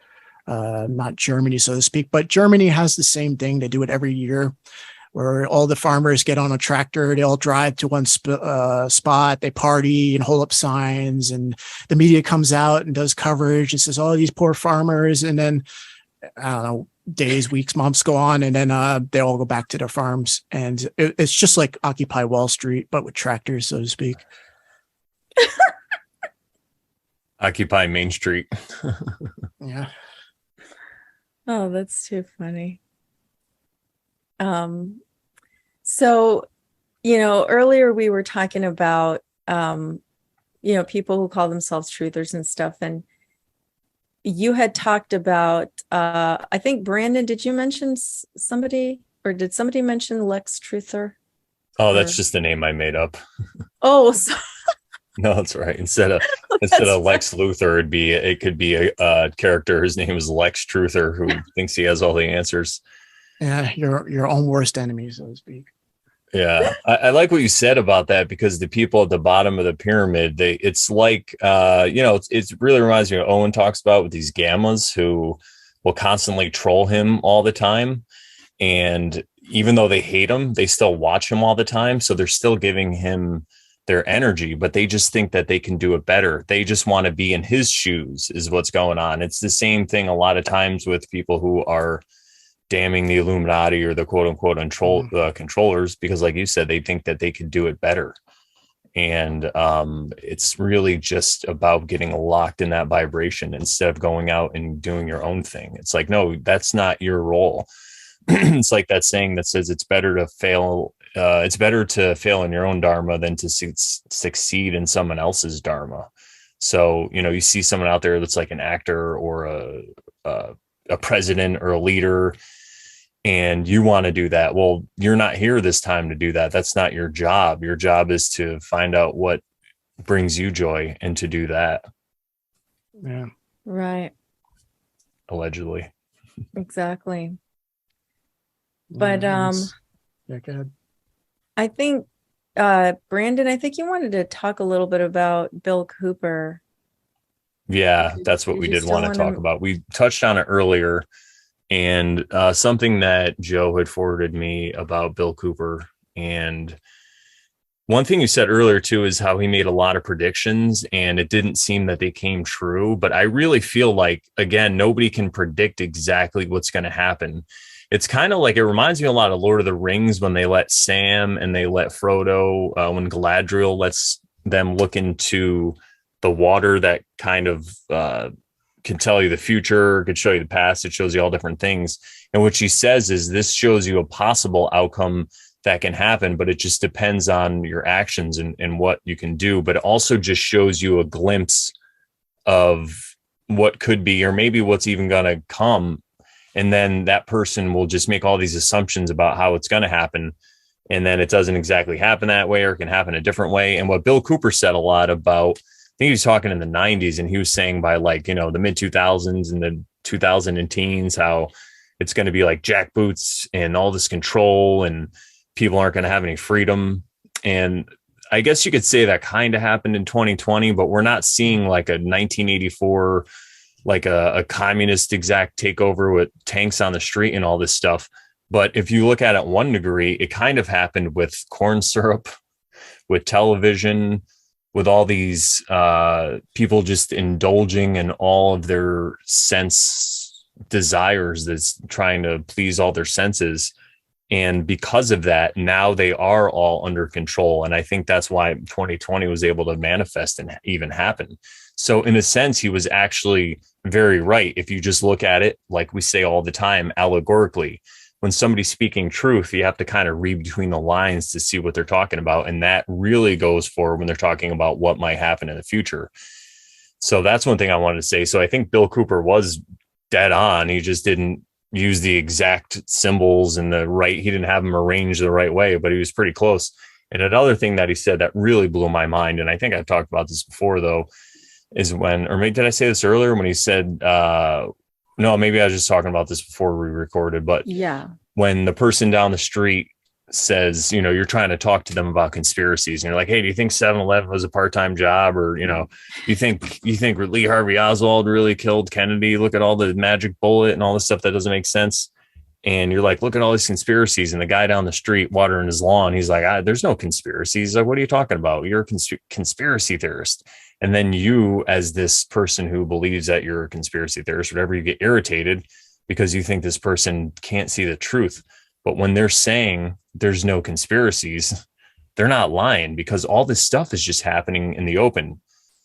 not Germany, so to speak, but Germany has the same thing. They do it every year where all the farmers get on a tractor. They all drive to one spot. They party and hold up signs, and the media comes out and does coverage. It says, "Oh, these poor farmers." And then, I don't know, days, weeks, months go on, and then they all go back to their farms. And it's just like Occupy Wall Street, but with tractors, so to speak. Occupy Main Street. Yeah. Oh, that's too funny. So, earlier we were talking about, people who call themselves truthers and stuff. And you had talked about, I think, Brandon, did you mention somebody, or did somebody mention Lex Truther? Oh, that's just the name I made up. Oh, so no, that's right. Instead of Lex Luthor, it could be a character. His name is Lex Truther, who thinks he has all the answers. Yeah, your own worst enemy, so to speak. Yeah, I like what you said about that, because the people at the bottom of the pyramid, it's like, it really reminds me of what Owen talks about with these gammas who will constantly troll him all the time. And even though they hate him, they still watch him all the time. So they're still giving him their energy, but they just think that they can do it better. They just want to be in his shoes is what's going on. It's the same thing a lot of times with people who are damning the Illuminati or the quote unquote controllers, because like you said, they think that they can do it better. And it's really just about getting locked in that vibration instead of going out and doing your own thing. It's like, no, that's not your role. It's like that saying that says it's better to fail. It's better to fail in your own dharma than to succeed in someone else's dharma. So, you see someone out there that's like an actor or a president or a leader, and you want to do that. Well, you're not here this time to do that. That's not your job. Your job is to find out what brings you joy and to do that. Yeah. Right. Allegedly. Exactly. But yeah, go ahead. I think Brandon, I think you wanted to talk a little bit about Bill Cooper. Yeah, that's what we did want to talk about. We touched on it earlier, and something that Joe had forwarded me about Bill Cooper. And one thing you said earlier too is how he made a lot of predictions and it didn't seem that they came true. But I really feel like, again, nobody can predict exactly what's going to happen. It's kind of like, it reminds me a lot of Lord of the Rings when they let Sam and they let Frodo, when Galadriel lets them look into the water that kind of can tell you the future, could show you the past. It shows you all different things. And what she says is this shows you a possible outcome that can happen, but it just depends on your actions and what you can do. But it also just shows you a glimpse of what could be, or maybe what's even going to come. And then that person will just make all these assumptions about how it's going to happen. And then it doesn't exactly happen that way, or it can happen a different way. And what Bill Cooper said a lot about, I think he was talking in the 90s, and he was saying by like, the mid 2000s and the 2000 teens, how it's going to be like jackboots and all this control and people aren't going to have any freedom. And I guess you could say that kind of happened in 2020, but we're not seeing like a 1984, like a communist exact takeover with tanks on the street and all this stuff. But if you look at it one degree, it kind of happened with corn syrup, with television, with all these people just indulging in all of their sense desires, that's trying to please all their senses. And because of that, now they are all under control. And I think that's why 2020 was able to manifest and even happen. So in a sense, he was actually very right. If you just look at it, like we say all the time, allegorically, when somebody's speaking truth, you have to kind of read between the lines to see what they're talking about. And that really goes for when they're talking about what might happen in the future. So that's one thing I wanted to say. So I think Bill Cooper was dead on. He just didn't use the exact symbols and he didn't have them arranged the right way, but he was pretty close. And another thing that he said that really blew my mind, and I think I've talked about this before though, is when, or maybe did I say this earlier, when he said, no, maybe I was just talking about this before we recorded, but yeah, when the person down the street says, you're trying to talk to them about conspiracies, and you're like, hey, do you think 7-Eleven was a part-time job? Or, you think Lee Harvey Oswald really killed Kennedy? Look at all the magic bullet and all this stuff that doesn't make sense. And you're like, look at all these conspiracies. And the guy down the street watering his lawn, he's like, there's no conspiracies. Like, what are you talking about? You're a conspiracy theorist. And then you, as this person who believes that you're a conspiracy theorist, whatever, you get irritated because you think this person can't see the truth. But when they're saying there's no conspiracies, they're not lying, because all this stuff is just happening in the open.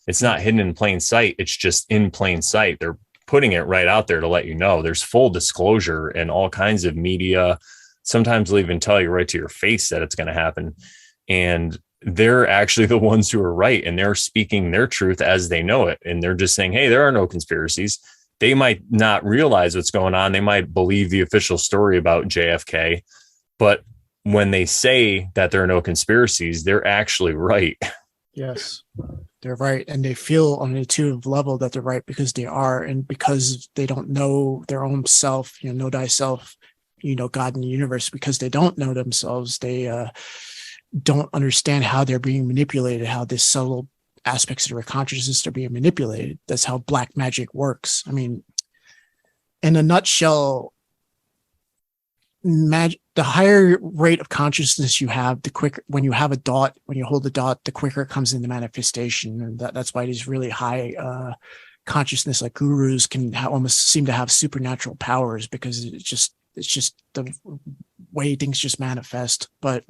It's not hidden in plain sight. It's just in plain sight. They're putting it right out there to let you know. There's full disclosure and all kinds of media. Sometimes they'll even tell you right to your face that it's going to happen. And they're actually the ones who are right, and they're speaking their truth as they know it. And they're just saying, hey, there are no conspiracies. They might not realize what's going on. They might believe the official story about JFK, but when they say that there are no conspiracies, they're actually right. Yes, they're right. And they feel on an intuitive level that they're right because they are. And because they don't know their own self, know thyself, God in the universe, because they don't know themselves, they don't understand how they're being manipulated, how this subtle aspects of their consciousness are being manipulated. That's how black magic works. I mean, in a nutshell, the higher rate of consciousness you have, the quicker, when you have a dot, when you hold the dot, the quicker it comes into manifestation. And that's why these really high consciousness, like gurus, can almost seem to have supernatural powers, because it's just the way things just manifest. But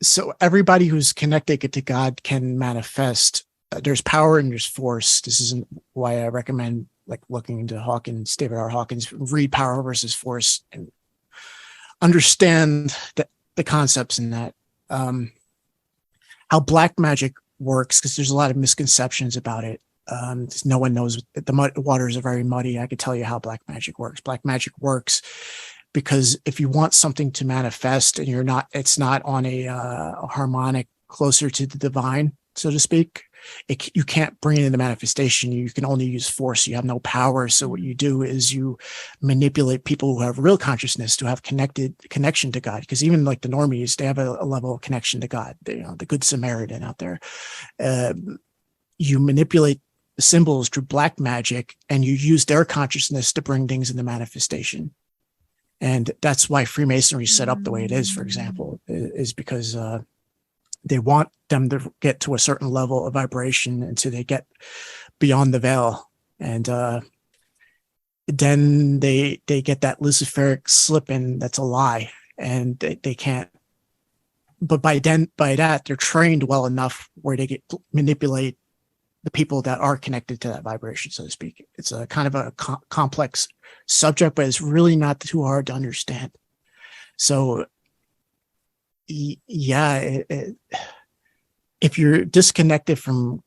so everybody who's connected to God can manifest. There's power and there's force. This isn't why I recommend like looking into Hawkins, David R. Hawkins, read Power versus Force and understand the concepts in that. How black magic works, because there's a lot of misconceptions about it. No one knows. The waters are very muddy. I could tell you how black magic works. Black magic works because if you want something to manifest and it's not on a harmonic closer to the divine, so to speak, you can't bring it into manifestation. You can only use force. You have no power. So what you do is you manipulate people who have real consciousness to have connection to God. Because even like the normies, they have a level of connection to God. The Good Samaritan out there. You manipulate the symbols through black magic, and you use their consciousness to bring things into manifestation. And that's why Freemasonry is set up the way it is, for example, is because they want them to get to a certain level of vibration until they get beyond the veil. And then they get that Luciferic slip in that's a lie, and they can't. But by that, they're trained well enough where they manipulate the people that are connected to that vibration, so to speak. It's a kind of a complex subject, but it's really not too hard to understand. So yeah, if you're disconnected from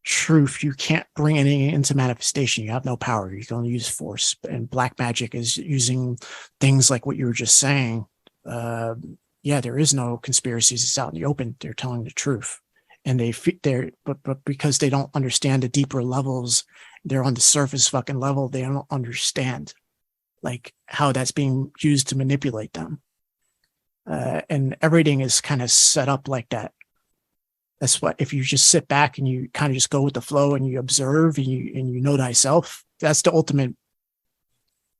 truth, you can't bring anything into manifestation. You have no power. You can only use force. And black magic is using things like what you were just saying. There is no conspiracies. It's out in the open. They're telling the truth. And but because they don't understand the deeper levels, they're on the surface fucking level. They don't understand like how that's being used to manipulate them. And everything is kind of set up like that. That's what, if you just sit back and you kind of just go with the flow and you observe and you know thyself, that's the ultimate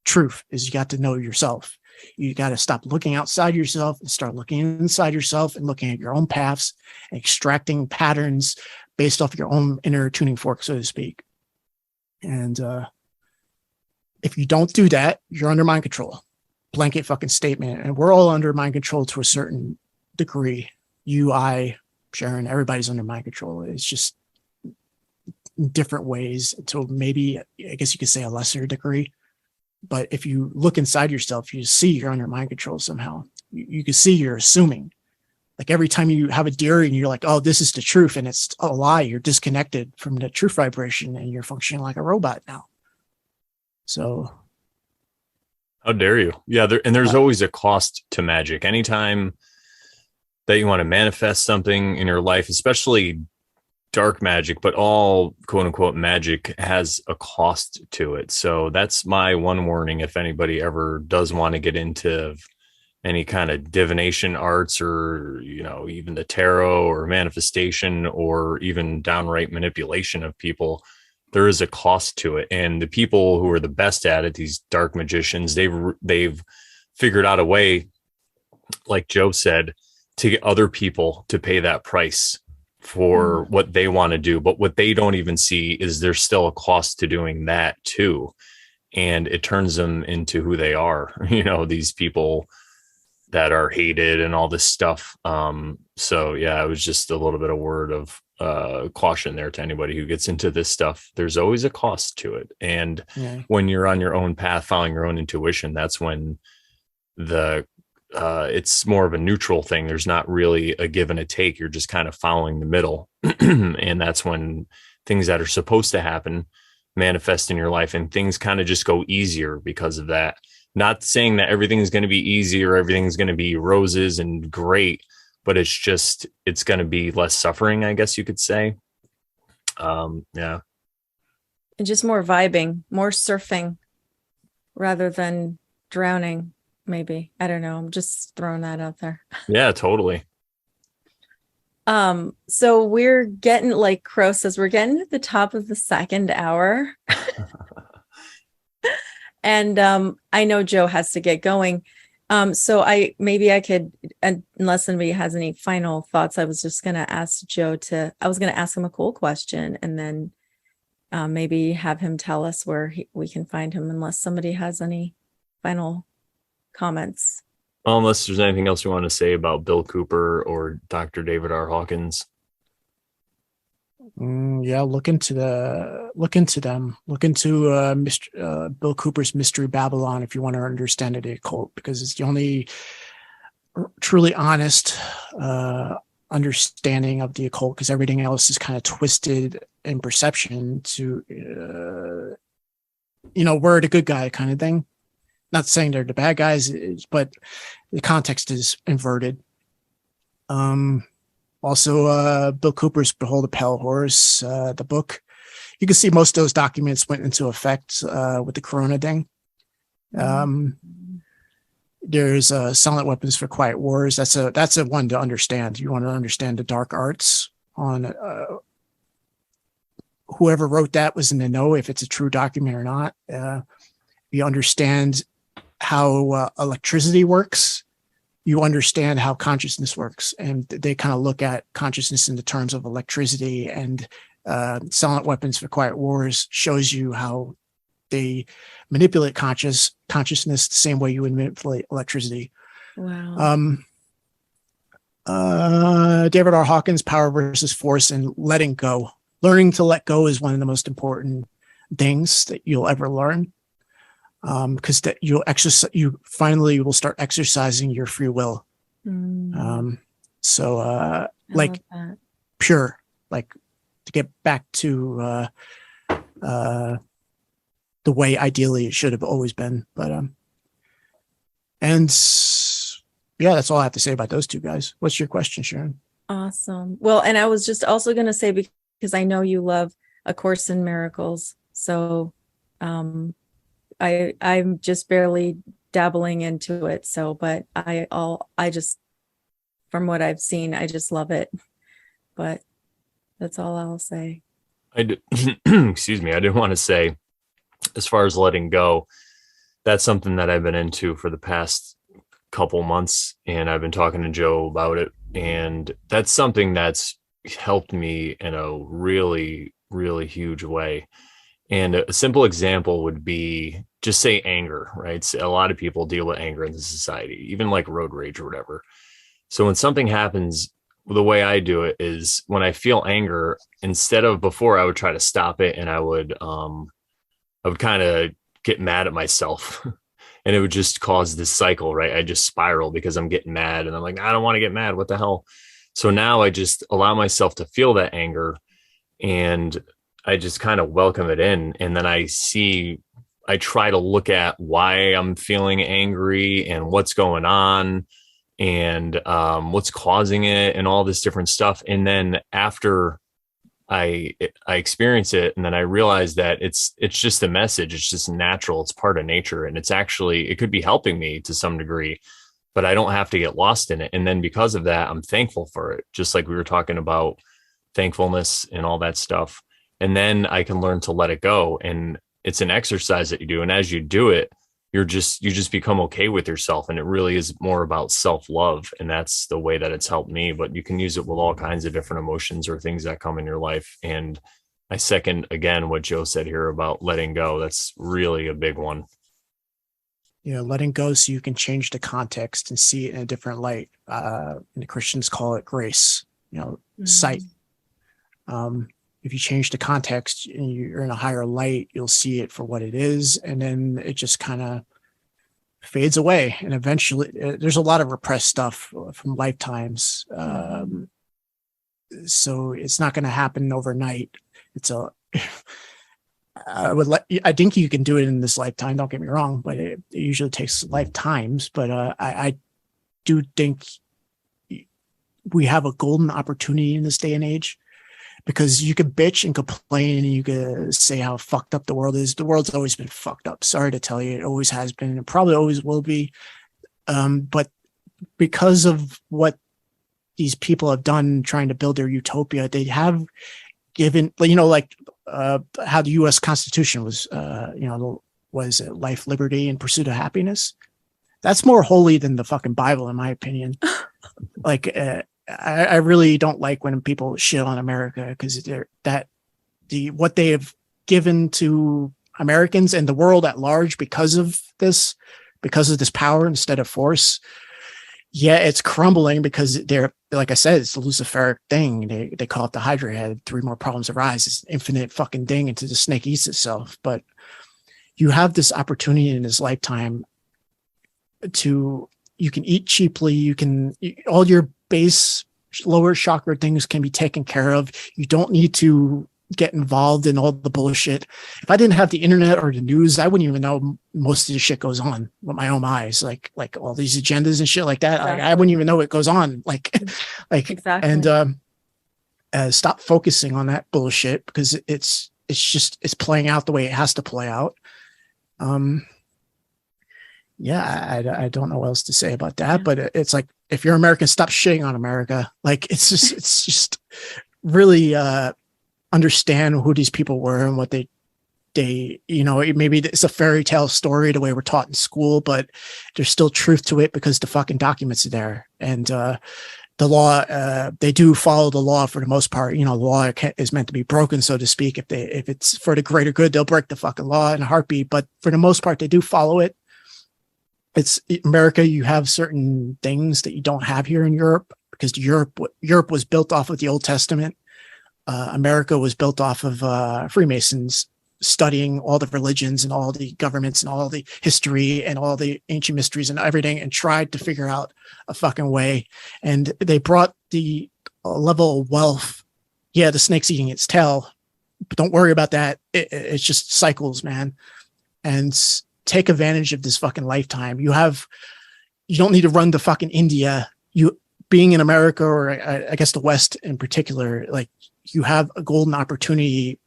truth, is you got to know yourself. You got to stop looking outside yourself and start looking inside yourself and looking at your own paths and extracting patterns based off your own inner tuning fork, so to speak. And if you don't do that, you're under mind control. Blanket fucking statement. And we're all under mind control to a certain degree. You, I, Sharon, everybody's under mind control. It's just in different ways. So maybe, I guess you could say, a lesser degree. But if you look inside yourself, you see you're under mind control somehow. You can see you're assuming. Like every time you have a theory and you're like, oh, this is the truth, and it's a lie, you're disconnected from the truth vibration and you're functioning like a robot now. So. How dare you? Yeah. There's always a cost to magic. Anytime that you want to manifest something in your life, especially dark magic, but all quote unquote magic has a cost to it. So that's my one warning. If anybody ever does want to get into any kind of divination arts, or, even the tarot or manifestation, or even downright manipulation of people, there is a cost to it. And the people who are the best at it, these dark magicians, they've figured out a way, like Joe said, to get other people to pay that price for what they want to do. But what they don't even see is there's still a cost to doing that too. And it turns them into who they are, these people that are hated and all this stuff. So yeah, it was just a little bit of word of caution there to anybody who gets into this stuff. There's always a cost to it. And when you're on your own path, following your own intuition, that's when it's more of a neutral thing. There's not really a give and a take. You're just kind of following the middle. And that's when things that are supposed to happen manifest in your life, and things kind of just go easier because of that. Not saying that everything's going to be easy or everything's going to be roses and great, but it's going to be less suffering, I guess you could say. Yeah. And just more vibing, more surfing rather than drowning, maybe. I don't know. I'm just throwing that out there. Yeah, totally. So we're getting, like Crow says, we're getting to the top of the second hour. And I know Joe has to get going. So I could, unless anybody has any final thoughts, I was just going to ask Joe I was going to ask him a cool question, and then maybe have him tell us where we can find him, unless somebody has any final comments. Unless there's anything else you want to say about Bill Cooper or Dr. David R. Hawkins. Yeah, look into them. Look into Bill Cooper's Mystery Babylon if you want to understand the occult, because it's the only truly honest understanding of the occult, because everything else is kind of twisted in perception to we're the good guy kind of thing. Not saying they're the bad guys, but the context is inverted. Also, Bill Cooper's Behold the Pale Horse, the book. You can see most of those documents went into effect with the Corona thing. There's Silent Weapons for Quiet Wars. That's a one to understand. You want to understand the dark arts on whoever wrote that was in the know if it's a true document or not. You understand how electricity works. You understand how consciousness works, and they kind of look at consciousness in the terms of electricity. And Silent Weapons for Quiet Wars shows you how they manipulate consciousness the same way you would manipulate electricity. Wow. David R. Hawkins, Power versus Force and Letting Go. Learning to let go is one of the most important things that you'll ever learn. Because that you finally will start exercising your free will. Like pure, like to get back to the way ideally it should have always been. But yeah, that's all I have to say about those two guys. What's your question, Sharon? Awesome. Well, and I was just also going to say, because I know you love A Course in Miracles, so I'm just barely dabbling into it. So, but I just, from what I've seen, I just love it. But that's all I'll say. Excuse me. I didn't want to say, as far as letting go, that's something that I've been into for the past couple months, and I've been talking to Joe about it. And that's something that's helped me in a really, really huge way. And a simple example would be, just say anger, right? So a lot of people deal with anger in the society, even like road rage or whatever. So when something happens, the way I do it is, when I feel anger, instead of before, I would try to stop it, and I would kind of get mad at myself and it would just cause this cycle, right? I just spiral because I'm getting mad, and I'm like, I don't want to get mad. What the hell? So now I just allow myself to feel that anger, and I just kind of welcome it in. And then I try to look at why I'm feeling angry and what's going on, and what's causing it, and all this different stuff. And then after I experience it, and then I realize that it's just a message. It's just natural. It's part of nature. And it could be helping me to some degree. but I don't have to get lost in it. And then because of that, I'm thankful for it. Just like we were talking about thankfulness and all that stuff. And then I can learn to let it go. And it's an exercise that you do. And as you do it, you just become okay with yourself. And it really is more about self-love. And that's the way that it's helped me. But you can use it with all kinds of different emotions or things that come in your life. And I second again what Joe said here about letting go. That's really a big one. Letting go so you can change the context and see it in a different light. And the Christians call it grace, sight. If you change the context and you're in a higher light, you'll see it for what it is. And then it just kind of fades away. And eventually there's a lot of repressed stuff from lifetimes. So it's not going to happen overnight. I think you can do it in this lifetime. Don't get me wrong, but it usually takes lifetimes. But I do think we have a golden opportunity in this day and age, because you could bitch and complain and you could say how fucked up the world is. The world's always been fucked up. Sorry to tell you, it always has been and probably always will be. But because of what these people have done trying to build their utopia, they have given, how the U.S. Constitution was, was life, liberty, and pursuit of happiness. That's more holy than the fucking Bible, in my opinion. I really don't like when people shit on America, because what they have given to Americans and the world at large because of this power instead of force. Yeah, it's crumbling because they're, like I said, it's the Luciferic thing. They call it the Hydra head. 3 more problems arise. It's an infinite fucking thing until the snake eats itself. But you have this opportunity in this lifetime you can eat cheaply. All your base lower chakra things can be taken care of. You don't need to get involved in all the bullshit. If I didn't have the internet or the news, I wouldn't even know most of the shit goes on with my own eyes, like all these agendas and shit like that. Exactly. I wouldn't even know what goes on. Exactly. And stop focusing on that bullshit, because it's playing out the way it has to play out. I don't know what else to say about that, but it's like, if you're American, stop shitting on America. It's just really understand who these people were and what they maybe it's a fairy tale story the way we're taught in school, but there's still truth to it because the fucking documents are there. And the law, they do follow the law for the most part. The law is meant to be broken, so to speak. If it's for the greater good, they'll break the fucking law in a heartbeat. But for the most part, they do follow it. It's America. You have certain things that you don't have here in Europe, because Europe was built off of the Old Testament. America was built off of Freemasons studying all the religions and all the governments and all the history and all the ancient mysteries and everything, and tried to figure out a fucking way. And they brought the level of wealth. Yeah, the snake's eating its tail, but don't worry about that. It's just cycles, man. And take advantage of this fucking lifetime. You don't need to run to fucking India. You being in America, or I guess the West in particular, you have a golden opportunity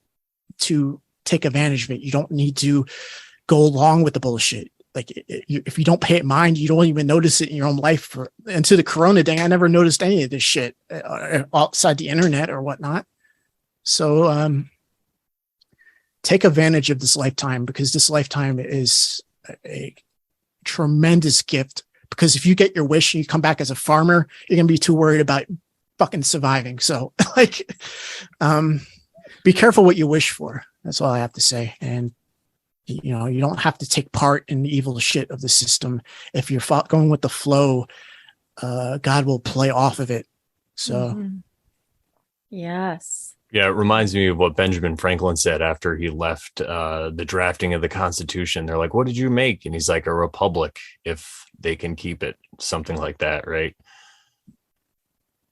to take advantage of it. You don't need to go along with the bullshit. If you don't pay it mind, you don't even notice it in your own life. Until the Corona thing, I never noticed any of this shit outside the internet or whatnot. So take advantage of this lifetime, because this lifetime is a tremendous gift. Because if you get your wish and you come back as a farmer, you're going to be too worried about fucking surviving. So be careful what you wish for. That's all I have to say. And, you don't have to take part in the evil shit of the system. If you're going with the flow, God will play off of it. So. Yes. Yeah, it reminds me of what Benjamin Franklin said after he left the drafting of the Constitution. They're like, "What did you make?" And he's like, "A republic, if they can keep it." Something like that, right?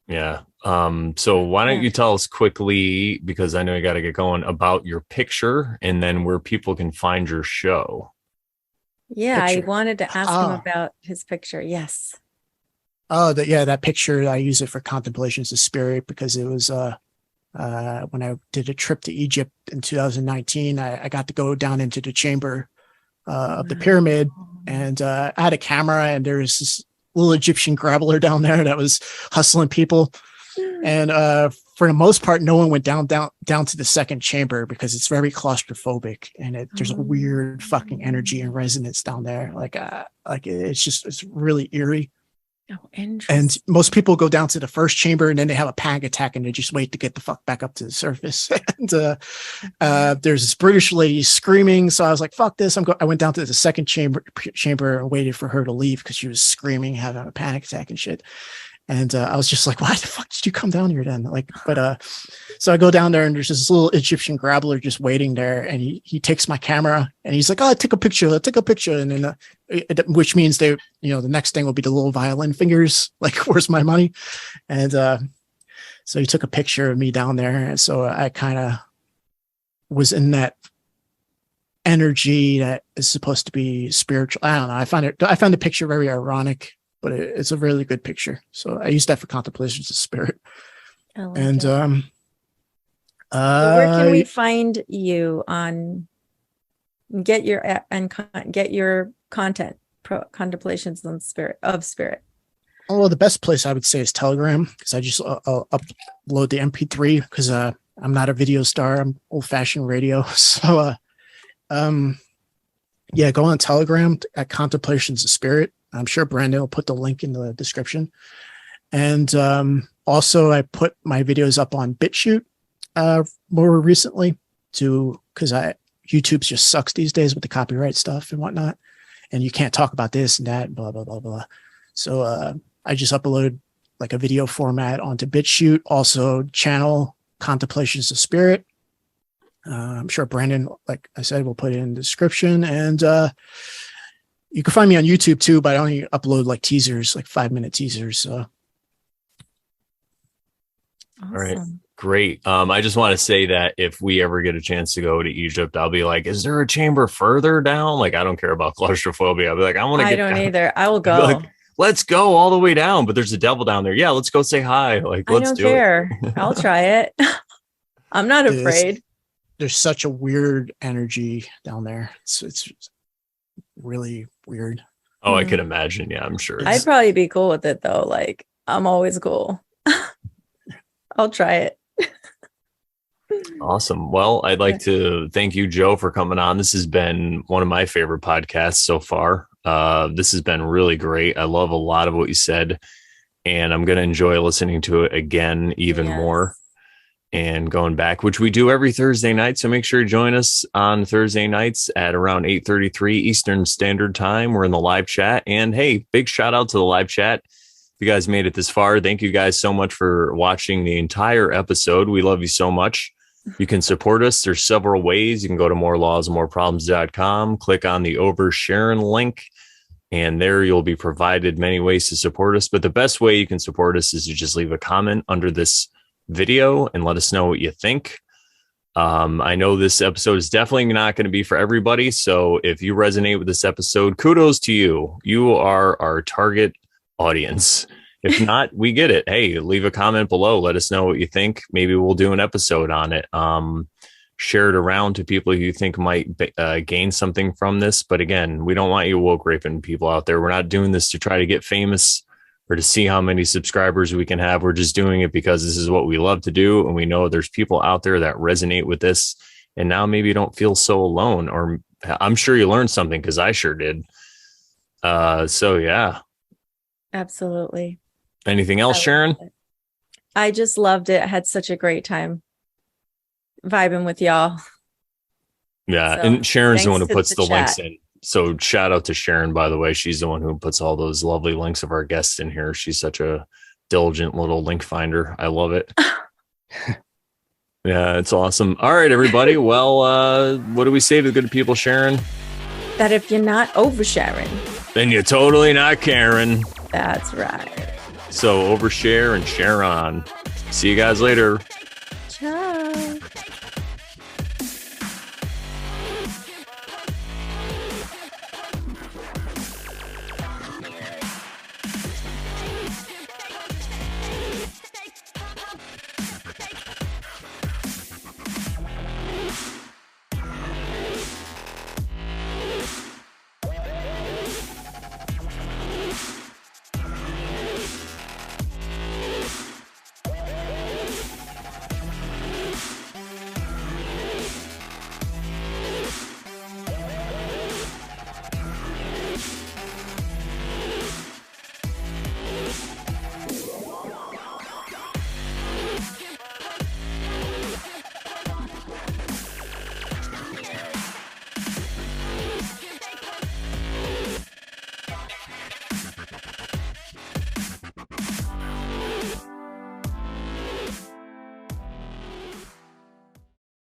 Yeah. So why don't you tell us quickly, because I know you got to get going, about your picture and then where people can find your show. Yeah, Picture. I wanted to ask him about his picture. Yes. Oh, that picture, I use it for Contemplations of Spirit, because it was when I did a trip to Egypt in 2019, I got to go down into the chamber of the pyramid, and I had a camera, and there's this little Egyptian grappler down there that was hustling people. And for the most part, no one went down to the second chamber because it's very claustrophobic, and there's a weird fucking energy and resonance down there. Like it's really eerie. Oh, interesting. And most people go down to the first chamber and then they have a panic attack and they just wait to get the fuck back up to the surface. And there's this British lady screaming. So I was like, fuck this. I went down to the second chamber and waited for her to leave because she was screaming, having a panic attack and shit. And I was just like, why the fuck did you come down here then? Like, but so I go down there and there's this little Egyptian grappler just waiting there, and he takes my camera and he's like, oh, take a picture. And then which means the next thing will be the little violin fingers. Like, where's my money? And so he took a picture of me down there, and so I kind of was in that energy that is supposed to be spiritual. I don't know. I found the picture very ironic, but it's a really good picture. So I used that for Contemplations of Spirit. And so where can we find you on get your content, Contemplations of Spirit? Oh, well, the best place I would say is Telegram, because I just I'll upload the MP3 because I'm not a video star. I'm old-fashioned radio. So yeah, go on Telegram at Contemplations of Spirit. I'm sure Brandon will put the link in the description. And also I put my videos up on Bitchute more recently because YouTube just sucks these days with the copyright stuff and whatnot. And you can't talk about this and that, and blah, blah, blah, blah. So I just uploaded like a video format onto Bitchute, also channel Contemplations of Spirit. I'm sure Brandon, like I said, will put it in the description. And you can find me on YouTube too, but I only upload like teasers, like 5-minute teasers. So. Awesome. All right. Great. I just want to say that if we ever get a chance to go to Egypt, I'll be like, is there a chamber further down? Like, I don't care about claustrophobia. I'll be like, I don't either. I will go. Like, let's go all the way down, but there's a devil down there. Yeah, let's go say hi. Like, let's do it. I'll try it. I'm not afraid. There's such a weird energy down there. It's really weird. Oh, I can imagine. Yeah, I'm sure. I'd probably be cool with it though. Like, I'm always cool. I'll try it. Awesome. Well, I'd like to thank you, Joe, for coming on. This has been one of my favorite podcasts so far. This has been really great. I love a lot of what you said, and I'm going to enjoy listening to it again even more and going back, which we do every Thursday night. So make sure you join us on Thursday nights at around 8:33 Eastern Standard Time. We're in the live chat. And hey, big shout out to the live chat. If you guys made it this far, thank you guys so much for watching the entire episode. We love you so much. You can support us. There's several ways. You can go to morelawsmoreproblems.com, click on the Over Sharon link, and there you'll be provided many ways to support us. But the best way you can support us is to just leave a comment under this video and let us know what you think. I know this episode is definitely not going to be for everybody. So if you resonate with this episode, kudos to you. You are our target audience. If not, we get it. Hey, leave a comment below. Let us know what you think. Maybe we'll do an episode on it. Share it around to people who you think might gain something from this. But again, we don't want you woke raping people out there. We're not doing this to try to get famous or to see how many subscribers we can have. We're just doing it because this is what we love to do. And we know there's people out there that resonate with this. And now maybe you don't feel so alone, or I'm sure you learned something because I sure did. So yeah. Absolutely. Anything else, Sharon? I just loved it. I had such a great time vibing with y'all. Yeah. So, and Sharon's the one who puts the links in. So shout out to Sharon, by the way. She's the one who puts all those lovely links of our guests in here. She's such a diligent little link finder. I love it. Yeah, it's awesome. All right, everybody. Well, what do we say to the good people, Sharon? That if you're not oversharing, then you're totally not Karen. That's right. So overshare and share on. See you guys later. Ciao.